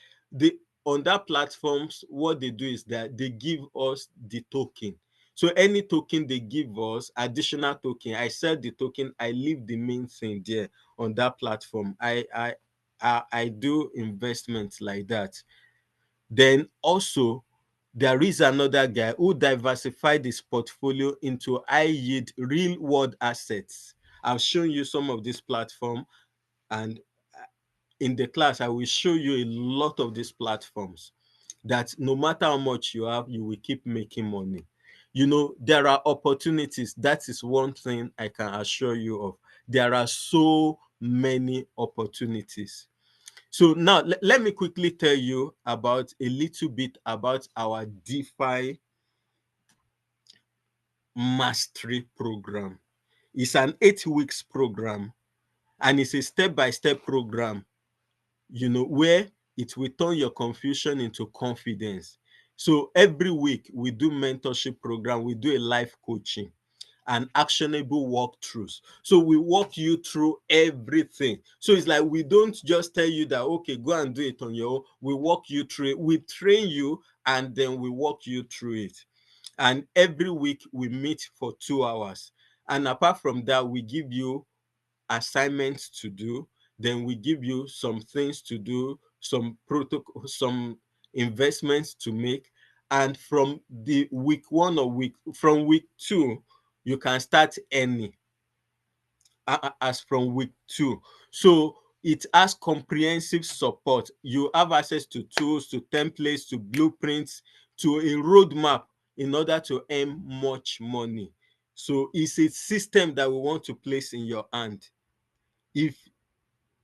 on that platforms, what they do is that they give us the token. So any token they give us, additional token, I sell the token, I leave the main thing there on that platform. I do investments like that. Then also, there is another guy who diversified his portfolio into high yield real world assets. I've shown you some of this platform, and in the class, I will show you a lot of these platforms that no matter how much you have, you will keep making money. You know, there are opportunities. That is one thing I can assure you of. There are so many opportunities. So now let me quickly tell you about a little bit about our DeFi mastery program. It's an 8 weeks program, and it's a step-by-step program, you know, where it will turn your confusion into confidence. So every week we do mentorship program, we do a live coaching and actionable walkthroughs. So we walk you through everything. So it's like we don't just tell you that, okay, go and do it on your own. We walk you through it, we train you, and then we walk you through it. And every week we meet for 2 hours. And apart from that, we give you assignments to do, then we give you some things to do, some protocol, some investments to make, and from the week 1 or from week 2, you can start earning as from week 2. So it has comprehensive support. You have access to tools, to templates, to blueprints, to a roadmap in order to earn much money. So it's a system that we want to place in your hand if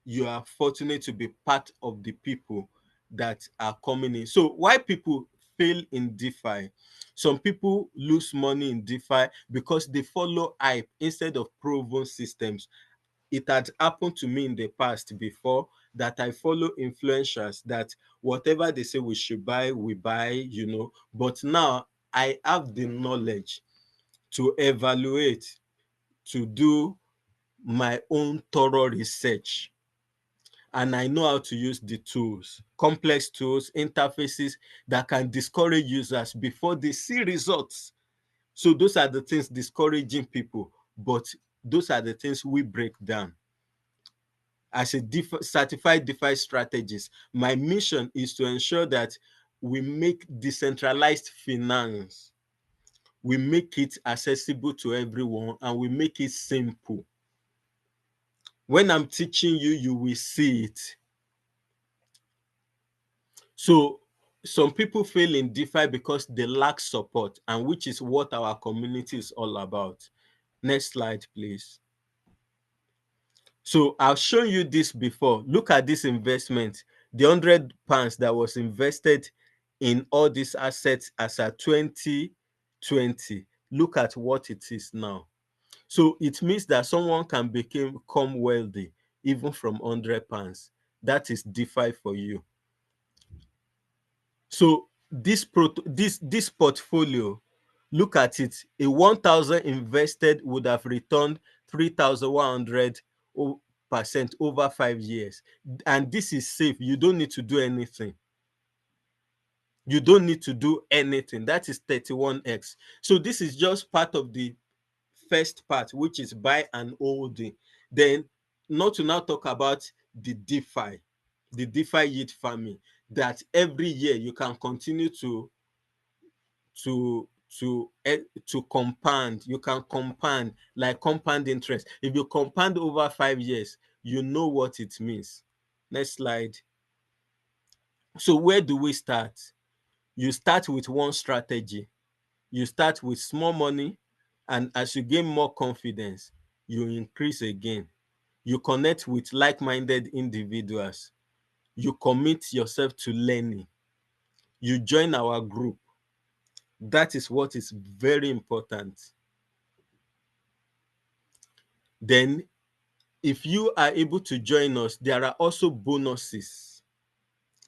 you are fortunate to be part of the people that are coming in. So why people fail in DeFi? Some people lose money in DeFi because they follow hype instead of proven systems. It had happened to me in the past before that I follow influencers that whatever they say we should buy, we buy, But now I have the knowledge to evaluate, to do my own thorough research. And I know how to use the tools, complex tools, interfaces that can discourage users before they see results. So those are the things discouraging people, but those are the things we break down. As a certified DeFi strategist, my mission is to ensure that we make decentralized finance, we make it accessible to everyone, and we make it simple. When I'm teaching you, you will see it. So some people fail in DeFi because they lack support, and which is what our community is all about. Next slide, please. So I've shown you this before. Look at this investment. The £100 that was invested in all these assets as at 2020. Look at what it is now. So it means that someone can become wealthy even from £100. That is DeFi for you. So this portfolio, look at it. A 1,000 invested would have returned 3,100% over 5 years. And this is safe. You don't need to do anything. You don't need to do anything. That is 31x. So this is just part of the first part, which is buy and holding. Then not to now talk about the DeFi yield farming, that every year you can continue to compound. You can compound like compound interest. If you compound over 5 years, you know what it means. Next slide. So where do we start? You start with one strategy. You start with small money, and as you gain more confidence, you increase again. You connect with like-minded individuals. You commit yourself to learning. You join our group. That is what is very important. Then, if you are able to join us, there are also bonuses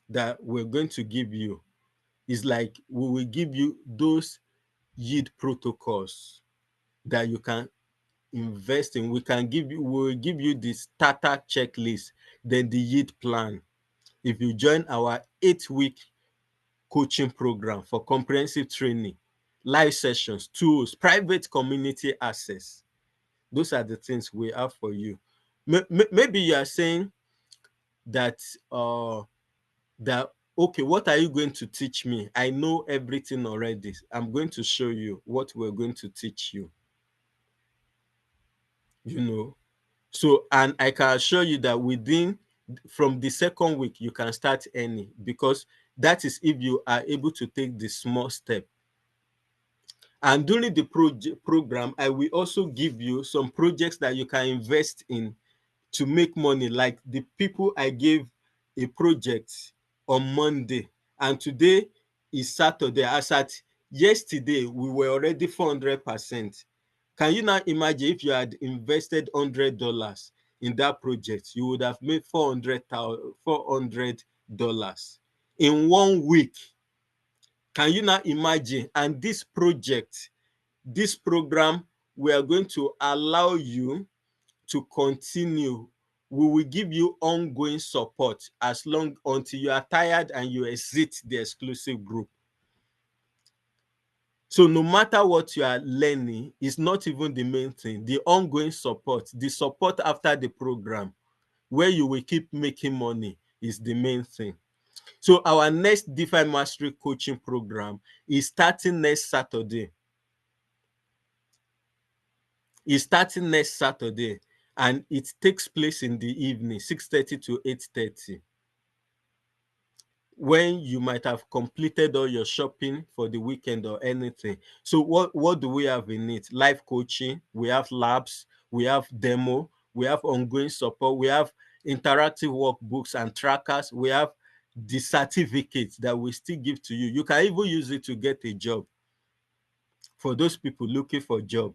that we're going to give you. It's like we will give you those yield protocols that you can invest in. We will give you the starter checklist, then the yield plan. If you join our 8-week coaching program for comprehensive training, live sessions, tools, private community access, those are the things we have for you. Maybe you are saying that okay, what are you going to teach me? I know everything already. I'm going to show you what we're going to teach you. So, and I can assure you that from the second week, you can start earning, because that is if you are able to take the small step. And during the program, I will also give you some projects that you can invest in to make money. Like the people I gave a project on Monday, and today is Saturday. As at yesterday, we were already 400%. Can you now imagine if you had invested $100 in that project, you would have made $400 in 1 week. Can you now imagine? And this program, we are going to allow you to continue. We will give you ongoing support until you are tired and you exit the exclusive group. So no matter what you are learning, it's not even the main thing. The ongoing support, the support after the program, where you will keep making money, is the main thing. So our next DeFi Mastery coaching program is starting next Saturday. And it takes place in the evening, 6:30 to 8:30. When you might have completed all your shopping for the weekend or anything. So what do we have in it? Live coaching, we have labs, we have demo, we have ongoing support, we have interactive workbooks and trackers, we have the certificates that we still give to you. You can even use it to get a job for those people looking for a job.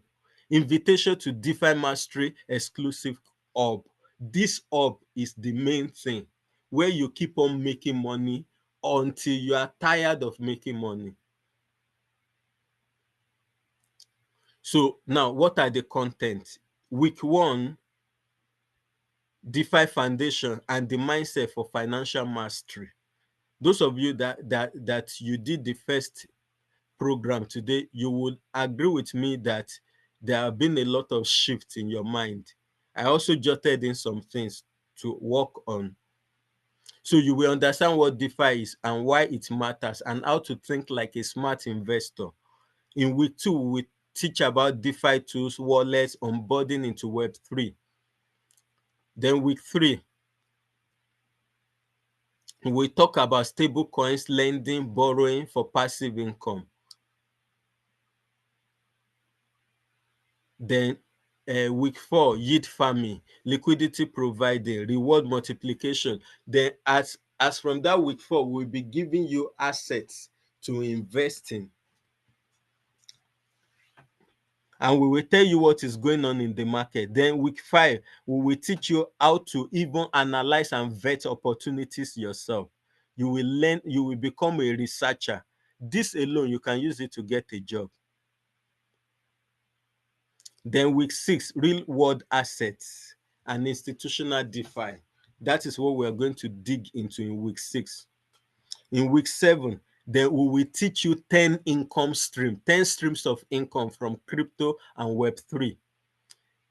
Invitation to DeFi Mastery exclusive hub. This hub is the main thing, where you keep on making money until you are tired of making money. So now, what are the content? Week 1, DeFi Foundation and the mindset for financial mastery. Those of you that you did the first program today, you would agree with me that there have been a lot of shifts in your mind. I also jotted in some things to work on. So you will understand what DeFi is and why it matters and how to think like a smart investor. In week 2, we teach about DeFi tools, wallets, onboarding into Web3. Then week 3, we talk about stable coins, lending, borrowing for passive income. Then week 4, yield farming, liquidity providing, reward multiplication. Then as from that week 4, we'll be giving you assets to invest in. And we will tell you what is going on in the market. Then week 5, we will teach you how to even analyze and vet opportunities yourself. You will learn, you will become a researcher. This alone, you can use it to get a job. Then week 6, real world assets and institutional DeFi. That is what we are going to dig into in week 6. In week 7, then we will teach you 10 income streams, 10 streams of income from crypto and Web3.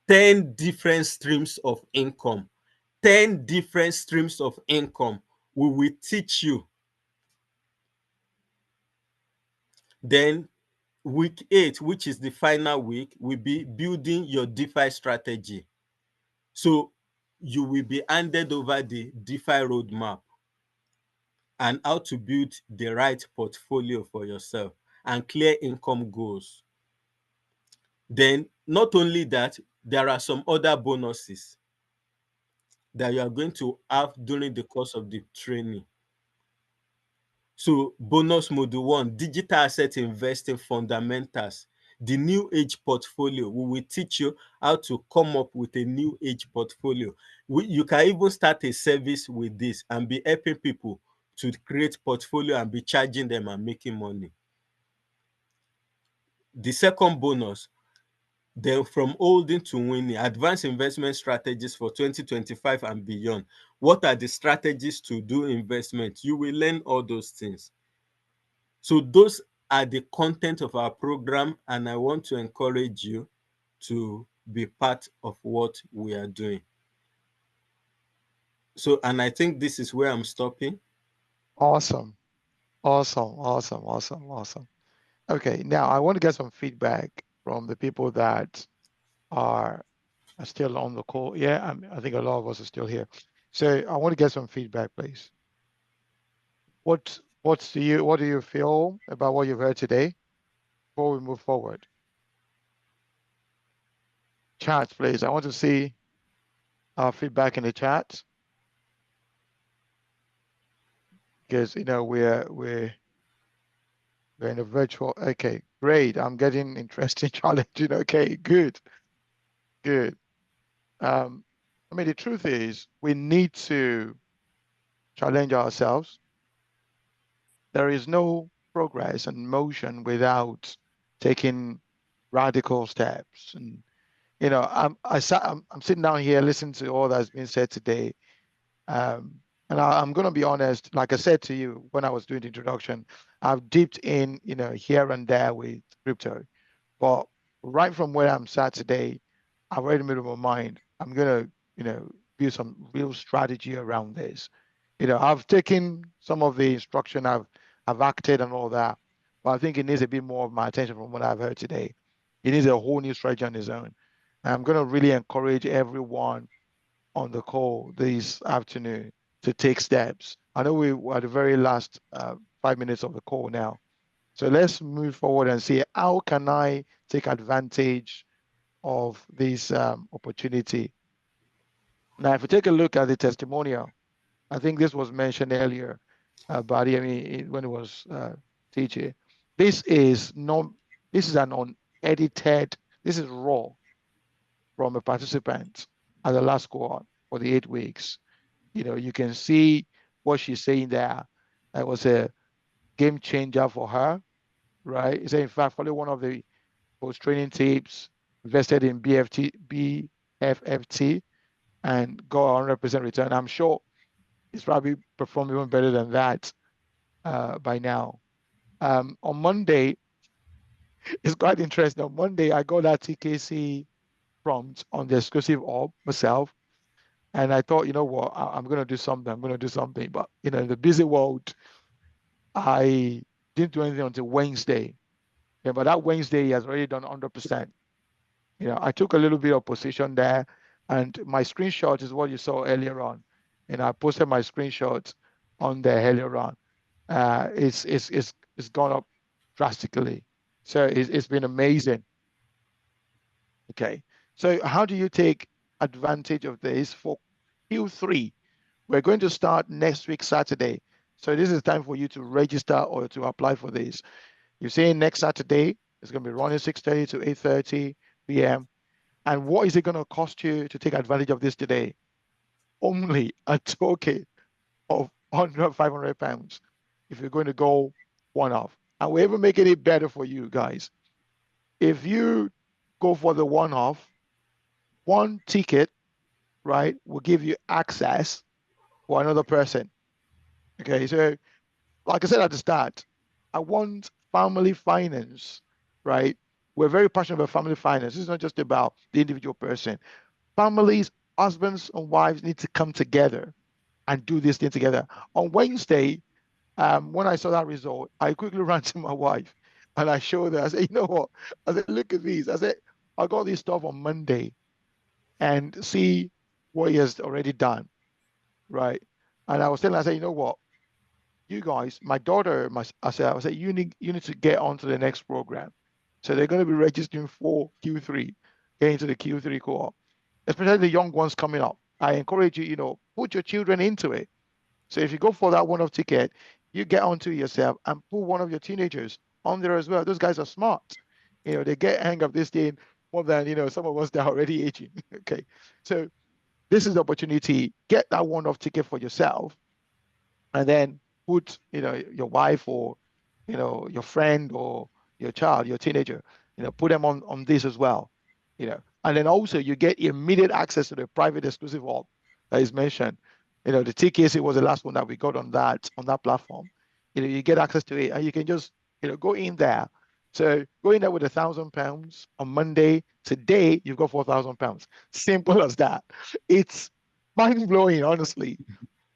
10 different streams of income. 10 different streams of income we will teach you. Then week 8, which is the final week, will be building your DeFi strategy. So you will be handed over the DeFi roadmap and how to build the right portfolio for yourself and clear income goals. Then not only that, there are some other bonuses that you are going to have during the course of the training. So bonus module 1, digital asset investing fundamentals, the new age portfolio. We will teach you how to come up with a new age portfolio. You can even start a service with this and be helping people to create portfolio and be charging them and making money. The second bonus, then from holding to winning, advanced investment strategies for 2025 and beyond. What are the strategies to do investment? You will learn all those things. So those are the content of our program, and I want to encourage you to be part of what we are doing. So, and I think this is where I'm stopping. Awesome. Okay, now I want to get some feedback from the people that are still on the call. Yeah, I think a lot of us are still here. So I want to get some feedback, please. What do you feel about what you've heard today before we move forward? Chat, please. I want to see feedback in the chat, because we're in a virtual. Okay, great. I'm getting interesting, challenging. Okay, good. I mean, the truth is, we need to challenge ourselves. There is no progress and motion without taking radical steps. And I'm sitting down here listening to all that's been said today. And I'm going to be honest, like I said to you when I was doing the introduction, I've dipped in, here and there with crypto. But right from where I'm sat today, I've already made up my mind. I'm going to, build some real strategy around this. I've taken some of the instruction, I've acted and all that, but I think it needs a bit more of my attention from what I've heard today. It needs a whole new strategy on its own. And I'm going to really encourage everyone on the call this afternoon to take steps. I know we're at the very last 5 minutes of the call now. So let's move forward and see how can I take advantage of this opportunity. Now, if we take a look at the testimonial, I think this was mentioned earlier, Buddy, I mean, when it was TJ. This is not, this is an unedited, this is raw from a participant at the last cohort for the 8 weeks. You can see what she's saying there. It was a game changer for her, right? It's in fact probably one of the post training tips, invested in BFFT and got 100% return. I'm sure it's probably performed even better than that by now. On Monday, it's quite interesting. On Monday, I got that TKC prompt on the exclusive orb myself. And I thought, you know what, I'm going to do something. I'm going to do something. But, in the busy world, I didn't do anything until Wednesday. Yeah, but that Wednesday, he has already done 100%. I took a little bit of position there. And my screenshot is what you saw earlier on. And I posted my screenshot on there earlier on. It's gone up drastically. So it's been amazing. Okay. So how do you take advantage of this for Q3? We're going to start next week, Saturday. So this is time for you to register or to apply for this. You're saying next Saturday, it's going to be running 6:30 to 8:30 p.m. And what is it going to cost you to take advantage of this today? Only a token of 100, 500 pounds if you're going to go one off. And we're even making it better for you guys. If you go for the one off, one ticket, right, will give you access for another person. Okay, so like I said at the start, I want family finance, right? We're very passionate about family finance. It's not just about the individual person. Families, husbands and wives need to come together and do this thing together. On Wednesday, when I saw that result, I quickly ran to my wife and I showed her. I said, you know what? I said, look at these. I said, I got this stuff on Monday and see what he has already done, right? And I was telling her, I said, you know what? You guys, my daughter, I said, you need to get onto the next program. So they're going to be registering for Q3, getting to the Q3 co-op, especially the young ones coming up. I encourage you, put your children into it. So if you go for that one-off ticket, you get onto yourself and put one of your teenagers on there as well. Those guys are smart. They get hang of this thing more than, some of us that are already aging. Okay. So this is the opportunity. Get that one-off ticket for yourself and then put, your wife or, your friend or your child, your teenager, put them on this as well, and then also you get immediate access to the private exclusive hub that is mentioned. The TKC was the last one that we got on that platform. You get access to it and you can just, go in there. So go in there with £1,000 on Monday. Today, you've got £4,000. Simple as that. It's mind blowing, honestly,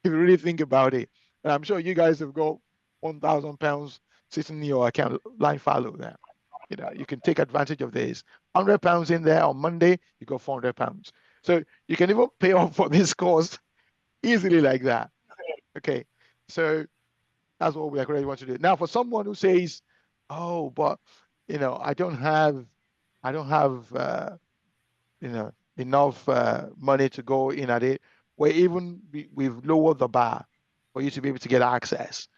if you really think about it. And I'm sure you guys have got £1,000 sitting in your account, line follow there. You can take advantage of this. £100 in there on Monday, you got £400. So you can even pay off for this course easily like that. Okay. So that's what we actually want to do. Now, for someone who says, oh, but I don't have enough money to go in at it, we've lowered the bar for you to be able to get access.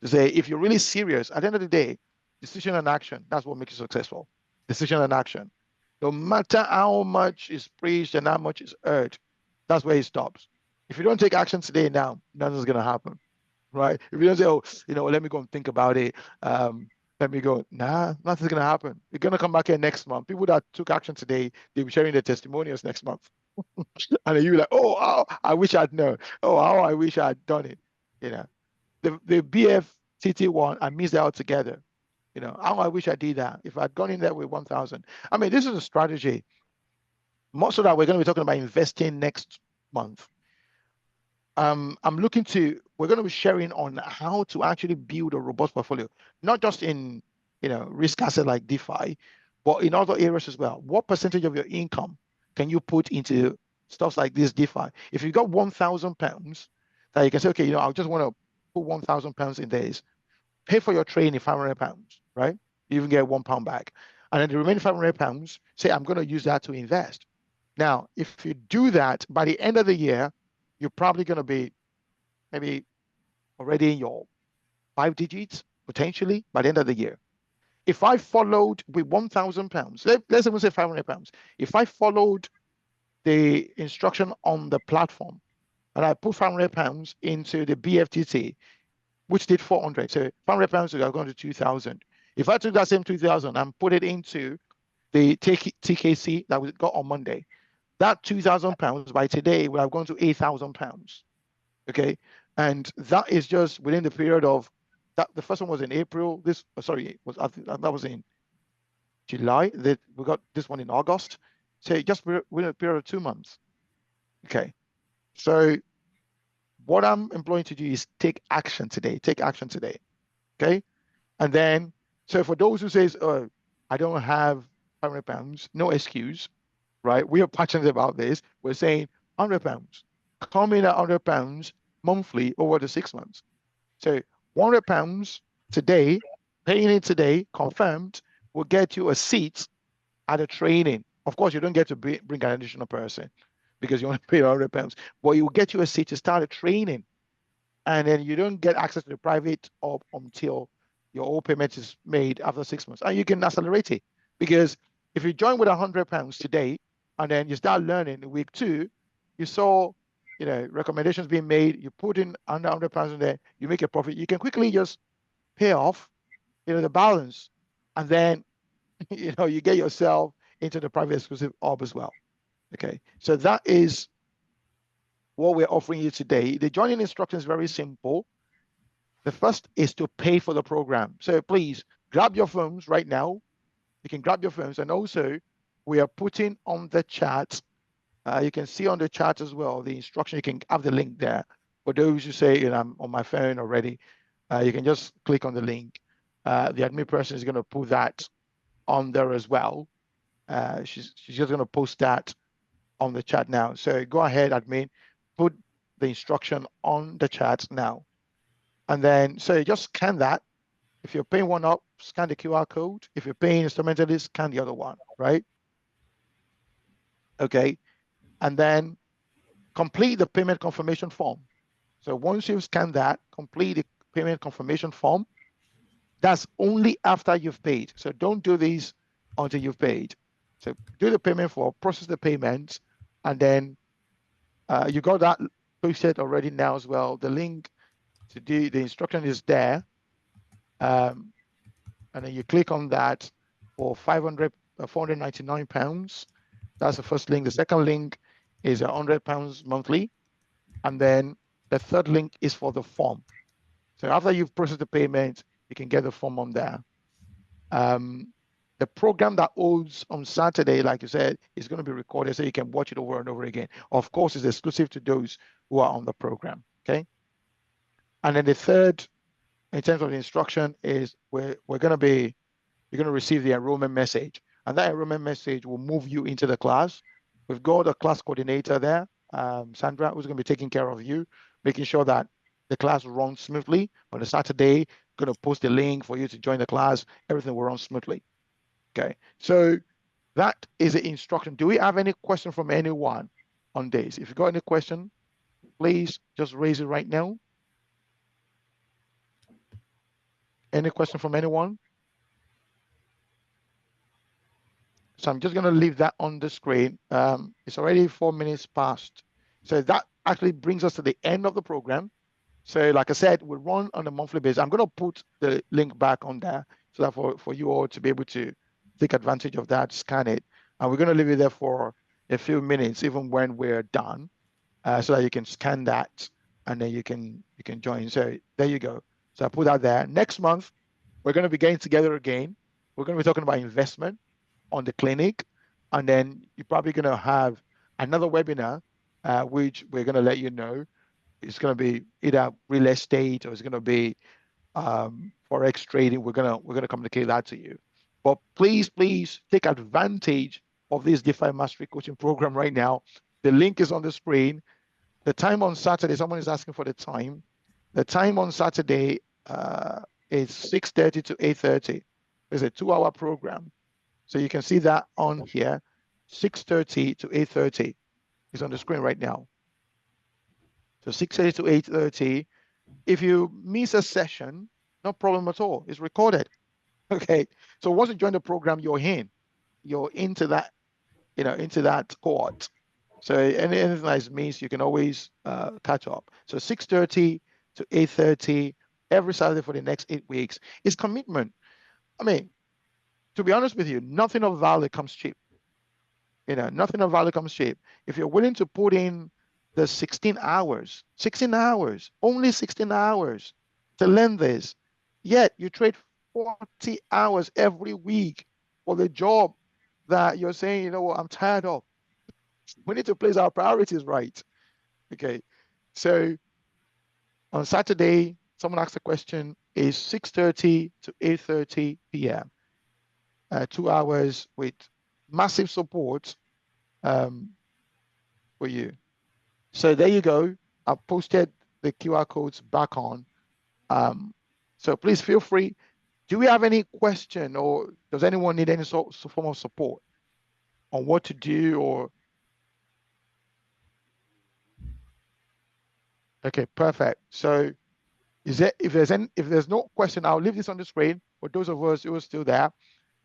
To say, if you're really serious, at the end of the day, decision and action, that's what makes you successful. Decision and action. No matter how much is preached and how much is heard, that's where it stops. If you don't take action today now, nothing's going to happen, right? If you don't say, oh, let me go and think about it, let me go, nothing's going to happen. You're going to come back here next month. People that took action today, they'll be sharing their testimonials next month. And then you're like, oh, I wish I'd known. Oh, how I wish I'd done it. You know, the BFTT one, I missed out altogether. You know, how I wish I did that. If I'd gone in there with 1,000. I mean, this is a strategy. Most of that we're going to be talking about investing next month. We're going to be sharing on how to actually build a robust portfolio, not just in, risk asset like DeFi, but in other areas as well. What percentage of your income can you put into stuff like this DeFi? If you've got £1,000 that you can say, okay, I just want to put £1,000 in this, pay for your training £500, right? You even get £1 back. And then the remaining £500, say, I'm going to use that to invest. Now, if you do that, by the end of the year, you're probably going to be maybe already in your 5 digits, potentially, by the end of the year. If I followed with £1,000, let's even say £500, if I followed the instruction on the platform and I put £500 into the BFTT, which did 400, so £500 are going to 2,000. If I took that same 2,000 and put it into the TKC that we got on Monday, that £2,000 by today will have gone to £8,000. Okay, and that is just within the period of that. The first one was in April. That was in July. That we got this one in August. So just within a period of 2 months. Okay, so what I'm employing to do is take action today. Take action today. Okay, and then so for those who says, "Oh, I don't have £500," no excuse, right? We are passionate about this. We're saying £100. Come in at £100 monthly over the 6 months. So £100 today, paying it today, confirmed, will get you a seat at a training. Of course, you don't get to bring an additional person because you only pay £100, but it will get you a seat to start a training. And then you don't get access to the private up until your whole payment is made after 6 months. And you can accelerate it because if you join with £100 today and then you start learning in week 2, you saw, recommendations being made, you put in under £100 in there, you make a profit, you can quickly just pay off, the balance. And then, you get yourself into the private exclusive hub as well. Okay. So that is what we're offering you today. The joining instruction is very simple. The first is to pay for the program. So please grab your phones right now. You can grab your phones. And also, we are putting on the chat. You can see on the chat as well, the instruction. You can have the link there. For those who say, I'm on my phone already, you can just click on the link. The admin person is going to put that on there as well. She's just going to post that on the chat now. So go ahead, admin, put the instruction on the chat now. And then, so you just scan that. If you're paying one up, scan the QR code. If you're paying instrumentally, scan the other one, right? Okay. And then complete the payment confirmation form. So once you've scanned that, complete the payment confirmation form. That's only after you've paid. So don't do this until you've paid. So do the payment form, process the payment, and then you got that posted already now as well. The link to do the instruction is there. And then you click on that for £499. That's the first link. The second link is £100 monthly. And then the third link is for the form. So after you've processed the payment, you can get the form on there. The program that holds on Saturday, like you said, is going to be recorded so you can watch it over and over again. Of course, it's exclusive to those who are on the program, okay? And then the third, in terms of the instruction, is you're going to receive the enrollment message. And that enrollment message will move you into the class. We've got a class coordinator there, Sandra, who's going to be taking care of you, making sure that the class runs smoothly. On a Saturday, going to post a link for you to join the class. Everything will run smoothly. Okay, so that is the instruction. Do we have any question from anyone on this? If you got any question, please just raise it right now. Any question from anyone? So I'm just going to leave that on the screen. It's already 4 minutes past. So that actually brings us to the end of the program. So like I said, we run on a monthly basis. I'm going to put the link back on there so that for you all to be able to take advantage of that, scan it. And we're going to leave it there for a few minutes, even when we're done, so that you can scan that and then you can join. So there you go. So I put that there. Next month, we're going to be getting together again. We're going to be talking about investment on the clinic, and then you're probably going to have another webinar, which we're going to let you know. It's going to be either real estate or it's going to be forex trading. We're gonna communicate that to you. But please take advantage of this DeFi Mastery Coaching Program right now. The link is on the screen. The time on Saturday, someone is asking for the time. The time on Saturday is 6:30 to 8:30. It's a 2-hour program. So you can see that on here, 6:30 to 8:30 is on the screen right now. So 6:30 to 8:30. If you miss a session, no problem at all. It's recorded. Okay. So once you join the program, you're into that, into that cohort. So anything that means you can always catch up. So 6:30 to 8:30 every Saturday for the next 8 weeks is commitment. I mean, to be honest with you, nothing of value comes cheap. Nothing of value comes cheap. If you're willing to put in the 16 hours, only 16 hours to learn this, yet you trade 40 hours every week for the job that you're saying, what, I'm tired of. We need to place our priorities right. Okay. So on Saturday, someone asked a question, is 6:30 to 8:30 p.m. 2 hours with massive support for you. So there you go. I've posted the QR codes back on. So please feel free. Do we have any question, or does anyone need any form of support on what to do? Or okay, perfect. So if there's no question, I'll leave this on the screen for those of us who are still there.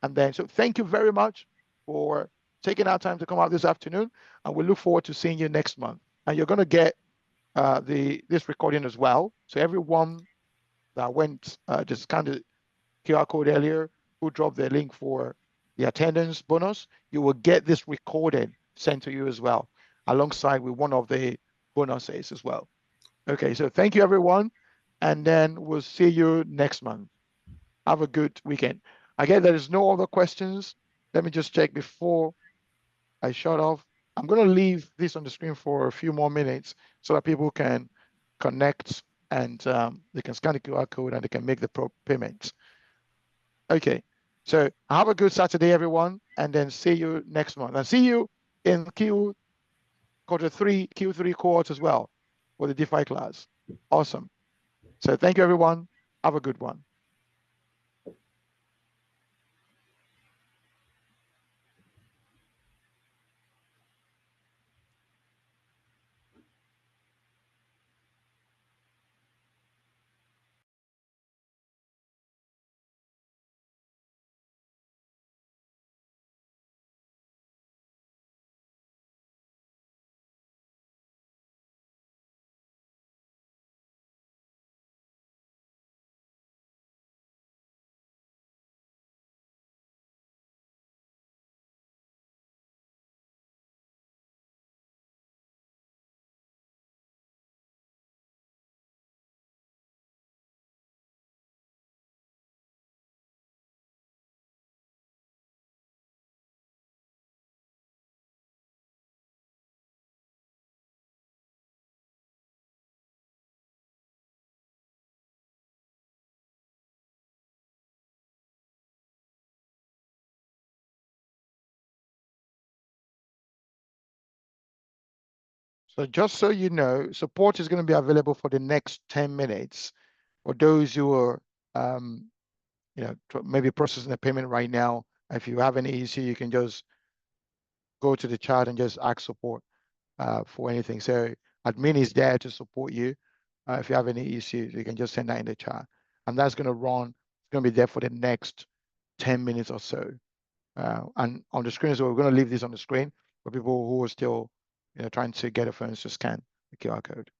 And then, so thank you very much for taking our time to come out this afternoon, and we look forward to seeing you next month. And you're going to get this recording as well. So everyone that went just scanned the QR code earlier, who dropped the link for the attendance bonus, you will get this recorded sent to you as well, alongside with one of the bonuses as well. Okay, so thank you everyone, and then we'll see you next month. Have a good weekend. Again, there is no other questions. Let me just check before I shut off. I'm going to leave this on the screen for a few more minutes so that people can connect and they can scan the QR code and they can make the payments. Okay, so have a good Saturday, everyone, and then see you next month. And see you in Q3 cohort as well for the DeFi class. Awesome. So thank you, everyone. Have a good one. So just so you know, support is going to be available for the next 10 minutes for those who are, maybe processing a payment right now. If you have any issue, you can just go to the chat and just ask support for anything. So admin is there to support you. If you have any issues, you can just send that in the chat. And that's going to run, it's going to be there for the next 10 minutes or so. And on the screen, so we're going to leave this on the screen for people who are still trying to get a phone to scan the QR code.